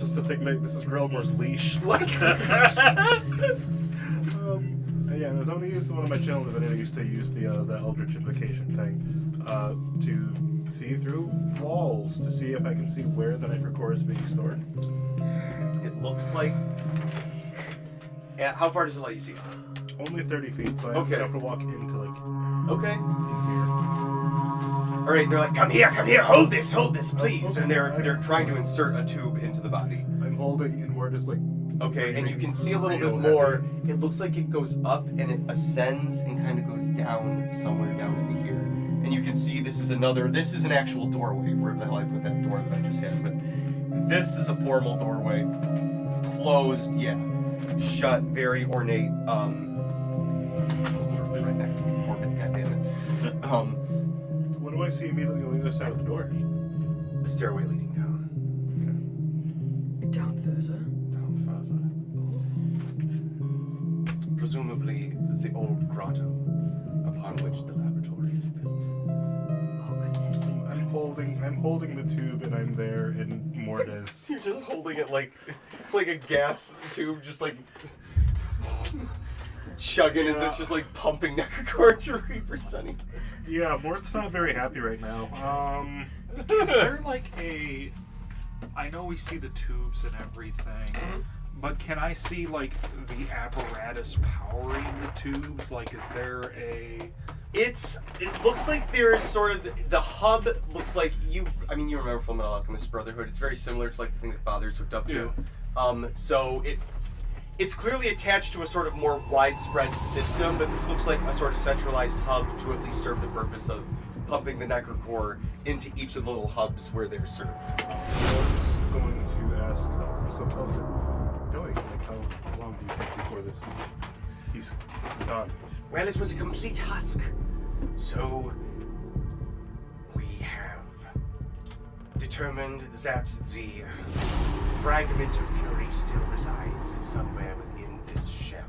is the thing. This is Grailmore's leash. Like, yeah, I was only using one of my channel divinities to use the Eldritch Invocation thing to see through walls to see if I can see where the necrocore is being stored. It looks like. How far does it let you see? Only 30 feet, so I have to walk into like. Okay. In here. All right, they're like, come here, hold this, please, Okay. and they're trying to insert a tube into the body. I'm holding, and we're just like. Okay, and you can see a little bit more. It looks like it goes up and it ascends and kind of goes down somewhere down into here. And you can see this is an actual doorway. Where the hell I put that door that I just had? But this is a formal doorway, closed, shut, very ornate. It's literally right next to me. Corbin, goddammit. What do I see immediately on the other side of the door? A stairway leading down. Down further. Presumably the old grotto upon which the laboratory is built. Oh goodness. I'm holding the tube, and I'm there in Mortis. You're just holding it like a gas tube, just like chugging as it's just like pumping necrocore to Reaper Sunny. Yeah, Mort's not very happy right now. Is there like a... I know we see the tubes and everything, but can I see like the apparatus powering the tubes? Like, is there a... It looks like there is sort of, the hub looks like, you remember Fullmetal Alchemist Brotherhood, it's very similar to like the thing that Father's hooked up to. So it's clearly attached to a sort of more widespread system, but this looks like a sort of centralized hub to at least serve the purpose of pumping the necrocore into each of the little hubs where they're served. Mort's going to ask, so how's it going? Like, how long do you think before he's done? Well, it was a complete husk. So, determined that the fragment of fury still resides somewhere within this shell.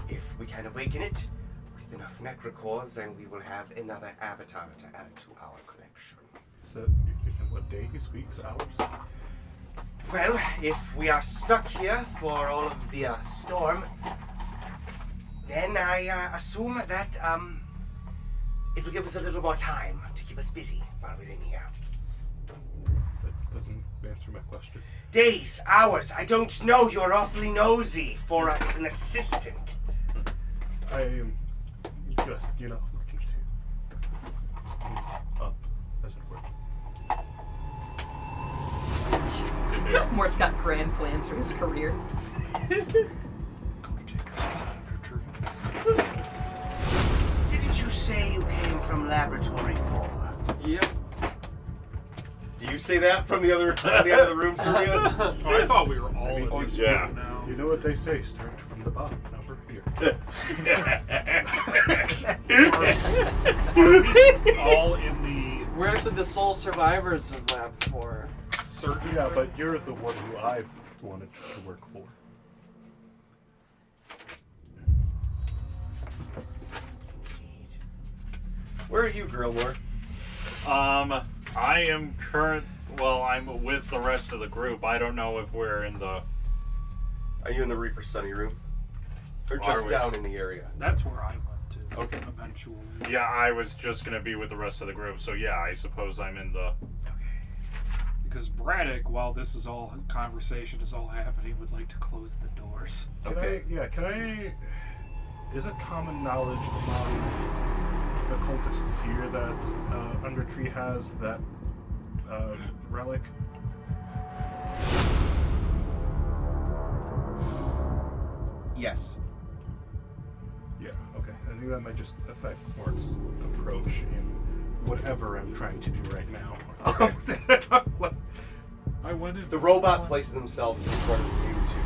If we can awaken it with enough necrocores, then we will have another avatar to add to our collection. So you're thinking what days, weeks, hours? Well, if we are stuck here for all of the storm, then I assume that it will give us a little more time to keep us busy while we're in here. That doesn't answer my question. Days, hours, I don't know. You're awfully nosy for an assistant. I am just, looking to move up, as it were. Mort's got grand plans for his career. Didn't you say you came from Laboratory 4? Yep. Do you say that from the other end of the room, Serena? Oh, I thought we were all in this yeah. room now. You know what they say, start from the bottom, now we're here. All in the We're actually the sole survivors of Lab 4. surgery. Yeah, but you're the one who I've wanted to work for. Where are you, Grillmore? I am I'm with the rest of the group. I don't know if we're in the... Are you in the Reaper Sunny room? Or I just was- down in the area? That's where I went to. Okay. Eventually. Yeah, I was just gonna be with the rest of the group, so yeah, I suppose I'm in the... Because Braddock, while this is all conversation is all happening, would like to close the doors. Okay. Is it common knowledge among the cultists here that Undertree has that relic? Yes. Yeah, okay. I think that might just affect Mort's approach in whatever I'm trying to do right now. I went in. The robot places themselves in front of you two.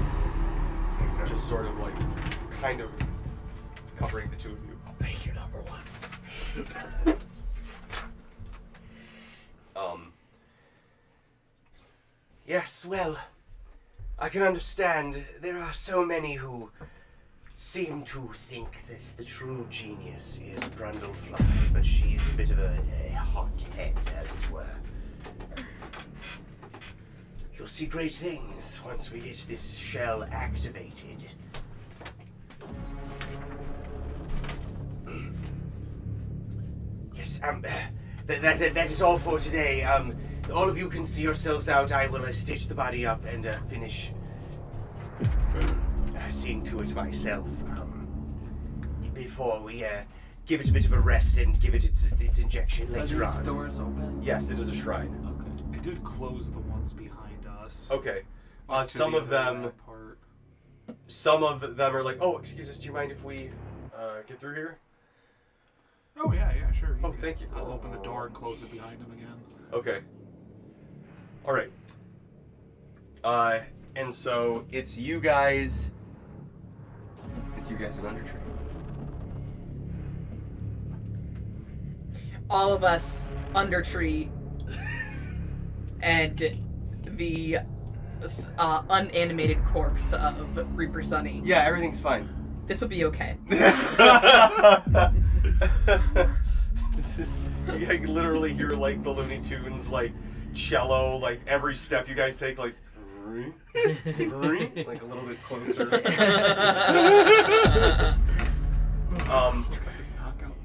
Okay. Just sort of like, kind of covering the two of you. Thank you, number one. Yes, well, I can understand. There are so many who seem to think that the true genius is Brundlefly, but she's a bit of a hothead, as it were. You'll see great things once we get this shell activated. Yes, that is all for today. All of you can see yourselves out. I will stitch the body up and finish seeing to it myself before we give it a bit of a rest and give it its injection Are later these on. doors open? Yes, it is a shrine. Okay. I did close the ones behind us. Okay. To Some the of them other part. are like, oh, excuse us, do you mind if we get through here? Oh yeah, sure. Oh, can. thank you. I'll open the door and close it behind him again. Okay. All right. And so it's you guys. It's you guys in Undertree. All of us under tree and the unanimated corpse of Reaper Sunny. Yeah, everything's fine. This will be okay. You can literally hear like the Looney Tunes like cello, like every step you guys take, like like a little bit closer.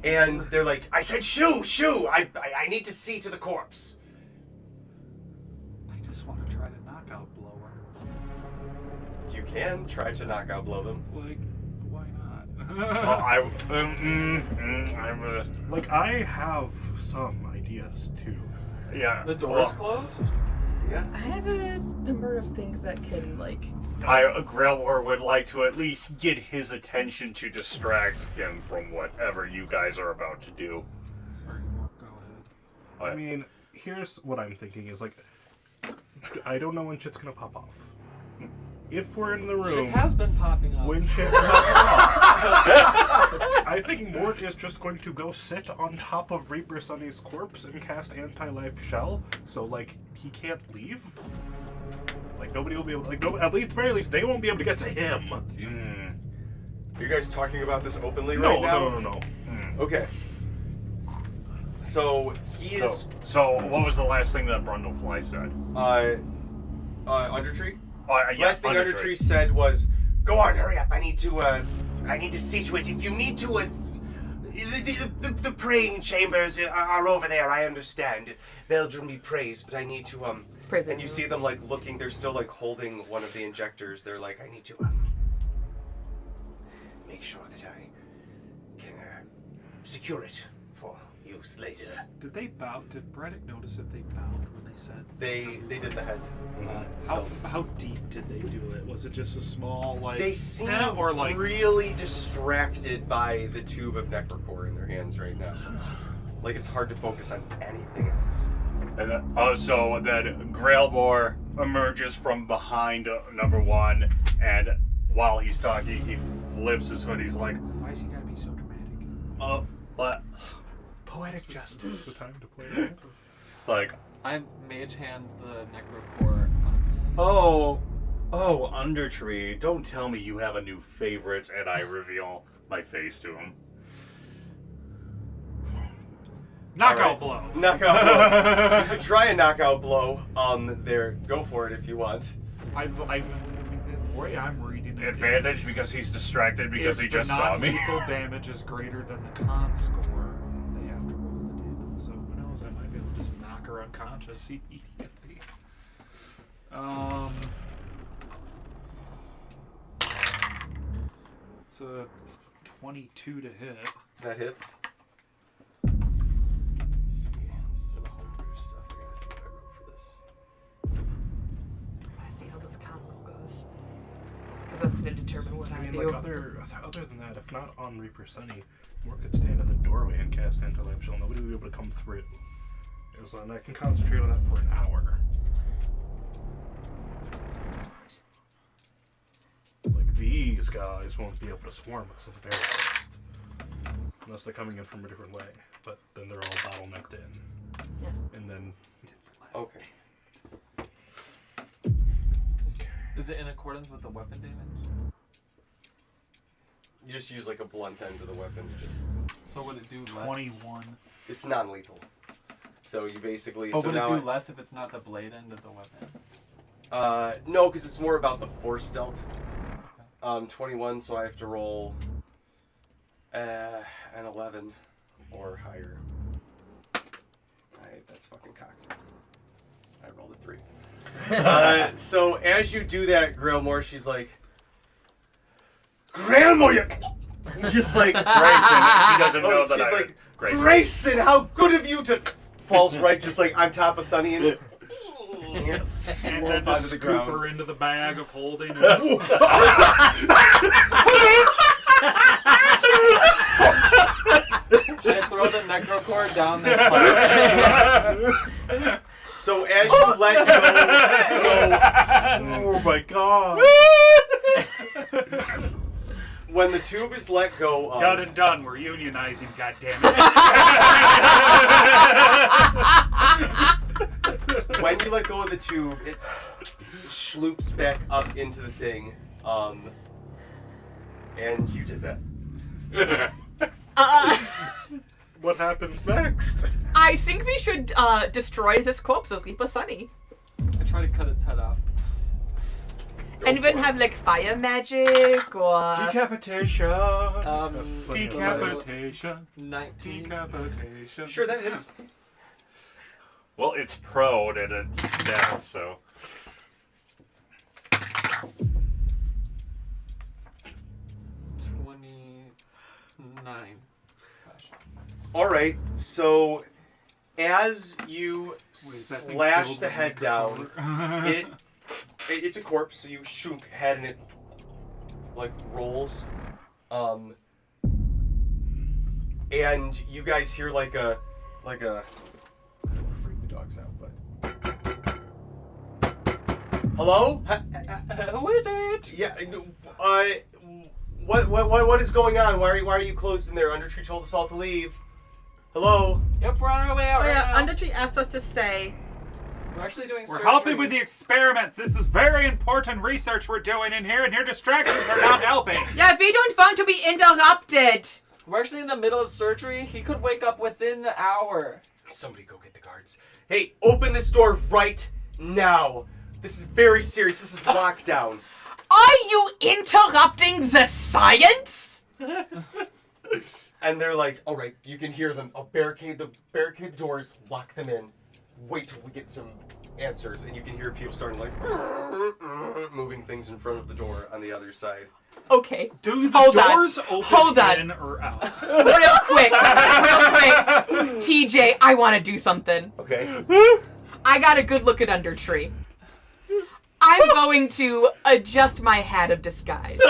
And they're like, I said shoo! I need to see to the corpse. I just want to try to knockout blow her. You can try to knockout blow them. Like, why not? Like, I have some ideas, too. Yeah. The door's closed? Yeah. I have a number of things that can, like... Grelwar would like to at least get his attention to distract him from whatever you guys are about to do. Sorry, Mark, go ahead. I mean, here's what I'm thinking is, like, I don't know when shit's gonna pop off. If we're in the room... Shit has been popping up. When shit pops off... I think think Mort is just going to go sit on top of Reaper Sunny's corpse and cast Anti-Life Shell, so, like, he can't leave? Like, nobody will be able to, like, no, at least, very least, they won't be able to get to him. Are you guys talking about this openly right now? No. Okay. So, he is... So, what was the last thing that Brundlefly said? Undertree? Yeah, Last thing Undertree said was, "Go on, hurry up. I need to see to it. If you need to, the praying chambers are over there. I understand. Veldrin be praised, but I need to And you see them like looking. They're still like holding one of the injectors. They're like, I need to make sure that I can secure it for use later. Did they bow? Did Braddock notice if they bowed when they said? They did the head. How deep did they do it? Was it just a small like? They seem or like really distracted by the tube of necrocore in their hands right now. Like it's hard to focus on anything else. And so then Grailbor emerges from behind number one, and while he's talking, he flips his hood. He's like, why is he gotta be so dramatic? What? Poetic justice. The time to play it. Like, I mage hand the necrocore on its oh, Undertree, don't tell me you have a new favorite, and I reveal my face to him. Knockout blow. Knockout blow. You could try a knockout blow. There, go for it if you want. The way I'm reading it. Advantage because he's distracted because he just saw me. If the non-lethal damage is greater than the con score, they have to roll the damage. So who knows? I might be able to just knock her unconscious immediately. It's a 22 to hit. That hits. That's going to determine what I mean, do. like, other than that, if not on Reaper Sunny, Mort could stand in the doorway and cast Anti-Life Shell. Nobody will be able to come through. So, and I can concentrate on that for an hour. Like, these guys won't be able to swarm us at the very least. Unless they're coming in from a different way. But then they're all bottlenecked in. Yeah. And then... Okay. Is it in accordance with the weapon damage? You just use like a blunt end of the weapon. So would it do 21. It's non-lethal. So you basically... Oh, so would now it do less if it's not the blade end of the weapon? No, because it's more about the force dealt. Okay. 21, so I have to roll an 11 or higher. That's fucking cocked. I rolled a 3. So as you do that, Grailmore, she's like, Grailmore, you... just like Grayson, she doesn't know that she's I... like, Grayson. Grayson, how good of you to... Falls right just like on top of Sunny and And then onto just the scoop ground. her into the bag of holding. And I throw the necrocore down this pipe. So as you let go, Oh my god! when the tube is let go of... done and done. We're unionizing, goddammit. When you let go of the tube, it sloops back up into the thing. And you did that. What happens next? I think we should destroy this corpse of Reaper Sunny. I try to cut its head off. And even have like fire magic or... Decapitation. Decapitation. 19. Decapitation. Sure, that hits. Well, it's prone and it's dead, so... 29. Alright, so as you slash the head down, it's a corpse, so you shook head and it like rolls. And you guys hear like a I don't want to freak the dogs out, but hello? Who is it? Yeah, What is going on? Why are you closed in there? Undertree told us all to leave. Hello? Yep, we're on our way out Oh right yeah, now. Undertree asked us to stay. We're actually doing We're surgery. helping with the experiments. This is very important research we're doing in here, and your distractions are not helping. Yeah, we don't want to be interrupted. We're actually in the middle of surgery. He could wake up within the hour. Somebody go get the guards. Hey, open this door right now. This is very serious. This is lockdown. Are you interrupting the science? And they're like, all right, you can hear them. I'll barricade the doors, lock them in. Wait till we get some answers. And you can hear people starting like moving things in front of the door on the other side. Okay. Do the Hold on. doors open Hold on. in or out? Real quick. TJ, I want to do something. Okay. I got a good look at Undertree. I'm going to adjust my hat of disguise.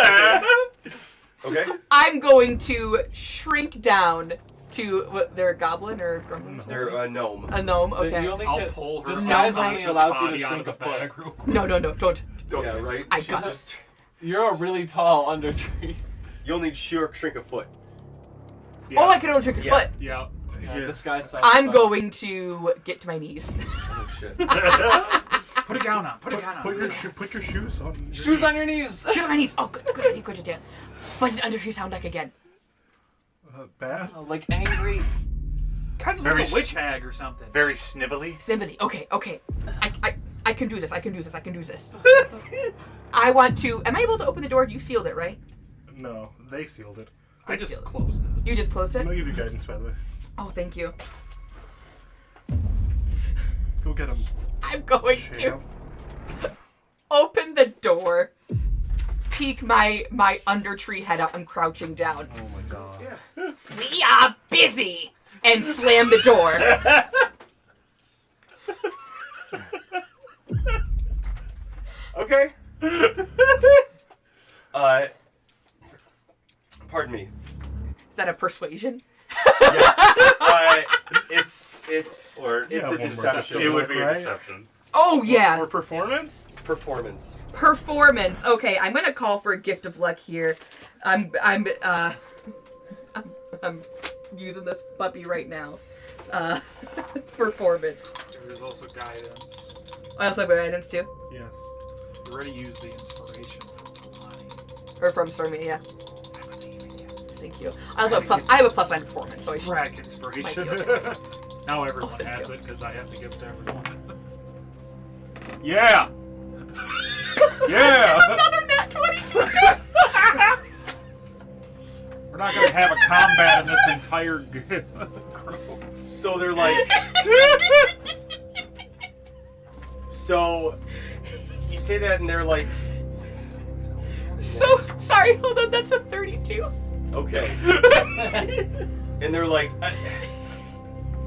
Okay. I'm going to shrink down to what? They're a goblin or a gremlin? They're a gnome. A gnome. Okay. You only I'll can, pull her disguise only unconscious allows you to body out of shrink the a foot. bag real quick. No, don't. Yeah, right. I She's got it. just. You're a really tall Undertree. You'll need shrink a foot. Yeah. Oh, I can only shrink a Yeah. foot. Yeah. Yeah, this guy's size. I'm going to get to my knees. Oh shit. Put a gown on. Put a gown on. Put your shoes on. Shoes on your knees. Shoot on my knees. Oh, good idea. What did Undertree sound like again? Bad. Oh, like angry. Kind of Very like a witch hag or something. Very snivelly. Symphony. Okay. I can do this. I can do this. I want to. Am I able to open the door? You sealed it, right? No, they sealed it. I just Sealed it. closed it. You just closed I'm it? gonna give you guidance, by the way. Oh, thank you. Go get him. I'm going to Champ. open the door, peek my Undertree head out. I'm crouching down. Oh my god. Yeah. We are busy! And slam the door. Okay. Pardon me. Is that a persuasion? Yes. It's Or- it's Yeah, a one more deception. It would be a Right? deception. Oh, yeah. Or performance? Performance. Performance. Okay, I'm gonna call for a gift of luck here. I'm using this puppy right now. Performance. There's also guidance. I also have guidance too. Yes. You already used the inspiration from Kalani. Or from Stormy, yeah. Thank you. I also have a plus 9 performance, so I should. Frag inspiration. Might be okay. Now everyone thank has you. it because I have to give it to everyone. Yeah. Yeah. Another nat 20. We're not gonna have a combat in this entire group. So they're like. So you say that and they're like, So sorry, hold on, that's a 32. okay. And they're like,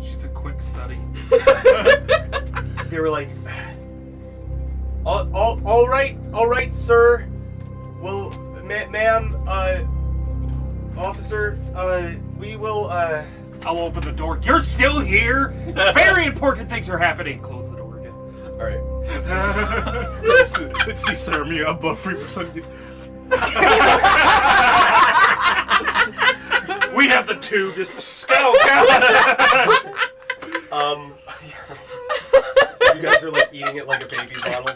She's a quick study. they were like, all right, sir. Well, ma'am, officer, we will, I'll open the door. You're still here? Very important things are happening. Close the door again. all right. See, sir, me above 3%. We have the tube just scout. You guys are like eating it like a baby bottle.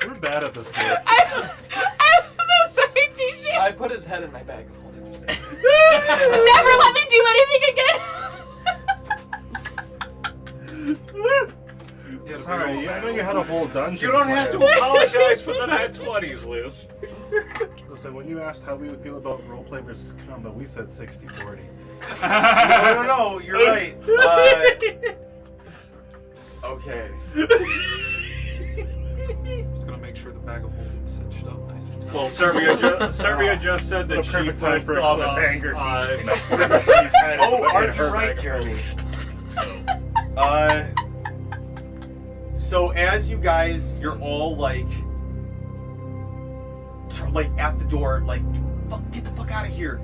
We're bad at this game. I'm so sorry, TJ. I put his head in my bag of holding. Never let me do anything again. Sorry, I know you had a whole dungeon. You don't have to apologize for the nat 20s, Liz. Listen, when you asked how we would feel about roleplay versus combat, we said 60-40. No, you're right. Okay. Just gonna make sure the bag of holding is cinched up nice and tight. Well, Serbia just said that What a she perfect put time for a cliffhanger, Riverside's head Oh, in aren't you her right, bag of Jeremy? holding. So as you guys, you're all like at the door, like, get the fuck out of here.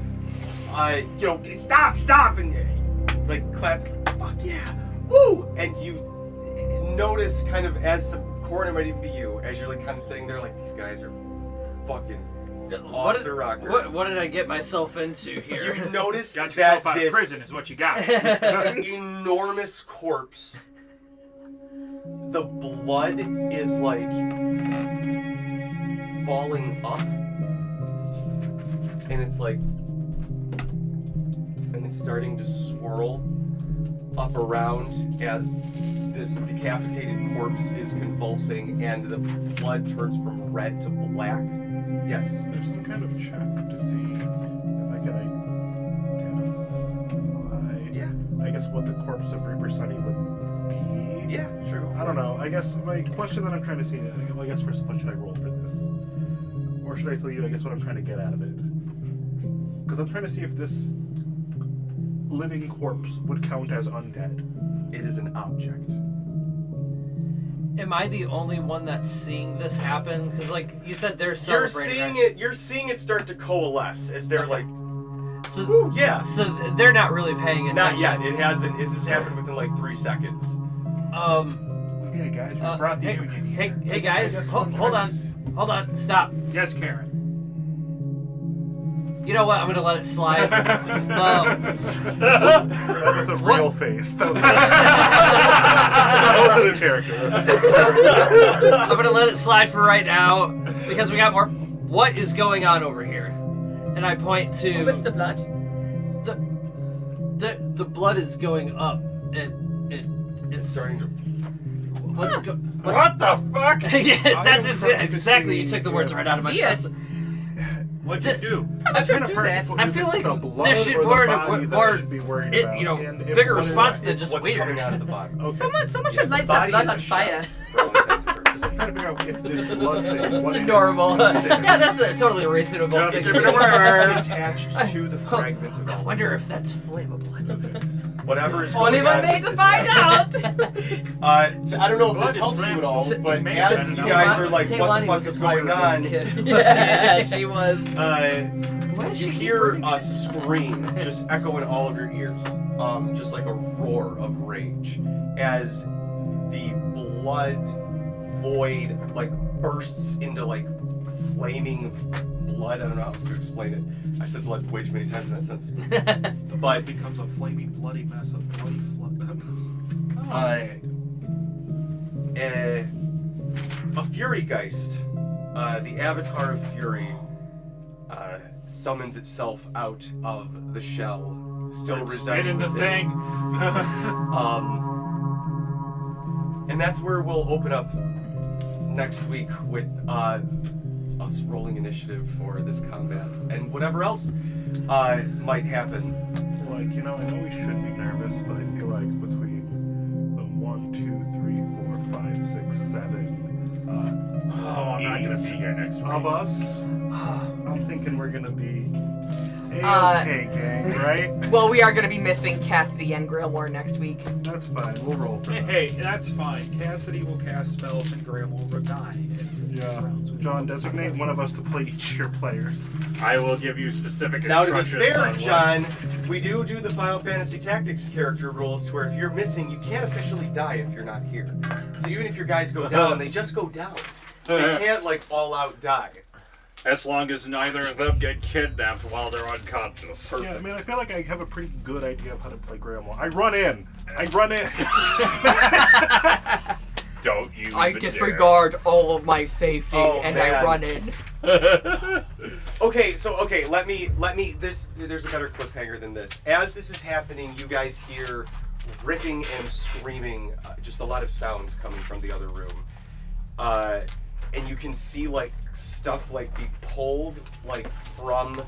Stop, and like clap, fuck yeah, woo! And you notice kind of as some Corin, it might even be you, as you're like kind of sitting there like, these guys are fucking off the rocker. What did I get myself into here? You notice Got that yourself out of this prison is what you got. enormous corpse, the blood is like falling up, and it's like, and it's starting to swirl up around as this decapitated corpse is convulsing, and the blood turns from red to black. Yes. There's some kind of check to see if I can identify. Yeah. I guess what the corpse of Reaper Sunny would be. Yeah, sure. I don't know. I guess my question that I'm trying to see. Well, I guess first, what should I roll for this, or should I tell you? I guess what I'm trying to get out of it. Because I'm trying to see if this living corpse would count as undead. It is an object. Am I the only one that's seeing this happen? Because, like you said, they're celebrating. You're seeing it start to coalesce as they're like, So, ooh, yeah. So they're not really paying attention. Not yet. It hasn't. It's just happened within like 3 seconds. Okay, guys, we brought the union here. Hey guys, hold on, stop. Yes, Karen. You know what? I'm gonna let it slide. That was a real face. That wasn't in character. I'm gonna let it slide for right now because we got more. What is going on over here? And I point to. What's the blood? The blood is going up. It's starting to. What the fuck? Yeah, that is exactly. You took the words right out of my Weird. mouth. What'd you do? I'm trying sure to that. I feel like this should more be worried about. Bigger response than just what's weird. coming out of the bottom. Okay. Someone should light body some blood is a on shell. fire. For all intents and purposes. I'm trying to figure out if this blood thing, what it is Normal. considered. Yeah, that's a totally reasonable Just thing give to it a say. word. Attached to the fragment of I Elvis. wonder if that's flammable. Whatever is Only going one on way with to this find guy. out. I don't know if Blood this is helps you at all, flammable. but Makes as sense. you guys are like, what the fuck is going on? Yeah, she was. You hear a scream just echo in all of your ears, just like a roar of rage, as the blood void like bursts into like flaming blood. I don't know how else to explain it. I said blood way too many times in that sense. But it becomes a flaming, bloody mess of bloody A Fury Geist, the avatar of Fury, summons itself out of the shell, still residing in the within. thing. And that's where we'll open up next week with us rolling initiative for this combat and whatever else might happen. Like, you know, I know we should be nervous, but I feel like between the 1, 2, 3, 4, 5, 6, 7 I'm not gonna be here next week. of us, I'm thinking we're gonna be A-okay, gang, right? Well, we are going to be missing Cassidy and Grillmore next week. That's fine. We'll roll for that. Hey, that's fine. Cassidy will cast spells and Graham will die. Yeah. John, designate one of us to play each of your players. I will give you specific Now, to be instructions. fair, on what- John, we do the Final Fantasy Tactics character rules to where if you're missing, you can't officially die if you're not here. So even if your guys go down, they just go down. They can't, like, all-out die. As long as neither of them get kidnapped while they're unconscious. Yeah, I mean, I feel like I have a pretty good idea of how to play Grandma. I run in. Don't you I even disregard all of my safety and man. I run in. dare. Okay, let me there's a better cliffhanger than this. As this is happening, you guys hear ripping and screaming, just a lot of sounds coming from the other room. And you can see like stuff like be pulled like from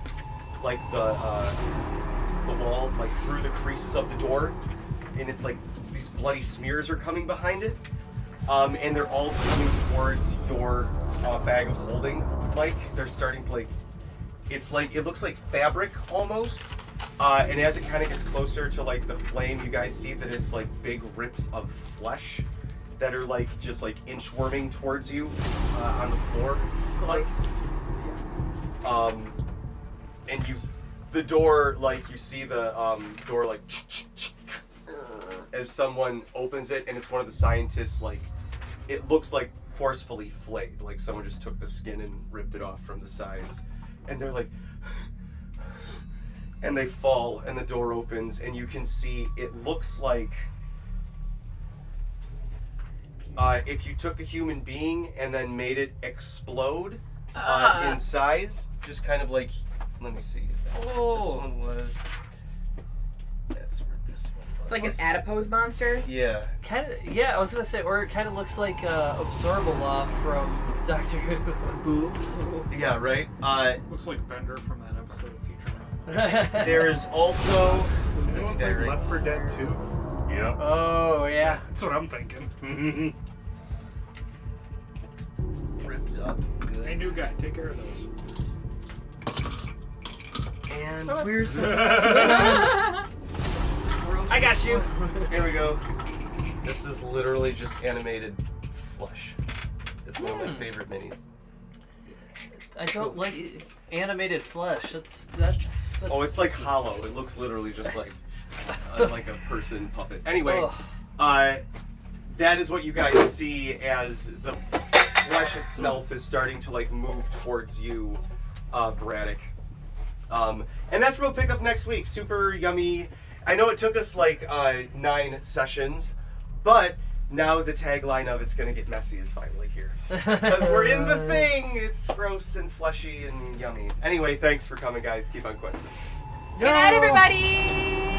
like the wall, like through the creases of the door, and it's like these bloody smears are coming behind it. And they're all coming towards your bag of holding, Mike. They're starting to like, it's like, it looks like fabric almost. And as it kind of gets closer to like the flame, you guys see that it's like big rips of flesh that are like just like inchworming towards you on the floor. Gross. And the door, like you see the door like as someone opens it, and it's one of the scientists. Like it looks like forcefully flayed, like someone just took the skin and ripped it off from the sides, and they're like, and they fall, and the door opens, and you can see it looks like if you took a human being and then made it explode in size, just kind of like, let me see if that's what this one was. That's where this one was. It's like an adipose monster. Yeah. Kind of, yeah. I was gonna say, or it kind of looks like Absorbaloff from Doctor Who. Yeah, right? Looks like Bender from that episode of Futurama. There is also... Does anyone play Left 4 Dead 2? Yep. Oh yeah. That's what I'm thinking. ripped up good. Hey, new guy, take care of those. And where's the last one? I got you. Here we go. This is literally just animated flesh. It's one of my favorite minis. I don't like animated flesh. That's Oh, it's like hollow. It looks literally just like a person puppet. Anyway, that is what you guys see as the flesh itself is starting to like move towards you, Braddock. And that's where we'll pick up next week. Super yummy. I know it took us like 9 sessions, but now the tagline of "It's gonna get messy" is finally here. Because we're in the thing. It's gross and fleshy and yummy. Anyway, thanks for coming, guys. Keep on questing. Good night, everybody.